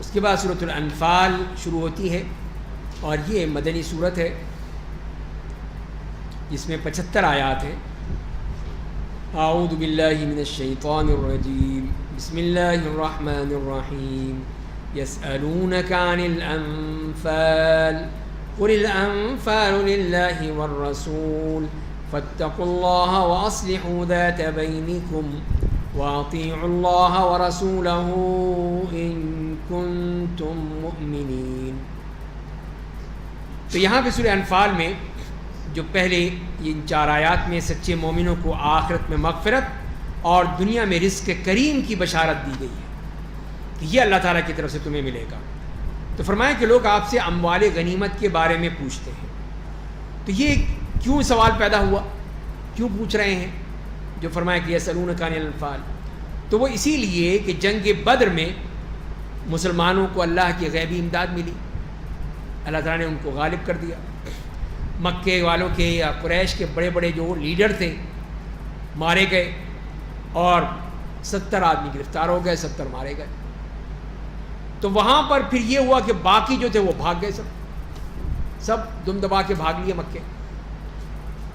اس کے بعد سورۃ الانفال شروع ہوتی ہے اور یہ مدنی صورت ہے جس میں 75 آیات ہیں. اعوذ باللہ من الشیطان الرجیم, بسم اللہ الرحمن الرحیم. یسألونک عن الانفال قل الانفال للہ والرسول فاتقوا اللہ واصلحوا ذات بینکم وَأَطِيعُوا اللَّهَ وَرَسُولَهُ إِن كُنتُم مُؤْمِنِينَ. تو یہاں پہ سورہ انفال میں جو پہلے ان 4 آیات میں سچے مومنوں کو آخرت میں مغفرت اور دنیا میں رزق کریم کی بشارت دی گئی ہے کہ یہ اللہ تعالیٰ کی طرف سے تمہیں ملے گا. تو فرمایا کہ لوگ آپ سے اموال غنیمت کے بارے میں پوچھتے ہیں. تو یہ کیوں سوال پیدا ہوا, کیوں پوچھ رہے ہیں؟ جو فرمایا کہ یسألونک عن الانفال, تو وہ اسی لیے کہ جنگ بدر میں مسلمانوں کو اللہ کی غیبی امداد ملی. اللہ تعالیٰ نے ان کو غالب کر دیا. مکے والوں کے یا قریش کے بڑے بڑے جو لیڈر تھے مارے گئے اور 70 آدمی گرفتار ہو گئے, 70 مارے گئے. تو وہاں پر پھر یہ ہوا کہ باقی جو تھے وہ بھاگ گئے, سب دم دبا کے بھاگ لیے مکے.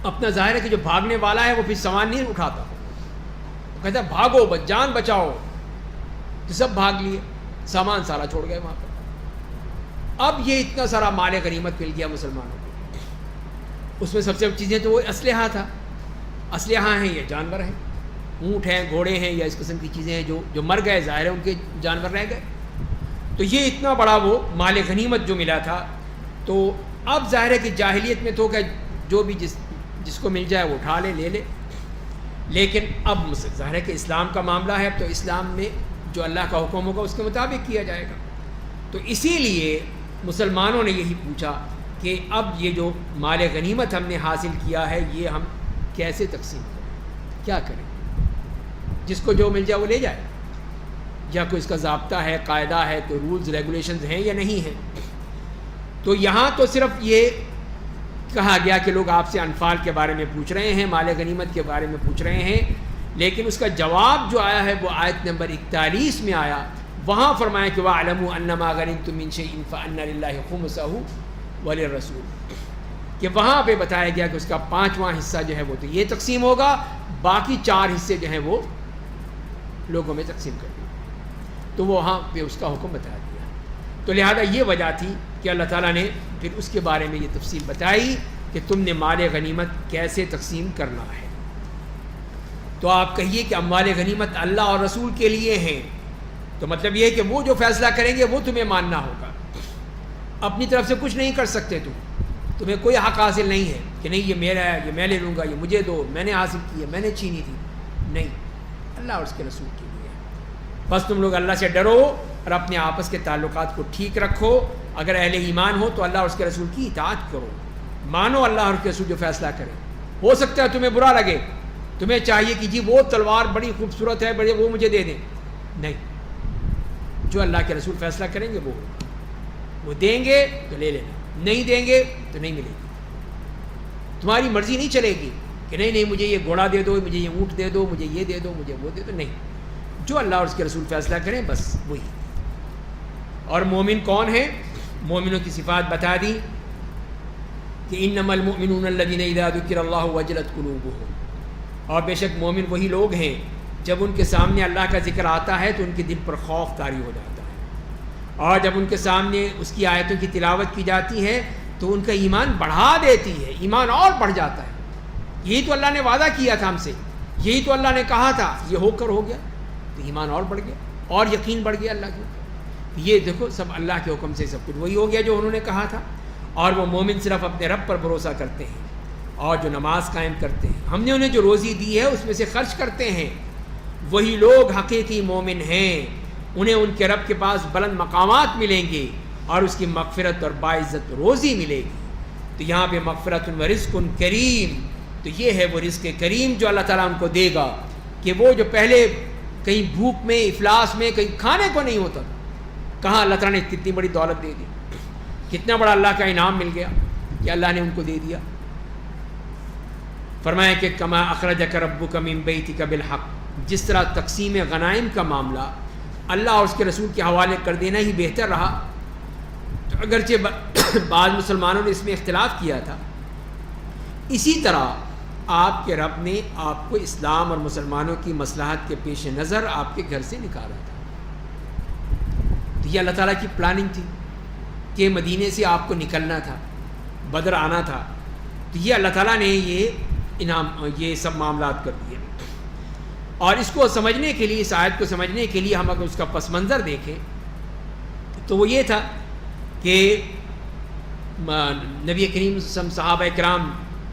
اپنا ظاہر ہے کہ جو بھاگنے والا ہے وہ پھر سامان نہیں اٹھاتا, وہ کہتا ہے بھاگو بس جان بچاؤ. تو سب بھاگ لیے, سامان سارا چھوڑ گئے وہاں پر. اب یہ اتنا سارا مال غنیمت مل گیا مسلمانوں کو. اس میں سب سے چیزیں تو وہ اسلحہ تھا. اسلحہ ہیں, یہ جانور ہیں, اونٹ ہیں, گھوڑے ہیں, یا اس قسم کی چیزیں ہیں جو مر گئے, ظاہر ہے ان کے جانور رہ گئے. تو یہ اتنا بڑا وہ مال غنیمت جو ملا تھا. تو اب ظاہر ہے کہ جاہلیت میں تو کہ جو بھی جس کو مل جائے وہ اٹھا لے لے. لیکن اب ظاہر ہے کہ اسلام کا معاملہ ہے, اب تو اسلام میں جو اللہ کا حکم ہوگا اس کے مطابق کیا جائے گا. تو اسی لیے مسلمانوں نے یہی پوچھا کہ اب یہ جو مال غنیمت ہم نے حاصل کیا ہے یہ ہم کیسے تقسیم کریں, کیا کریں؟ جس کو جو مل جائے وہ لے جائے, یا کوئی اس کا ضابطہ ہے, قاعدہ ہے, کوئی رولز ریگولیشنز ہیں یا نہیں ہیں؟ تو یہاں تو صرف یہ کہا گیا کہ لوگ آپ سے انفال کے بارے میں پوچھ رہے ہیں, مال غنیمت کے بارے میں پوچھ رہے ہیں. لیکن اس کا جواب جو آیا ہے وہ آیت نمبر 41 میں آیا. وہاں فرمایا کہ وَاعْلَمُوا أَنَّمَا غَنِمْتُم مِّن شَيْءٍ فَأَنَّ لِلَّهِ خُمُسَهُ وَلِلرَّسُولِ, کہ وہاں پہ بتایا گیا کہ اس کا 5واں حصہ جو ہے وہ تو یہ تقسیم ہوگا, باقی 4 حصے جو ہیں وہ لوگوں میں تقسیم کر دیں. تو وہاں پہ اس کا حکم بتا دیا. تو لہذا یہ وجہ تھی کہ اللہ تعالیٰ نے پھر اس کے بارے میں یہ تفصیل بتائی کہ تم نے مال غنیمت کیسے تقسیم کرنا ہے. تو آپ کہیے کہ اموال غنیمت اللہ اور رسول کے لیے ہیں. تو مطلب یہ ہے کہ وہ جو فیصلہ کریں گے وہ تمہیں ماننا ہوگا. اپنی طرف سے کچھ نہیں کر سکتے, تمہیں کوئی حق حاصل نہیں ہے کہ نہیں یہ میرا ہے, یہ میں لے لوں گا, یہ مجھے دو, میں نے حاصل کی ہے, میں نے چھینی تھی. نہیں, اللہ اور اس کے رسول کے لیے. بس تم لوگ اللہ سے ڈرو اور اپنے آپس کے تعلقات کو ٹھیک رکھو. اگر اہل ایمان ہو تو اللہ اور اس کے رسول کی اطاعت کرو, مانو اللہ اور اس کے رسول جو فیصلہ کرے. ہو سکتا ہے تمہیں برا لگے, تمہیں چاہیے کہ جی وہ تلوار بڑی خوبصورت ہے, بڑے وہ مجھے دے دیں. نہیں, جو اللہ کے رسول فیصلہ کریں گے وہ دیں گے تو لے لینا, نہیں دیں گے تو نہیں ملے گی. تمہاری مرضی نہیں چلے گی کہ نہیں مجھے یہ گھوڑا دے دو, مجھے یہ اونٹ دے دو, مجھے یہ دے دو, مجھے وہ دے دو. نہیں, جو اللہ اور اس کے رسول فیصلہ کریں بس وہی. اور مومن کون ہیں؟ مومنوں کی صفات بتا دی کہ انما المؤمنون الذین اذا ذکر اللہ وجلت قلوبهم, اور بے شک مومن وہی لوگ ہیں جب ان کے سامنے اللہ کا ذکر آتا ہے تو ان کے دل پر خوف طاری ہو جاتا ہے، اور جب ان کے سامنے اس کی آیتوں کی تلاوت کی جاتی ہے تو ان کا ایمان بڑھا دیتی ہے، ایمان اور بڑھ جاتا ہے۔ یہی تو اللہ نے وعدہ کیا تھا ہم سے، یہی تو اللہ نے کہا تھا، یہ ہو کر ہو گیا تو ایمان اور بڑھ گیا اور یقین بڑھ گیا اللہ کے اوپر۔ یہ دیکھو سب اللہ کے حکم سے سب کچھ وہی ہو گیا جو انہوں نے کہا تھا۔ اور وہ مومن صرف اپنے رب پر بھروسہ کرتے ہیں اور جو نماز قائم کرتے ہیں، ہم نے انہیں جو روزی دی ہے اس میں سے خرچ کرتے ہیں، وہی لوگ حقیقی مومن ہیں، انہیں ان کے رب کے پاس بلند مقامات ملیں گے اور اس کی مغفرت اور باعزت روزی ملے گی۔ تو یہاں پہ مغفرت و رزق کریم، تو یہ ہے وہ رزق کریم جو اللہ تعالیٰ ان کو دے گا، کہ وہ جو پہلے کہیں بھوک میں افلاس میں کہیں کھانے کو نہیں ہوتا تھا، کہاں اللہ تعالیٰ نے کتنی بڑی دولت دے دی، کتنا بڑا اللہ کا انعام مل گیا کہ اللہ نے ان کو دے دیا۔ فرمایا کہ کما اخرجک ربک من بیتک بالحق، جس طرح تقسیم غنائم کا معاملہ اللہ اور اس کے رسول کے حوالے کر دینا ہی بہتر رہا، تو اگرچہ بعض مسلمانوں نے اس میں اختلاف کیا تھا، اسی طرح آپ کے رب نے آپ کو اسلام اور مسلمانوں کی مصلحت کے پیش نظر آپ کے گھر سے نکالا تھا۔ تو یہ اللہ تعالیٰ کی پلاننگ تھی کہ مدینے سے آپ کو نکلنا تھا، بدر آنا تھا، تو یہ اللہ تعالیٰ نے یہ سب معاملات کر دیے۔ اور اس کو سمجھنے کے لیے، اس آیت کو سمجھنے کے لیے ہم اگر اس کا پس منظر دیکھیں تو وہ یہ تھا کہ نبی کریم صلی اللہ علیہ وسلم، صحابہ کرام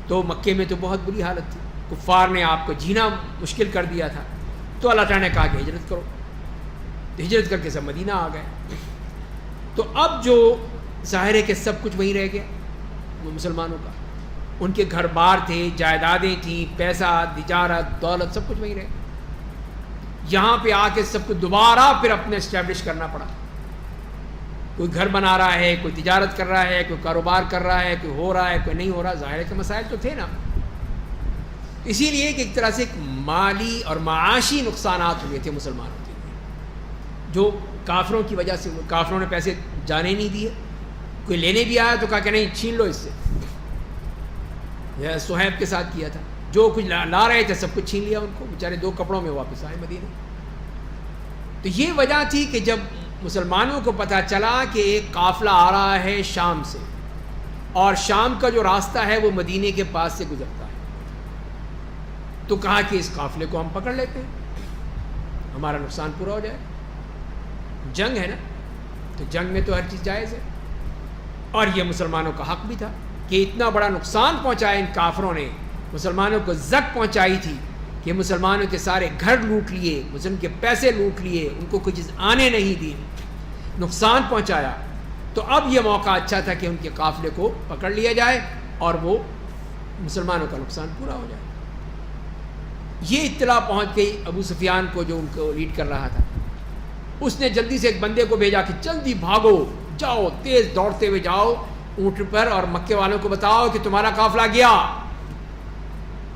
تو مکے میں تو بہت بری حالت تھی، کفار نے آپ کو جینا مشکل کر دیا تھا، تو اللہ تعالیٰ نے کہا کہ ہجرت کرو، تو ہجرت کر کے سب مدینہ آ گئے۔ تو اب جو ظاہر ہے کہ سب کچھ وہیں رہ گیا مسلمانوں کا، ان کے گھر بار تھے، جائیدادیں تھیں، پیسہ، تجارت، دولت، سب کچھ وہیں رہ گیا۔ یہاں پہ آ کے سب کو دوبارہ پھر اپنے اسٹیبلش کرنا پڑا، کوئی گھر بنا رہا ہے، کوئی تجارت کر رہا ہے، کوئی کاروبار کر رہا ہے، کوئی ہو رہا ہے، کوئی نہیں ہو رہا، ظاہر ہے کہ مسائل تو تھے نا۔ اسی لیے کہ ایک طرح سے ایک مالی اور معاشی نقصانات ہوئے تھے مسلمانوں کے لیے، جو کافروں کی وجہ سے، کافروں نے پیسے جانے نہیں دیے، کوئی لینے بھی آیا تو کہا کہ نہیں چھین لو اس سے، صہیب کے ساتھ کیا تھا، جو کچھ لا رہے تھے سب کچھ چھین لیا ان کو، بیچارے 2 کپڑوں میں واپس آئے مدینے۔ تو یہ وجہ تھی کہ جب مسلمانوں کو پتہ چلا کہ ایک قافلہ آ رہا ہے شام سے، اور شام کا جو راستہ ہے وہ مدینے کے پاس سے گزرتا ہے، تو کہا کہ اس قافلے کو ہم پکڑ لیتے ہیں، ہمارا نقصان پورا ہو جائے۔ جنگ ہے نا، تو جنگ میں تو ہر چیز جائز ہے، اور یہ مسلمانوں کا حق بھی تھا کہ اتنا بڑا نقصان پہنچایا ان کافروں نے، مسلمانوں کو زک پہنچائی تھی کہ مسلمانوں کے سارے گھر لوٹ لیے، مسلم کے پیسے لوٹ لیے، ان کو کوئی چیز آنے نہیں دی، نقصان پہنچایا۔ تو اب یہ موقع اچھا تھا کہ ان کے قافلے کو پکڑ لیا جائے اور وہ مسلمانوں کا نقصان پورا ہو جائے۔ یہ اطلاع پہنچ گئی ابو سفیان کو، جو ان کو لیڈ کر رہا تھا، اس نے جلدی سے ایک بندے کو بھیجا کہ جلدی بھاگو، جاؤ، تیز دوڑتے ہوئے جاؤ اونٹ پر، اور مکے والوں کو بتاؤ کہ تمہارا قافلہ گیا،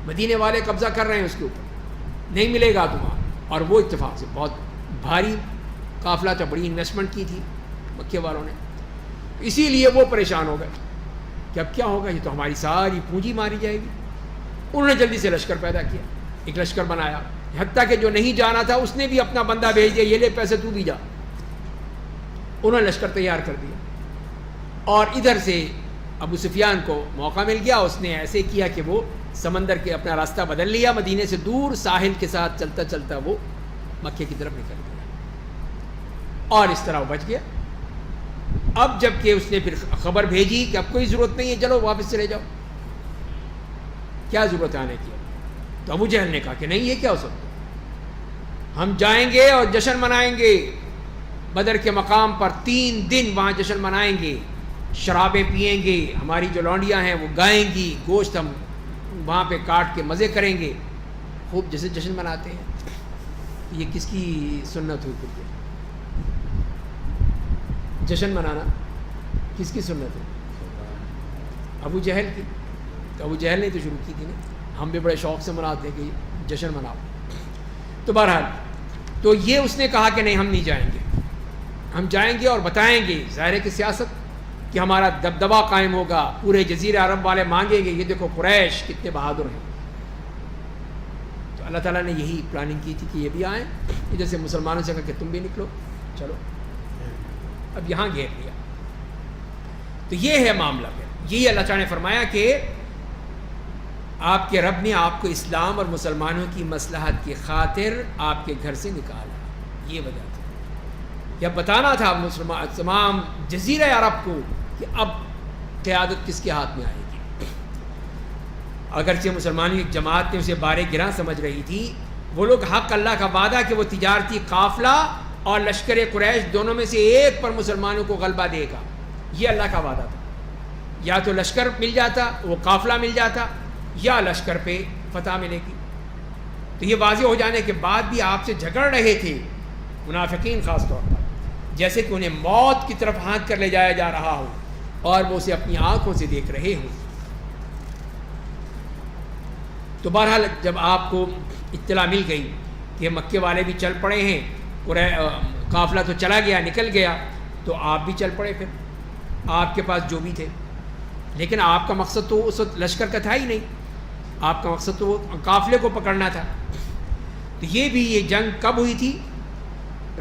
مدینے والے قبضہ کر رہے ہیں اس کے اوپر، نہیں ملے گا تمہارا۔ اور وہ اتفاق سے بہت بھاری قافلہ تھا، بڑی انویسٹمنٹ کی تھی مکے والوں نے، اسی لیے وہ پریشان ہو گئے کہ اب کیا ہوگا، یہ تو ہماری ساری پونجی ماری جائے گی۔ انہوں نے جلدی سے لشکر پیدا کیا، ایک لشکر بنایا، حتیٰ کہ جو نہیں جانا تھا اس نے بھی اپنا بندہ بھیج دیا، یہ لے پیسے تو بھی جا۔ انہوں نے لشکر تیار کر دیا، اور ادھر سے ابو سفیان کو موقع مل گیا، اس نے ایسے کیا کہ وہ سمندر کے اپنا راستہ بدل لیا، مدینے سے دور ساحل کے ساتھ چلتا چلتا وہ مکے کی طرف نکل گیا، اور اس طرح وہ بچ گیا۔ اب جب کہ اس نے پھر خبر بھیجی کہ اب کوئی ضرورت نہیں ہے، چلو واپس چلے جاؤ، کیا ضرورت ہے آنے کی؟ تو ابو جہل نے کہا کہ نہیں، یہ کیا ہو سکتا، ہم جائیں گے اور جشن منائیں گے بدر کے مقام پر، 3 دن وہاں جشن منائیں گے، شرابیں پئیں گے، ہماری جو لونڈیاں ہیں وہ گائیں گی، گوشت ہم وہاں پہ کاٹ کے مزے کریں گے، خوب جیسے جشن مناتے ہیں۔ یہ کس کی سنت ہوئی پھر؟ جشن منانا کس کی سنت ہے؟ ابو جہل کی۔ تو ابو جہل نے تو شروع کی تھی نا، ہم بھی بڑے شوق سے مناتے ہیں کہ جشن مناؤ۔ تو بہرحال تو یہ اس نے کہا کہ نہیں، ہم نہیں جائیں گے، ہم جائیں گے اور بتائیں گے، ظاہر ہے کہ سیاست کہ ہمارا دبدبہ قائم ہوگا، پورے جزیرہ عرب والے مانگیں گے، یہ دیکھو قریش کتنے بہادر ہیں، اللہ تعالیٰ نے یہی پلاننگ کی تھی کہ یہ بھی آئیں، ادھر سے مسلمانوں سے کہا کہ تم بھی نکلو، چلو اب یہاں گھیر لیا۔ تو یہ ہے معاملہ پھر، یہی اللہ تعالیٰ نے فرمایا کہ آپ کے رب نے آپ کو اسلام اور مسلمانوں کی مصلحت کی خاطر آپ کے گھر سے نکالا، یہ وجہ تھی۔ یا بتانا تھا مسلمان تمام جزیرہ عرب کو کہ اب قیادت کس کے ہاتھ میں آئے گی۔ اگرچہ مسلمانوں کی جماعت نے اسے بارے گراں سمجھ رہی تھی، وہ لوگ حق اللہ کا وعدہ کہ وہ تجارتی قافلہ اور لشکر قریش دونوں میں سے ایک پر مسلمانوں کو غلبہ دے گا، یہ اللہ کا وعدہ تھا۔ یا تو لشکر مل جاتا، وہ قافلہ مل جاتا، یا لشکر پہ فتح ملے گی۔ تو یہ واضح ہو جانے کے بعد بھی آپ سے جھگڑ رہے تھے منافقین، خاص طور پر جیسے کہ انہیں موت کی طرف ہانک کر لے جایا جا رہا ہو اور وہ اسے اپنی آنکھوں سے دیکھ رہے ہوں۔ تو بہرحال جب آپ کو اطلاع مل گئی کہ مکے والے بھی چل پڑے ہیں، قافلہ تو چلا گیا، نکل گیا، تو آپ بھی چل پڑے، پھر آپ کے پاس جو بھی تھے۔ لیکن آپ کا مقصد تو اس وقت لشکر کا تھا ہی نہیں، آپ کا مقصد تو قافلے کو پکڑنا تھا۔ تو یہ جنگ کب ہوئی تھی؟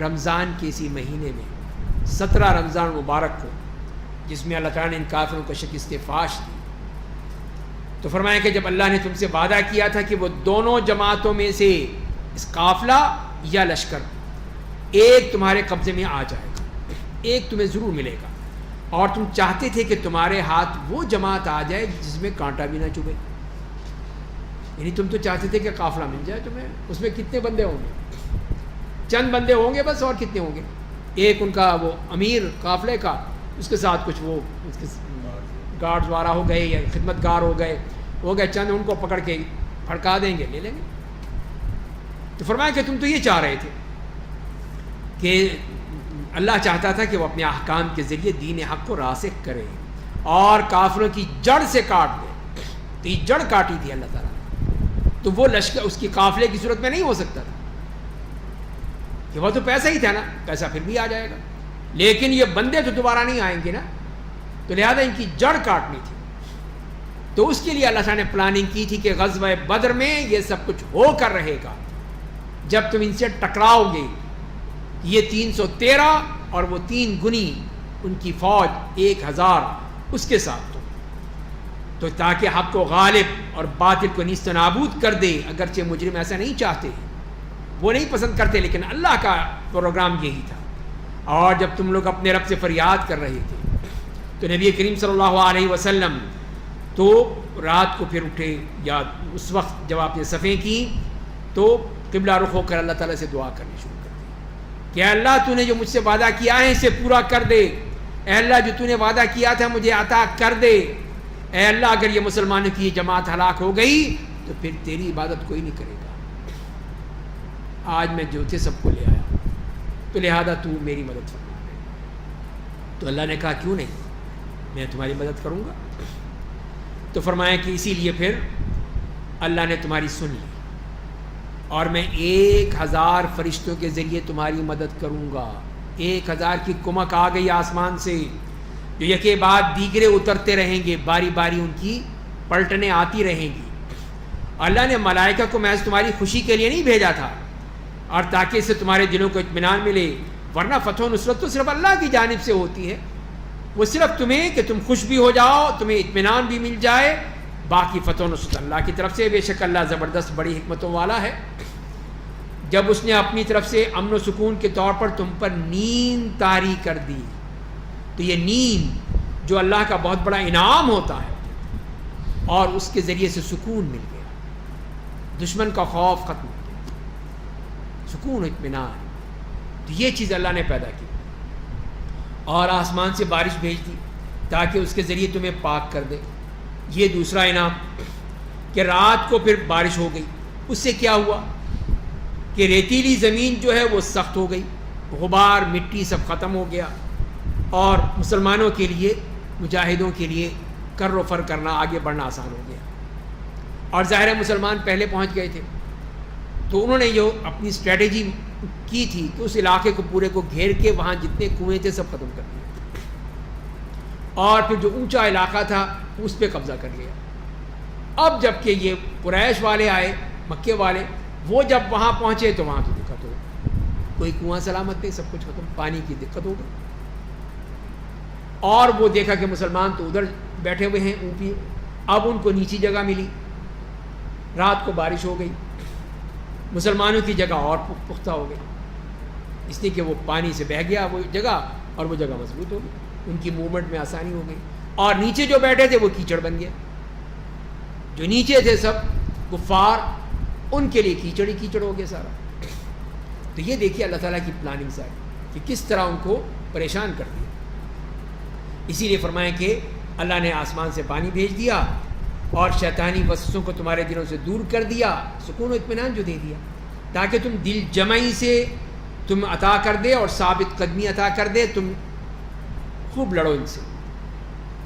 رمضان کے اسی مہینے میں، 17 رمضان مبارک کو، جس میں اللہ تعالیٰ نے ان کافروں کو شکست فاش دی۔ تو فرمایا کہ جب اللہ نے تم سے وعدہ کیا تھا کہ وہ دونوں جماعتوں میں سے اس قافلہ یا لشکر ایک تمہارے قبضے میں آ جائے گا، ایک تمہیں ضرور ملے گا، اور تم چاہتے تھے کہ تمہارے ہاتھ وہ جماعت آ جائے جس میں کانٹا بھی نہ چبھے۔ یعنی تم تو چاہتے تھے کہ قافلہ مل جائے تمہیں، اس میں کتنے بندے ہوں گے؟ چند بندے ہوں گے بس، اور کتنے ہوں گے؟ ایک ان کا وہ امیر قافلے کا، اس کے ساتھ کچھ وہ اس کے گارڈز وارا ہو گئے یا خدمت گار ہو گئے چند، ان کو پکڑ کے پھڑکا دیں گے، لے لیں گے۔ تو فرمایا کہ تم تو یہ چاہ رہے تھے کہ اللہ چاہتا تھا کہ وہ اپنے احکام کے ذریعے دین حق کو راسخ کرے اور کافروں کی جڑ سے کاٹ دے۔ تو یہ جڑ کاٹی تھی اللہ تعالیٰ نے، تو وہ لشکر اس کی قافلے کی صورت میں نہیں ہو سکتا تھا کہ وہ تو پیسہ ہی تھا نا، پیسہ پھر بھی آ جائے گا، لیکن یہ بندے تو دوبارہ نہیں آئیں گے نا، تو لہذا ان کی جڑ کاٹنی تھی۔ تو اس کے لیے اللہ تعالیٰ نے پلاننگ کی تھی کہ غزوہ بدر میں یہ سب کچھ ہو کر رہے گا۔ جب تم ان سے ٹکراؤ گے، یہ 313 اور وہ 3 گنی ان کی فوج 1000 اس کے ساتھ تو تاکہ حق کو غالب اور باطل کو نیست و نابود کر دے۔ اگرچہ مجرم ایسا نہیں چاہتے، وہ نہیں پسند کرتے، لیکن اللہ کا پروگرام یہی تھا۔ اور جب تم لوگ اپنے رب سے فریاد کر رہے تھے تو نبی کریم صلی اللہ علیہ وسلم تو رات کو پھر اٹھے، یا اس وقت جب آپ نے صفیں کی تو قبلہ رخ ہو کر اللہ تعالیٰ سے دعا کرنی شروع کر دی کہ اے اللہ تو نے جو مجھ سے وعدہ کیا ہے اسے پورا کر دے، اے اللہ جو تو نے وعدہ کیا تھا مجھے عطا کر دے، اے اللہ اگر یہ مسلمانوں کی یہ جماعت ہلاک ہو گئی تو پھر تیری عبادت کوئی نہیں کرے گا۔ آج میں جو تھے سب کو لے آیا، تو لہذا تو میری مدد فرما۔ تو اللہ نے کہا کیوں نہیں، میں تمہاری مدد کروں گا۔ تو فرمایا کہ اسی لیے پھر اللہ نے تمہاری سن لی، اور میں 1000 فرشتوں کے ذریعے تمہاری مدد کروں گا۔ 1000 کی کمک آ گئی آسمان سے، جو یکے بعد دیگرے اترتے رہیں گے، باری باری ان کی پلٹنیں آتی رہیں گی۔ اللہ نے ملائکہ کو محض تمہاری خوشی کے لیے نہیں بھیجا تھا، اور تاکہ اس سے تمہارے دلوں کو اطمینان ملے، ورنہ فتح و نصرت تو صرف اللہ کی جانب سے ہوتی ہے۔ وہ صرف تمہیں کہ تم خوش بھی ہو جاؤ، تمہیں اطمینان بھی مل جائے، باقی فتح و نصرت اللہ کی طرف سے۔ بے شک اللہ زبردست بڑی حکمتوں والا ہے۔ جب اس نے اپنی طرف سے امن و سکون کے طور پر تم پر نیند طاری کر دی، تو یہ نیند جو اللہ کا بہت بڑا انعام ہوتا ہے، اور اس کے ذریعے سے سکون مل گیا، دشمن کا خوف ختم ہو گیا، سکون و اطمینان۔ تو یہ چیز اللہ نے پیدا کی، اور آسمان سے بارش بھیج دی تاکہ اس کے ذریعے تمہیں پاک کر دے۔ یہ دوسرا انعام کہ رات کو پھر بارش ہو گئی، اس سے کیا ہوا کہ ریتیلی زمین جو ہے وہ سخت ہو گئی، غبار مٹی سب ختم ہو گیا، اور مسلمانوں کے لیے، مجاہدوں کے لیے کر و فر کرنا، آگے بڑھنا آسان ہو گیا۔ اور ظاہر ہے مسلمان پہلے پہنچ گئے تھے، تو انہوں نے جو اپنی اسٹریٹجی کی تھی کہ اس علاقے کو پورے کو گھیر کے وہاں جتنے کنویں تھے سب ختم کر دیے، اور پھر جو اونچا علاقہ تھا اس پہ قبضہ کر لیا۔ اب جب کہ یہ قریش والے آئے، مکے والے، وہ جب وہاں پہنچے تو وہاں تو دقت ہو گئی، کوئی کنواں سلامت نہیں، سب کچھ ختم، پانی کی دقت ہو گئی۔ اور وہ دیکھا کہ مسلمان تو ادھر بیٹھے ہوئے ہیں اوپی، اب ان کو نیچی جگہ ملی، رات کو بارش ہو گئی، مسلمانوں کی جگہ اور پختہ ہو گئی، اس لیے کہ وہ پانی سے بہہ گیا وہ جگہ، اور وہ جگہ مضبوط ہو گئی، ان کی موومنٹ میں آسانی ہو گئی۔ اور نیچے جو بیٹھے تھے وہ کیچڑ بن گیا، جو نیچے تھے سب کفار، ان کے لیے کیچڑ ہی کیچڑ ہو گیا سارا۔ تو یہ دیکھیے اللہ تعالیٰ کی پلاننگ ساری کہ کس طرح ان کو پریشان کر دیا۔ اسی لیے فرمائیں کہ اللہ نے آسمان سے پانی بھیج دیا اور شیطانی وسوسوں کو تمہارے دلوں سے دور کر دیا، سکون و اطمینان جو دے دیا، تاکہ تم دل جمعی سے تم عطا کر دے اور ثابت قدمی عطا کر دے، تم خوب لڑو ان سے۔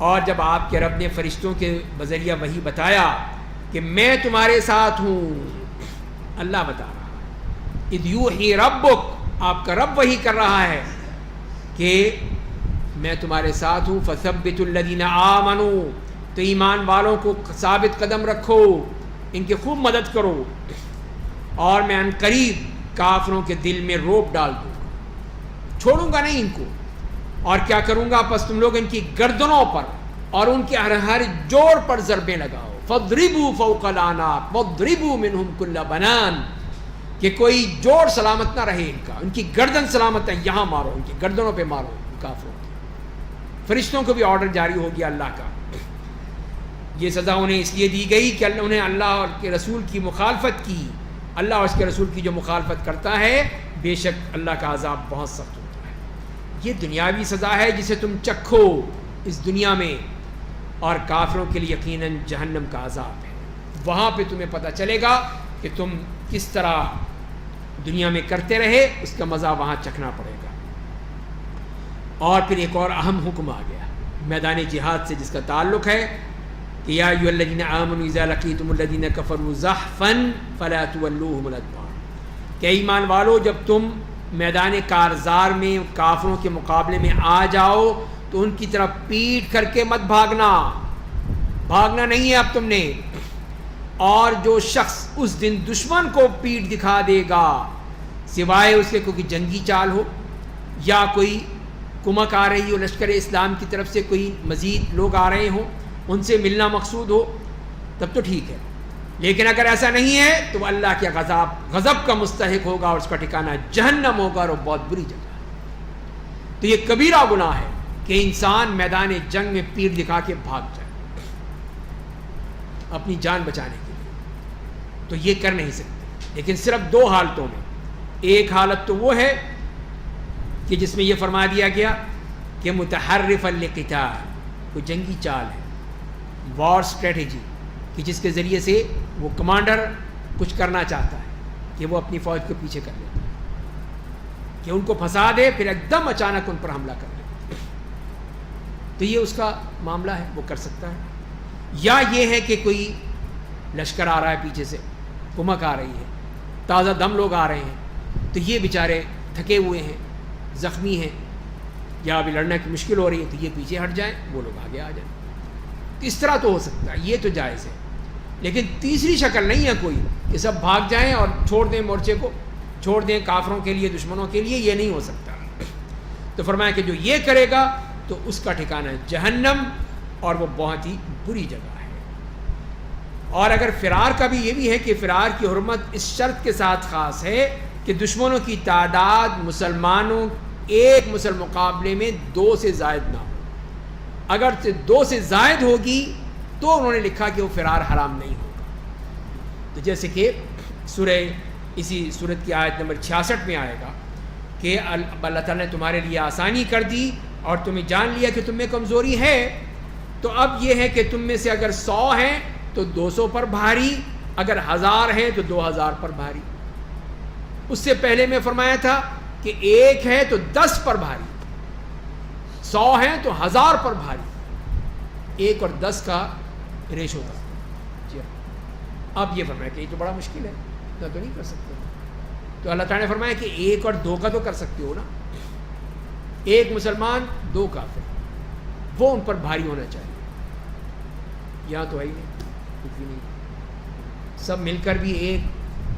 اور جب آپ کے رب نے فرشتوں کے بذریعہ وحی بتایا کہ میں تمہارے ساتھ ہوں، اللہ بتا رہا ہے، اذ یوحی ربک، آپ کا رب وحی کر رہا ہے کہ میں تمہارے ساتھ ہوں، فثبتوا الذین آمنوا، تو ایمان والوں کو ثابت قدم رکھو، ان کی خوب مدد کرو، اور میں ان قریب کافروں کے دل میں روب ڈال دوں گا، چھوڑوں گا نہیں ان کو، اور کیا کروں گا، پس تم لوگ ان کی گردنوں پر اور ان کے ہر جوڑ پر ضربیں لگاؤ، فاضربوا فوق الاعناق واضربوا منهم كل بنان، کہ کوئی جوڑ سلامت نہ رہے ان کا، ان کی گردن سلامت ہے، یہاں مارو، ان کی گردنوں پہ مارو کافروں کی۔ فرشتوں کو بھی آرڈر جاری ہو گیا اللہ کا، یہ سزا انہیں اس لیے دی گئی کہ انہوں نے اللہ اور کے رسول کی مخالفت کی، اللہ اور اس کے رسول کی جو مخالفت کرتا ہے بے شک اللہ کا عذاب بہت سخت ہوتا ہے۔ یہ دنیاوی سزا ہے جسے تم چکھو اس دنیا میں، اور کافروں کے لیے یقیناً جہنم کا عذاب ہے، وہاں پہ تمہیں پتہ چلے گا کہ تم کس طرح دنیا میں کرتے رہے، اس کا مزہ وہاں چکھنا پڑے گا۔ اور پھر ایک اور اہم حکم آ گیا میدان جہاد سے، جس کا تعلق ہے کہ یا ایھا الذین آمنوا اذا لقیتم الذین کفروا زحفا فلا تولوهم الادبار، کہ ایمان والو جب تم میدان کارزار میں کافروں کے مقابلے میں آ جاؤ تو ان کی طرف پیٹ کر کے مت بھاگنا، بھاگنا نہیں ہے اب تم نے۔ اور جو شخص اس دن دشمن کو پیٹ دکھا دے گا، سوائے اس کے کوئی جنگی چال ہو یا کوئی کمک آ رہی ہو لشکر اسلام کی طرف سے، کوئی مزید لوگ آ رہے ہوں، ان سے ملنا مقصود ہو، تب تو ٹھیک ہے، لیکن اگر ایسا نہیں ہے تو وہ اللہ کے غضب کا مستحق ہوگا، اور اس کا ٹھکانہ جہنم ہوگا، اور وہ بہت بری جگہ ہے۔ تو یہ کبیرہ گناہ ہے کہ انسان میدان جنگ میں پیٹ دکھا کے بھاگ جائے اپنی جان بچانے کے لیے، تو یہ کر نہیں سکتے، لیکن صرف دو حالتوں میں۔ ایک حالت تو وہ ہے کہ جس میں یہ فرما دیا گیا کہ متحرفا للقتال، کوئی جنگی چال ہے، وار اسٹریٹجی، کہ جس کے ذریعے سے وہ کمانڈر کچھ کرنا چاہتا ہے کہ وہ اپنی فوج کو پیچھے کر لیتا ہے، کہ ان کو پھنسا دے، پھر ایک دم اچانک ان پر حملہ کر لے، تو یہ اس کا معاملہ ہے، وہ کر سکتا ہے۔ یا یہ ہے کہ کوئی لشکر آ رہا ہے پیچھے سے، کمک آ رہی ہے، تازہ دم لوگ آ رہے ہیں، تو یہ بیچارے تھکے ہوئے ہیں، زخمی ہیں، یا ابھی لڑنے کی مشکل ہو رہی ہے، تو یہ پیچھے ہٹ جائیں، وہ لوگ آگے آ جائیں، اس طرح تو ہو سکتا ہے، یہ تو جائز ہے۔ لیکن تیسری شکل نہیں ہے کوئی کہ سب بھاگ جائیں اور چھوڑ دیں مورچے کو، چھوڑ دیں کافروں کے لیے، دشمنوں کے لیے، یہ نہیں ہو سکتا۔ تو فرمایا کہ جو یہ کرے گا تو اس کا ٹھکانہ جہنم، اور وہ بہت ہی بری جگہ ہے۔ اور اگر فرار کا بھی یہ بھی ہے کہ فرار کی حرمت اس شرط کے ساتھ خاص ہے کہ دشمنوں کی تعداد مسلمانوں ایک مسلم مقابلے میں 2 سے زائد نہ ہو۔ اگر 2 سے زائد ہوگی تو انہوں نے لکھا کہ وہ فرار حرام نہیں ہوگا۔ تو جیسے کہ اسی سورت کی آیت نمبر 66 میں آئے گا کہ اللہ تعالیٰ نے تمہارے لیے آسانی کر دی اور تمہیں جان لیا کہ تم میں کمزوری ہے، تو اب یہ ہے کہ تم میں سے اگر 100 ہیں تو 200 پر بھاری، اگر 1000 ہیں تو 2000 پر بھاری۔ اس سے پہلے میں فرمایا تھا کہ 1 ہے تو 10 پر بھاری، 100 ہیں تو 1000 پر بھاری، 1 اور 10 کا ریشو تھا۔ جی اب یہ فرمایا کہ یہ تو بڑا مشکل ہے، اتنا تو نہیں کر سکتے۔ تو اللہ تعالیٰ نے فرمایا کہ 1 اور 2 کا تو کر سکتے ہو نا، 1 مسلمان 2 کافر، وہ ان پر بھاری ہونا چاہیے۔ یہاں تو ہے ہی نہیں، کچھ بھی نہیں، سب مل کر بھی 1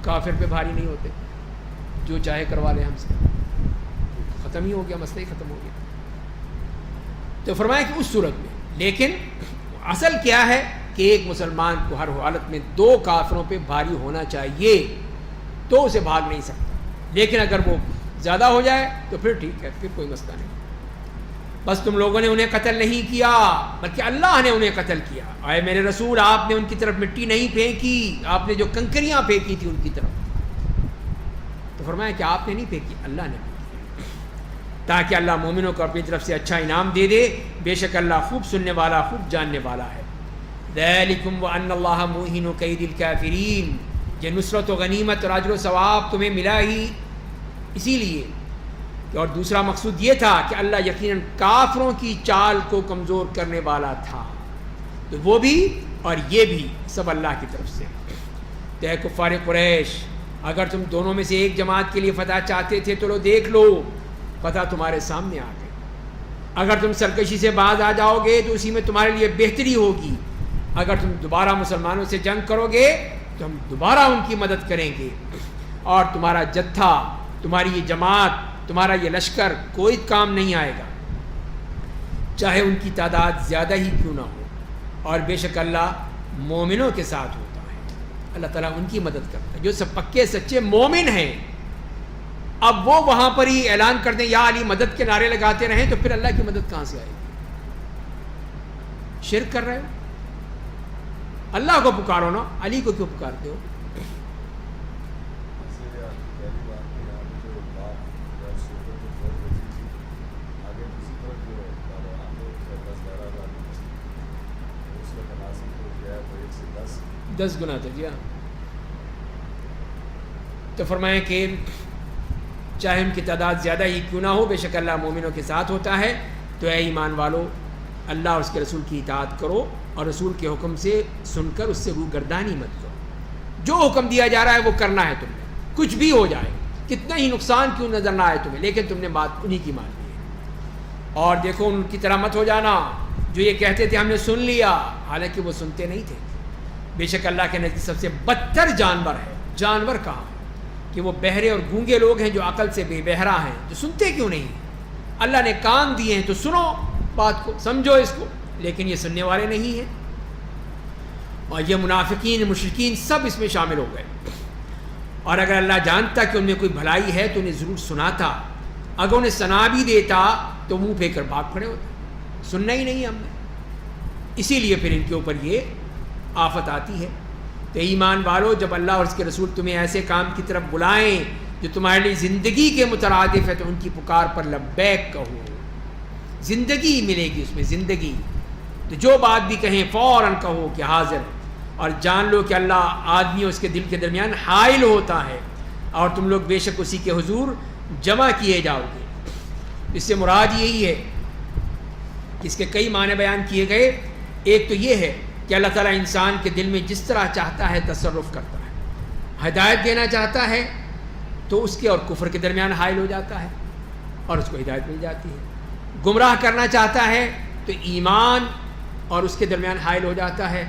کافر پہ بھاری نہیں ہوتے، جو چاہے کروا لے ہم سے، ختم ہی ہو گیا، مسئلہ ہی ختم ہو گیا۔ تو فرمایا کہ اس صورت میں، لیکن اصل کیا ہے کہ ایک مسلمان کو ہر حالت میں 2 کافروں پہ بھاری ہونا چاہیے، تو اسے بھاگ نہیں سکتا، لیکن اگر وہ زیادہ ہو جائے تو پھر ٹھیک ہے، پھر کوئی مسئلہ نہیں۔ بس تم لوگوں نے انہیں قتل نہیں کیا بلکہ اللہ نے انہیں قتل کیا۔ اے میرے رسول، آپ نے ان کی طرف مٹی نہیں پھینکی، آپ نے جو کنکریاں پھینکی تھی ان کی طرف، تو فرمایا کہ آپ نے نہیں پھینکی، اللہ نے پھینکی، تاکہ اللہ مومنوں کو اپنی طرف سے اچھا انعام دے دے، بے شک اللہ خوب سننے والا، خوب جاننے والا ہے۔ ذالکم وان اللہ موہن کید الکافرین، یہ نصرت و غنیمت اور اجر و ثواب تمہیں ملا ہی اسی لیے، اور دوسرا مقصود یہ تھا کہ اللہ یقیناً کافروں کی چال کو کمزور کرنے والا تھا، تو وہ بھی اور یہ بھی سب اللہ کی طرف سے۔ تو اے کفار قریش، اگر تم دونوں میں سے ایک جماعت کے لیے فتح چاہتے تھے تو لو دیکھ لو، فتح تمہارے سامنے آ گئی۔ اگر تم سرکشی سے باز آ جاؤ گے تو اسی میں تمہارے لیے بہتری ہوگی، اگر تم دوبارہ مسلمانوں سے جنگ کرو گے تو ہم دوبارہ ان کی مدد کریں گے، اور تمہارا جتھا، تمہاری یہ جماعت، تمہارا یہ لشکر کوئی کام نہیں آئے گا، چاہے ان کی تعداد زیادہ ہی کیوں نہ ہو، اور بے شک اللہ مومنوں کے ساتھ ہوتا ہے، اللہ تعالیٰ ان کی مدد کرتا ہے جو سب پکے سچے مومن ہیں۔ اب وہ وہاں پر ہی اعلان کر دیں یا علی مدد کے نعرے لگاتے رہیں تو پھر اللہ کی مدد کہاں سے آئے گی؟ شرک کر رہے ہو، اللہ کو پکارو نا، علی کو کیوں پکارتے ہو؟ دس گنا تھا جی ہاں۔ تو فرمائیں کہ چاہے ان کی تعداد زیادہ ہی کیوں نہ ہو، بے شک اللہ مومنوں کے ساتھ ہوتا ہے۔ تو اے ایمان والو، اللہ اور اس کے رسول کی اطاعت کرو، اور رسول کے حکم سے سن کر اس سے روگردانی مت کرو۔ جو حکم دیا جا رہا ہے وہ کرنا ہے تم نے، کچھ بھی ہو جائے، کتنا ہی نقصان کیوں نظر نہ آئے تمہیں، لیکن تم نے بات انہی کی ماننی ہے۔ اور دیکھو ان کی طرح مت ہو جانا جو یہ کہتے تھے ہم نے سن لیا، حالانکہ وہ سنتے نہیں تھے۔ بے شک اللہ کے نزدیک سب سے بدتر جانور ہے۔ جانور کہاں کہ وہ بہرے اور گونگے لوگ ہیں جو عقل سے بے بہرا ہیں، جو سنتے کیوں نہیں؟ اللہ نے کان دیے ہیں تو سنو بات کو، سمجھو اس کو، لیکن یہ سننے والے نہیں ہیں۔ اور یہ منافقین، مشرکین سب اس میں شامل ہو گئے۔ اور اگر اللہ جانتا کہ ان میں کوئی بھلائی ہے تو انہیں ضرور سناتا، اگر انہیں سنا بھی دیتا تو منہ پھیر کر بھاگ کھڑے ہوتے، سننا ہی نہیں ہم نے، اسی لیے پھر ان کے اوپر یہ آفت آتی ہے۔ تو ایمان والو، جب اللہ اور اس کے رسول تمہیں ایسے کام کی طرف بلائیں جو تمہارے لیے زندگی کے مترادف ہے تو ان کی پکار پر لبیک کہو، زندگی ملے گی اس میں، زندگی۔ تو جو بات بھی کہیں فوراً کہو کہ حاضر، اور جان لو کہ اللہ آدمی اور اس کے دل کے درمیان حائل ہوتا ہے، اور تم لوگ بے شک اسی کے حضور جمع کیے جاؤ گے۔ اس سے مراد یہی ہے کہ اس کے کئی معنی بیان کیے گئے۔ ایک تو یہ ہے کہ اللہ تعالیٰ انسان کے دل میں جس طرح چاہتا ہے تصرف کرتا ہے، ہدایت دینا چاہتا ہے تو اس کے اور کفر کے درمیان حائل ہو جاتا ہے اور اس کو ہدایت مل جاتی ہے، گمراہ کرنا چاہتا ہے تو ایمان اور اس کے درمیان حائل ہو جاتا ہے۔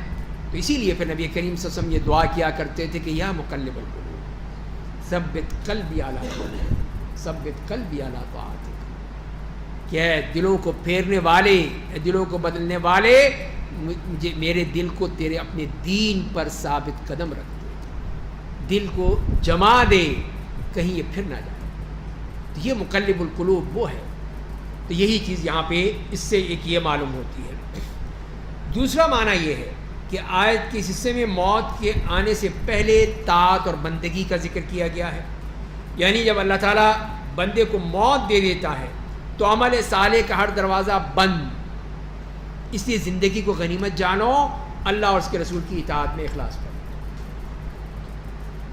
تو اسی لیے پھر نبی کریم صلی اللہ علیہ وسلم یہ دعا کیا کرتے تھے کہ یا مقلب القلوب ثبت قلبی علی طاعتک، ثبت قلبی علی طاعتک، کہ اے دلوں کو پھیرنے والے، اے دلوں کو بدلنے والے، مجھے میرے دل کو تیرے اپنے دین پر ثابت قدم رکھ دے، دل کو جما دے، کہیں یہ پھر نہ جائے۔ تو یہ مقلب القلوب وہ ہے۔ تو یہی چیز یہاں پہ اس سے ایک یہ معلوم ہوتی ہے۔ دوسرا معنی یہ ہے کہ آیت کے اس حصے میں موت کے آنے سے پہلے طاعت اور بندگی کا ذکر کیا گیا ہے، یعنی جب اللہ تعالیٰ بندے کو موت دے دیتا ہے تو عمل صالح کا ہر دروازہ بند، اس لیے زندگی کو غنیمت جانو، اللہ اور اس کے رسول کی اطاعت میں اخلاص کرو۔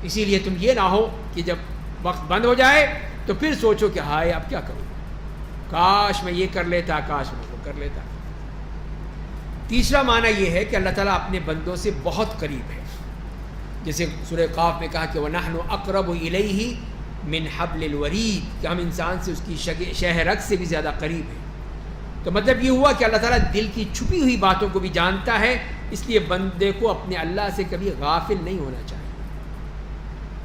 اسی لیے تم یہ نہ ہو کہ جب وقت بند ہو جائے تو پھر سوچو کہ ہائے اب کیا کروں، کاش میں یہ کر لیتا، کاش میں وہ کر لیتا۔ تیسرا معنی یہ ہے کہ اللہ تعالیٰ اپنے بندوں سے بہت قریب ہے، جیسے سورہ قاف میں کہا کہ وَنَحْنُ أَقْرَبُ إِلَيْهِ مِنْ حَبْلِ الْوَرِيدِ، کہ ہم انسان سے اس کی شہ رگ سے بھی زیادہ قریب ہیں۔ تو مطلب یہ ہوا کہ اللہ تعالیٰ دل کی چھپی ہوئی باتوں کو بھی جانتا ہے، اس لیے بندے کو اپنے اللہ سے کبھی غافل نہیں ہونا چاہیے۔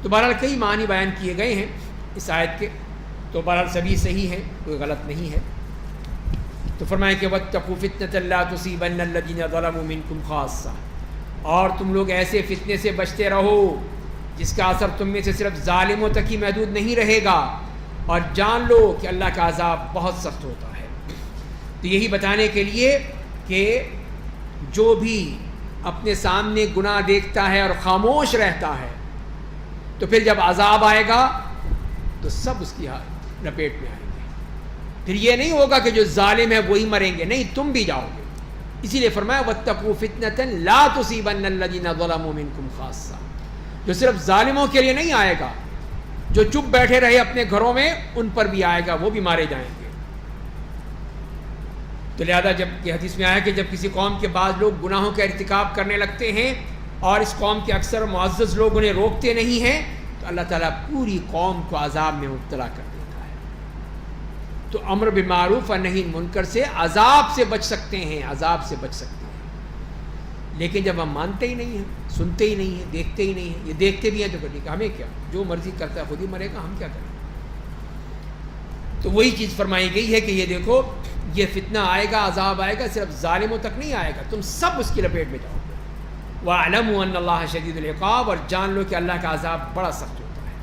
تو بہرحال کئی معنی بیان کیے گئے ہیں اس آیت کے، تو بہرحال سبھی صحیح ہیں، کوئی غلط نہیں ہے۔ تو فرمایا کہ وَاتَّقُوا فِتْنَةً لَا تُصِيبَنَّ الَّذِينَ ظَلَمُوا مِنْكُمْ خَاصَّةً، اور تم لوگ ایسے فتنے سے بچتے رہو جس کا اثر تم میں سے صرف ظالموں تک ہی محدود نہیں رہے گا، اور جان لو کہ اللہ کا عذاب بہت سخت ہوتا ہے۔ تو یہی بتانے کے لیے کہ جو بھی اپنے سامنے گناہ دیکھتا ہے اور خاموش رہتا ہے تو پھر جب عذاب آئے گا تو سب اس کی لپیٹ میں آئیں گے۔ پھر یہ نہیں ہوگا کہ جو ظالم ہے وہی مریں گے، نہیں، تم بھی جاؤ گے۔ اسی لیے فرمایا وَاتَّقُوا فِتْنَةً لَا تُصِيبَنَّ الَّذِينَ ظَلَمُوا مِنْكُمْ خَاصَّةً، جو صرف ظالموں کے لیے نہیں آئے گا، جو چپ بیٹھے رہے اپنے گھروں میں ان پر بھی آئے گا، وہ بھی مارے جائیں گے۔ تو لہذا جب کہ حدیث میں آیا کہ جب کسی قوم کے بعض لوگ گناہوں کا ارتکاب کرنے لگتے ہیں اور اس قوم کے اکثر معزز لوگ انہیں روکتے نہیں ہیں، تو اللہ تعالیٰ پوری قوم کو عذاب میں مبتلا کر دیتا ہے۔ تو امر بالمعروف اور نہی عن المنکر سے عذاب سے بچ سکتے ہیں، عذاب سے بچ سکتے ہیں۔ لیکن جب ہم مانتے ہی نہیں ہیں، سنتے ہی نہیں ہیں، دیکھتے ہی نہیں ہیں، یہ دیکھتے بھی ہیں تو کہ ہمیں کیا، جو مرضی کرتا ہے خود ہی مرے گا، ہم کیا کریں۔ تو وہی چیز فرمائی گئی ہے کہ یہ دیکھو، یہ فتنہ آئے گا، عذاب آئے گا، صرف ظالموں تک نہیں آئے گا، تم سب اس کی لپیٹ میں جاؤ گے۔ وَاعْلَمُوا أَنَّ اللَّهَ شَدِيدُ الْعِقَابِ، اور جان لو کہ اللہ کا عذاب بڑا سخت ہوتا ہے۔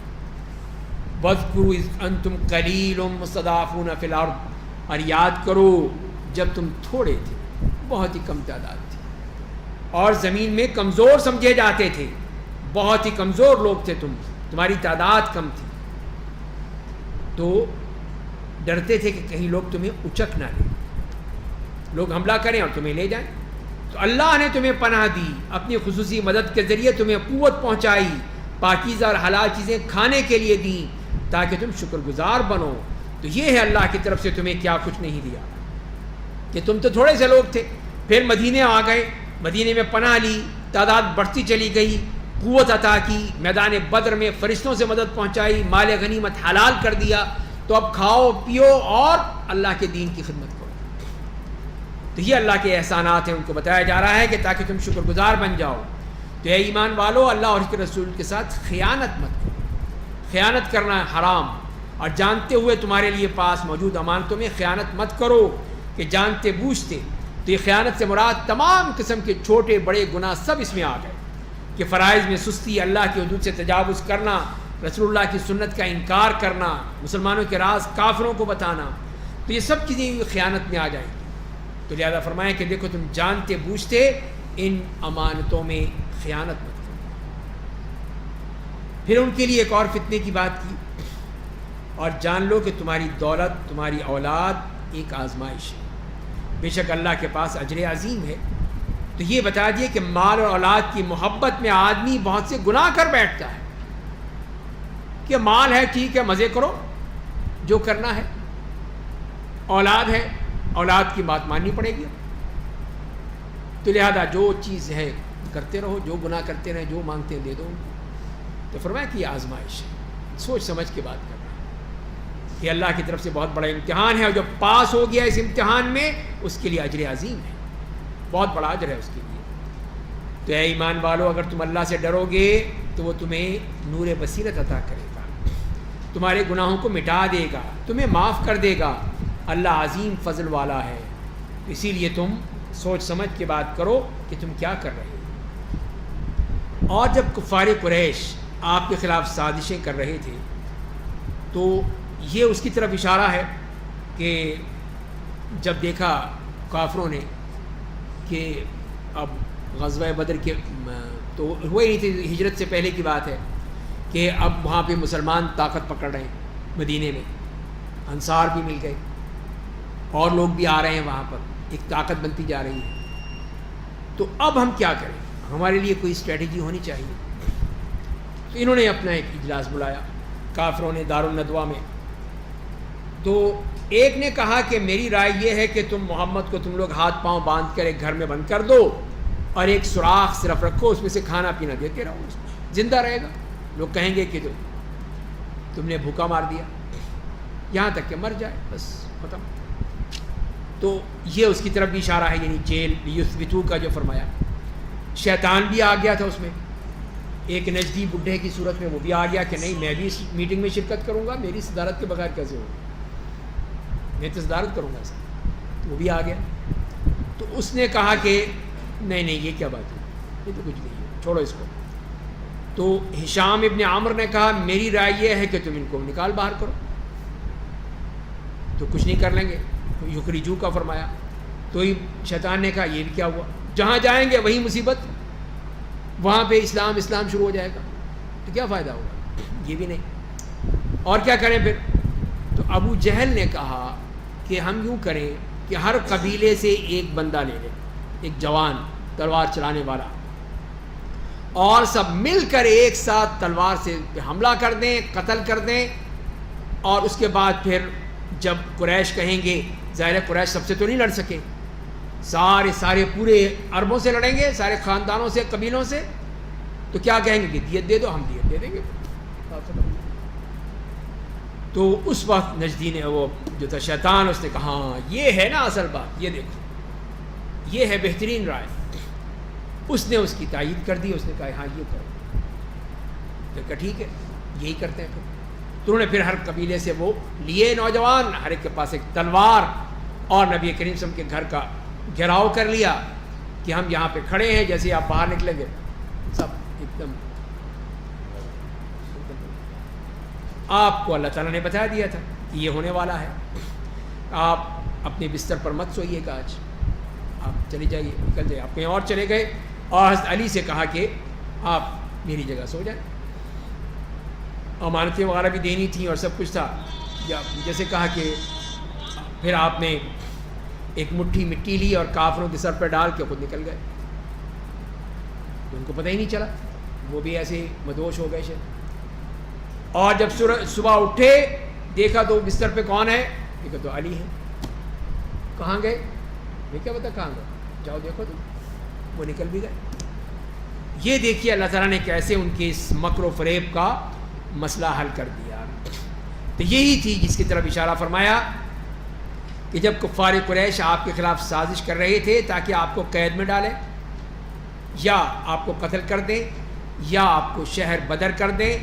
وَاذْكُرُوا إِذْ أَنْتُمْ قَلِيلٌ مُسْتَضْعَفُونَ فِي الْأَرْضِ، اور یاد کرو جب تم تھوڑے تھے، بہت ہی کم تعداد تھی، اور زمین میں کمزور سمجھے جاتے تھے، بہت ہی کمزور لوگ تھے، تمہاری تعداد کم تھی، تو ڈرتے تھے کہ کہیں لوگ تمہیں اچک نہ لیں، لوگ حملہ کریں اور تمہیں لے جائیں۔ تو اللہ نے تمہیں پناہ دی، اپنی خصوصی مدد کے ذریعے تمہیں قوت پہنچائی، پاکیزہ اور حلال چیزیں کھانے کے لیے دیں تاکہ تم شکر گزار بنو۔ تو یہ ہے اللہ کی طرف سے تمہیں کیا کچھ نہیں دیا، کہ تم تو تھوڑے سے لوگ تھے، پھر مدینے آ گئے، مدینے میں پناہ لی، تعداد بڑھتی چلی گئی، قوت عطا کی، میدان بدر میں فرشتوں سے مدد پہنچائی، مال غنیمت حلال کر دیا، تو اب کھاؤ پیو اور اللہ کے دین کی خدمت کرو۔ تو یہ اللہ کے احسانات ہیں، ان کو بتایا جا رہا ہے کہ تاکہ تم شکر گزار بن جاؤ۔ تو اے ایمان والو، اللہ اور اس کے رسول کے ساتھ خیانت مت کرو، خیانت کرنا حرام، اور جانتے ہوئے تمہارے لیے پاس موجود امانتوں میں خیانت مت کرو کہ جانتے بوجھتے۔ تو یہ خیانت سے مراد تمام قسم کے چھوٹے بڑے گناہ سب اس میں آ گئے، کہ فرائض میں سستی، اللہ کی حدود سے تجاوز کرنا، رسول اللہ کی سنت کا انکار کرنا، مسلمانوں کے راز کافروں کو بتانا، تو یہ سب چیزیں خیانت میں آ جائیں گی۔ تو لہذا فرمایا کہ دیکھو تم جانتے بوجھتے ان امانتوں میں خیانت مت کرو۔ پھر ان کے لیے ایک اور فتنے کی بات کی، اور جان لو کہ تمہاری دولت، تمہاری اولاد ایک آزمائش ہے، بے شک اللہ کے پاس اجر عظیم ہے۔ تو یہ بتا دیے کہ مال اور اولاد کی محبت میں آدمی بہت سے گناہ کر بیٹھتا ہے، کہ مال ہے ٹھیک ہے، مزے کرو جو کرنا ہے، اولاد ہے، اولاد کی بات ماننی پڑے گی، تو لہذا جو چیز ہے کرتے رہو، جو گناہ کرتے رہیں، جو مانگتے ہیں دے دو۔ تو فرمایا کہ یہ آزمائش ہے، سوچ سمجھ کے بات کرنا، یہ اللہ کی طرف سے بہت بڑا امتحان ہے، اور جو پاس ہو گیا اس امتحان میں اس کے لیے اجر عظیم ہے، بہت بڑا اجر ہے اس کے لیے۔ تو اے ایمان والو، اگر تم اللہ سے ڈرو گے تو وہ تمہیں نور بصیرت عطا کرے گا، تمہارے گناہوں کو مٹا دے گا، تمہیں معاف کر دے گا، اللہ عظیم فضل والا ہے۔ اسی لیے تم سوچ سمجھ کے بات کرو کہ تم کیا کر رہے ہو۔ اور جب کفار قریش آپ کے خلاف سازشیں کر رہے تھے تو یہ اس کی طرف اشارہ ہے کہ جب دیکھا کافروں نے کہ اب غزوہ بدر کے تو ہوئے نہیں تھے، ہجرت سے پہلے کی بات ہے، کہ اب وہاں پہ مسلمان طاقت پکڑ رہے ہیں، مدینے میں انصار بھی مل گئے اور لوگ بھی آ رہے ہیں، وہاں پر ایک طاقت بنتی جا رہی ہے۔ تو اب ہم کیا کریں، ہمارے لیے کوئی اسٹریٹجی ہونی چاہیے۔ تو انہوں نے اپنا ایک اجلاس بلایا کافروں نے دارالندوہ میں۔ تو ایک نے کہا کہ میری رائے یہ ہے کہ تم محمد کو تم لوگ ہاتھ پاؤں باندھ کر ایک گھر میں بند کر دو اور ایک سوراخ صرف رکھو، اس میں سے کھانا پینا دیتے رہو، زندہ رہے گا۔ لوگ کہیں گے کہ تم نے بھوکا مار دیا، یہاں تک کہ مر جائے، بس ختم۔ تو یہ اس کی طرف بھی اشارہ ہے، یعنی جیل یثبتو کا جو فرمایا، شیطان بھی آ گیا تھا اس میں، ایک نجدی بڈھے کی صورت میں وہ بھی آ گیا کہ نہیں میں بھی اس میٹنگ میں شرکت کروں گا, میری صدارت کے بغیر کیسے ہوگا, میں تو صدارت کروں گا اس کی. تو وہ بھی آ گیا. تو اس نے کہا کہ نہیں یہ کیا بات ہے, یہ تو کچھ نہیں ہے, چھوڑو اس کو. تو ہشام ابن عامر نے کہا میری رائے یہ ہے کہ تم ان کو نکال باہر کرو. تو کچھ نہیں کر لیں گے, یخرجو کا فرمایا. تو شیطان نے کہا یہ بھی کیا ہوا, جہاں جائیں گے وہی مصیبت, وہاں پہ اسلام شروع ہو جائے گا, تو کیا فائدہ ہوگا, یہ بھی نہیں. اور کیا کریں پھر؟ تو ابو جہل نے کہا کہ ہم یوں کریں کہ ہر قبیلے سے ایک بندہ لے لیں, ایک جوان تلوار چلانے والا, اور سب مل کر ایک ساتھ تلوار سے حملہ کر دیں, قتل کر دیں. اور اس کے بعد پھر جب قریش کہیں گے, ظاہر قریش سب سے تو نہیں لڑ سکے, سارے پورے عربوں سے لڑیں گے, سارے خاندانوں سے, قبیلوں سے, تو کیا کہیں گے کہ دیت دے دو, ہم دیت دے دیں گے. تو اس وقت نجدی نے, وہ جو تھا شیطان, اس نے کہا ہاں یہ ہے نا اصل بات, یہ دیکھو یہ ہے بہترین رائے. اس نے اس کی تائید کر دی, اس نے کہا ہاں یہ کرو. تو کہا ٹھیک ہے یہی کرتے ہیں. تو انہوں نے پھر ہر قبیلے سے وہ لیے نوجوان, ہر ایک کے پاس ایک تلوار, اور نبی کریم صلی اللہ علیہ وسلم کے گھر کا گھیراؤ کر لیا کہ ہم یہاں پہ کھڑے ہیں, جیسے آپ باہر نکلیں گے سب ایک دم. آپ کو اللہ تعالیٰ نے بتا دیا تھا کہ یہ ہونے والا ہے, آپ اپنے بستر پر مت سوئیے گا آج, آپ چلے جائیے, نکل جائیے. آپ کہیں اور چلے گئے, اور حضرت علی سے کہا کہ آپ میری جگہ سو جائیں. امانتیں وغیرہ بھی دینی تھیں اور سب کچھ تھا. جیسے کہا کہ پھر آپ نے ایک مٹھی مٹی لی اور کافروں کے سر پر ڈال کے خود نکل گئے. ان کو پتہ ہی نہیں چلا, وہ بھی ایسے مدوش ہو گئے شاید. اور جب صبح اٹھے دیکھا تو بستر پہ کون ہے, دیکھا تو علی ہے. کہاں گئے, میں کیا پتا کہاں گئے, جاؤ دیکھو تم. وہ نکل بھی گئے. یہ دیکھیے اللہ تعالیٰ نے کیسے ان کے اس مکر و فریب کا مسئلہ حل کر دیا. تو یہی تھی جس کی طرف اشارہ فرمایا کہ جب کفار قریش آپ کے خلاف سازش کر رہے تھے تاکہ آپ کو قید میں ڈالیں, یا آپ کو قتل کر دیں, یا آپ کو شہر بدر کر دیں,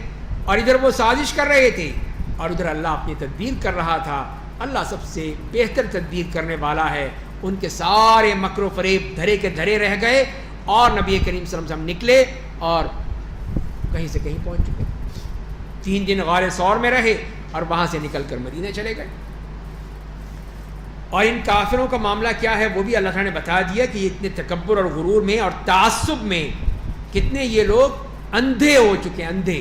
اور ادھر وہ سازش کر رہے تھے اور ادھر اللہ اپنی تدبیر کر رہا تھا. اللہ سب سے بہتر تدبیر کرنے والا ہے. ان کے سارے مکر و فریب دھرے کے دھرے رہ گئے, اور نبی کریم صلی اللہ علیہ وسلم نکلے اور کہیں سے کہیں پہنچ چکے. 3 دن غار ثور میں رہے اور وہاں سے نکل کر مدینہ چلے گئے. اور ان کافروں کا معاملہ کیا ہے وہ بھی اللہ تعالیٰ نے بتا دیا کہ اتنے تکبر اور غرور میں اور تعصب میں کتنے یہ لوگ اندھے ہو چکے ہیں, اندھے,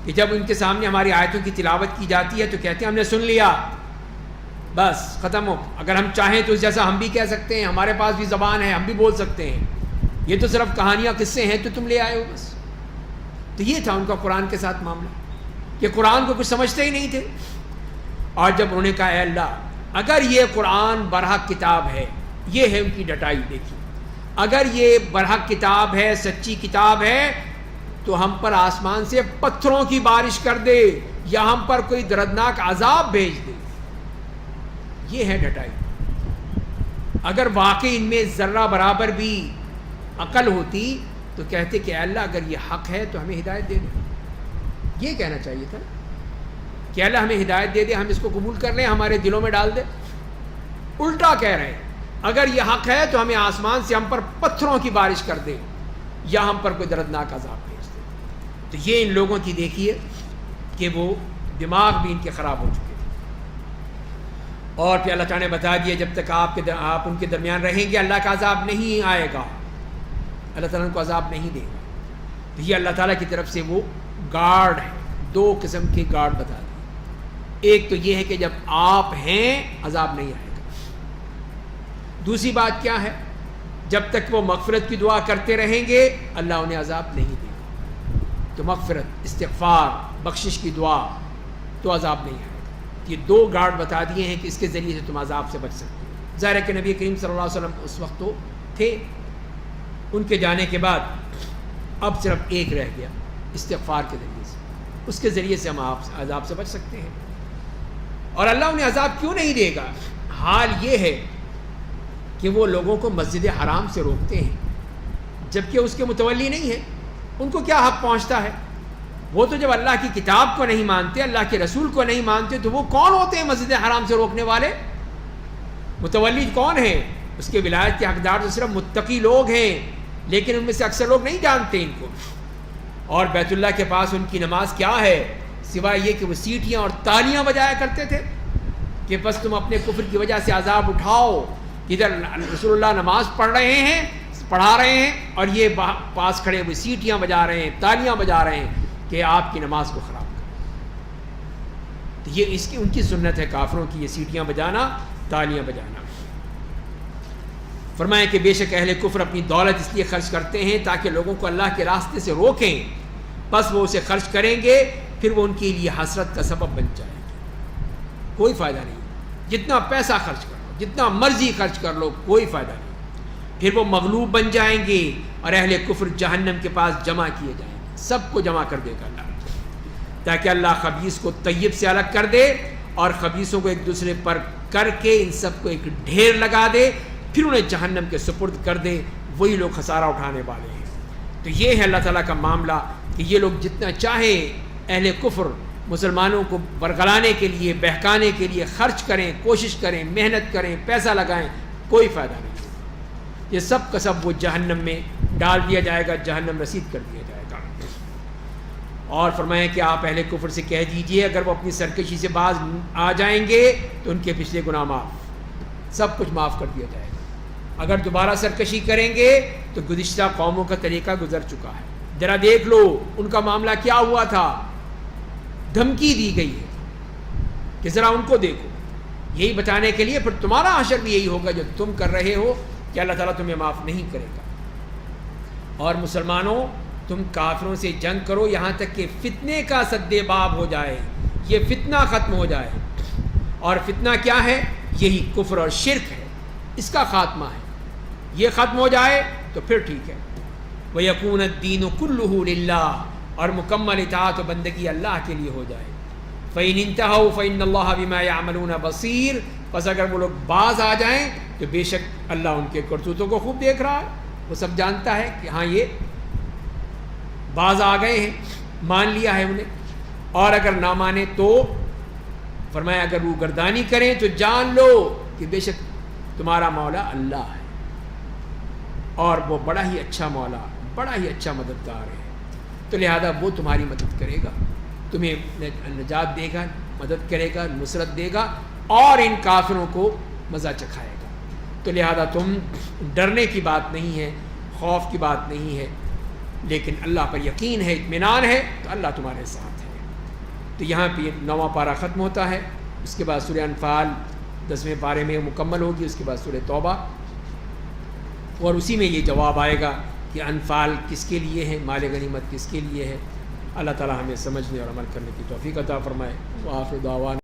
کہ جب ان کے سامنے ہماری آیتوں کی تلاوت کی جاتی ہے تو کہتے ہیں ہم نے سن لیا, بس ختم ہو. اگر ہم چاہیں تو اس جیسا ہم بھی کہہ سکتے ہیں, ہمارے پاس بھی زبان ہے, ہم بھی بول سکتے ہیں, یہ تو صرف کہانیاں قصے ہیں تو تم لے آئے ہو بس. تو یہ تھا ان کا قرآن کے ساتھ معاملہ, کہ قرآن کو کچھ سمجھتے ہی نہیں تھے. اور جب انہوں نے کہا اے اللہ اگر یہ قرآن برحق کتاب ہے, یہ ہے ان کی ڈٹائی, دیکھیے, اگر یہ برحق کتاب ہے, سچی کتاب ہے, تو ہم پر آسمان سے پتھروں کی بارش کر دے, یا ہم پر کوئی دردناک عذاب بھیج دے. یہ ہے ڈٹائی. اگر واقعی ان میں ذرہ برابر بھی عقل ہوتی تو کہتے کہ اے اللہ اگر یہ حق ہے تو ہمیں ہدایت دے دے. یہ کہنا چاہیے تھا کہ اللہ ہمیں ہدایت دے دے, ہم اس کو قبول کر لیں, ہمارے دلوں میں ڈال دے. الٹا کہہ رہے ہیں اگر یہ حق ہے تو ہمیں آسمان سے ہم پر پتھروں کی بارش کر دے, یا ہم پر کوئی دردناک عذاب بھیج دے. تو یہ ان لوگوں کی دیکھیے کہ وہ دماغ بھی ان کے خراب ہو چکے تھے. اور پھر اللہ تعالیٰ نے بتا دیا جب تک آپ ان کے درمیان رہیں گے اللہ کا عذاب نہیں آئے گا, اللہ تعالیٰ ان کو عذاب نہیں دے گا. تو یہ اللہ تعالیٰ کی طرف سے وہ گارڈ ہے. 2 قسم کے گارڈ بتا دیے. ایک تو یہ ہے کہ جب آپ ہیں عذاب نہیں آئے گا. دوسری بات کیا ہے, جب تک وہ مغفرت کی دعا کرتے رہیں گے اللہ انہیں عذاب نہیں دے گا. تو مغفرت, استغفار, بخشش کی دعا, تو عذاب نہیں آئے گا. یہ 2 گارڈ بتا دیے ہیں کہ اس کے ذریعے سے تم عذاب سے بچ سکتے ہو. ظاہر ہے کہ نبی کریم صلی اللہ علیہ وسلم اس وقت تو تھے, ان کے جانے کے بعد اب صرف ایک رہ گیا, استغفار کے ذریعے سے. اس کے ذریعے سے ہم عذاب سے بچ سکتے ہیں. اور اللہ انہیں عذاب کیوں نہیں دے گا؟ حال یہ ہے کہ وہ لوگوں کو مسجد حرام سے روکتے ہیں جبکہ اس کے متولی نہیں ہیں. ان کو کیا حق پہنچتا ہے؟ وہ تو جب اللہ کی کتاب کو نہیں مانتے، اللہ کے رسول کو نہیں مانتے، تو وہ کون ہوتے ہیں مسجد حرام سے روکنے والے؟ متولی کون ہے؟ اس کے ولایت کے حقدار تو صرف متقی لوگ ہیں، لیکن ان میں سے اکثر لوگ نہیں جانتے ان کو۔ اور بیت اللہ کے پاس ان کی نماز کیا ہے سوائے یہ کہ وہ سیٹیاں اور تالیاں بجایا کرتے تھے کہ بس تم اپنے کفر کی وجہ سے عذاب اٹھاؤ، ادھر رسول اللہ نماز پڑھا رہے ہیں اور یہ پاس کھڑے ہوئے سیٹیاں بجا رہے ہیں، تالیاں بجا رہے ہیں کہ آپ کی نماز کو خراب کریں۔ تو یہ ان کی سنت ہے کافروں کی، یہ سیٹیاں بجانا، تالیاں بجانا۔ فرمائیں کہ بے شک اہل کفر اپنی دولت اس لیے خرچ کرتے ہیں تاکہ لوگوں کو اللہ کے راستے سے روکیں، بس وہ اسے خرچ کریں گے پھر وہ ان کے لیے حسرت کا سبب بن جائے گی، کوئی فائدہ نہیں۔ جتنا پیسہ خرچ کر لو، جتنا مرضی خرچ کر لو، کوئی فائدہ نہیں۔ پھر وہ مغلوب بن جائیں گے اور اہل کفر جہنم کے پاس جمع کیے جائیں گے، سب کو جمع کر دے گا اللہ، تاکہ اللہ خبیث کو طیب سے الگ کر دے اور خبیثوں کو ایک دوسرے پر کر کے ان سب کو ایک ڈھیر لگا دے، پھر انہیں جہنم کے سپرد کر دے۔ وہی لوگ خسارہ اٹھانے والے ہیں۔ تو یہ ہے اللہ تعالیٰ کا معاملہ کہ یہ لوگ جتنا چاہیں اہل کفر مسلمانوں کو برگلانے کے لیے، بہکانے کے لیے خرچ کریں، کوشش کریں، محنت کریں، پیسہ لگائیں، کوئی فائدہ نہیں۔ یہ سب کا سب وہ جہنم میں ڈال دیا جائے گا، جہنم رسید کر دیا جائے گا۔ اور فرمایا کہ آپ اہل کفر سے کہہ دیجئے اگر وہ اپنی سرکشی سے باز آ جائیں گے تو ان کے پچھلے گناہ معاف، سب کچھ معاف کر دیا جائے گا۔ اگر دوبارہ سرکشی کریں گے تو گزشتہ قوموں کا طریقہ گزر چکا ہے، ذرا دیکھ لو ان کا معاملہ کیا ہوا تھا، دھمکی دی گئی ہے کہ ذرا ان کو دیکھو، یہی بتانے کے لیے پھر تمہارا حشر بھی یہی ہوگا جو تم کر رہے ہو کہ اللہ تعالیٰ تمہیں معاف نہیں کرے گا۔ اور مسلمانوں تم کافروں سے جنگ کرو یہاں تک کہ فتنے کا سد باب ہو جائے، یہ فتنہ ختم ہو جائے۔ اور فتنہ کیا ہے؟ یہی کفر اور شرک ہے، اس کا خاتمہ ہے۔ یہ ختم ہو جائے تو پھر ٹھیک ہے۔ وَيَكُونَ الدِّينُ كُلُّهُ لِلَّهِ، اور مکمل اطاعت و بندگی اللہ کے لیے ہو جائے۔ فَإِنِ انْتَهَوْا فَإِنَّ اللَّهَ بِمَا يَعْمَلُونَ بَصِيرٌ، پس اگر وہ لوگ باز آ جائیں تو بے شک اللہ ان کے کرتوتوں کو خوب دیکھ رہا ہے، وہ سب جانتا ہے کہ ہاں یہ باز آ گئے ہیں، مان لیا ہے انہیں۔ اور اگر نہ مانے تو فرمایا اگر وہ گردانی کریں تو جان لو کہ بے شک تمہارا مولا اللہ ہے، اور وہ بڑا ہی اچھا مولا، بڑا ہی اچھا مددگار ہے۔ تو لہذا وہ تمہاری مدد کرے گا، تمہیں نجات دے گا، مدد کرے گا، نصرت دے گا، اور ان کافروں کو مزہ چکھائے گا۔ تو لہذا تم ڈرنے کی بات نہیں ہے، خوف کی بات نہیں ہے، لیکن اللہ پر یقین ہے، اطمینان ہے، تو اللہ تمہارے ساتھ ہے۔ تو یہاں پہ 9واں پارہ ختم ہوتا ہے، اس کے بعد سورہ انفال 10ویں پارے میں مکمل ہوگی، اس کے بعد سورہ توبہ، اور اسی میں یہ جواب آئے گا کہ انفال کس کے لیے ہے، مال غنیمت کس کے لیے ہے۔ اللہ تعالی ہمیں سمجھنے اور عمل کرنے کی توفیق عطا فرمائے۔ وآخر دعوانا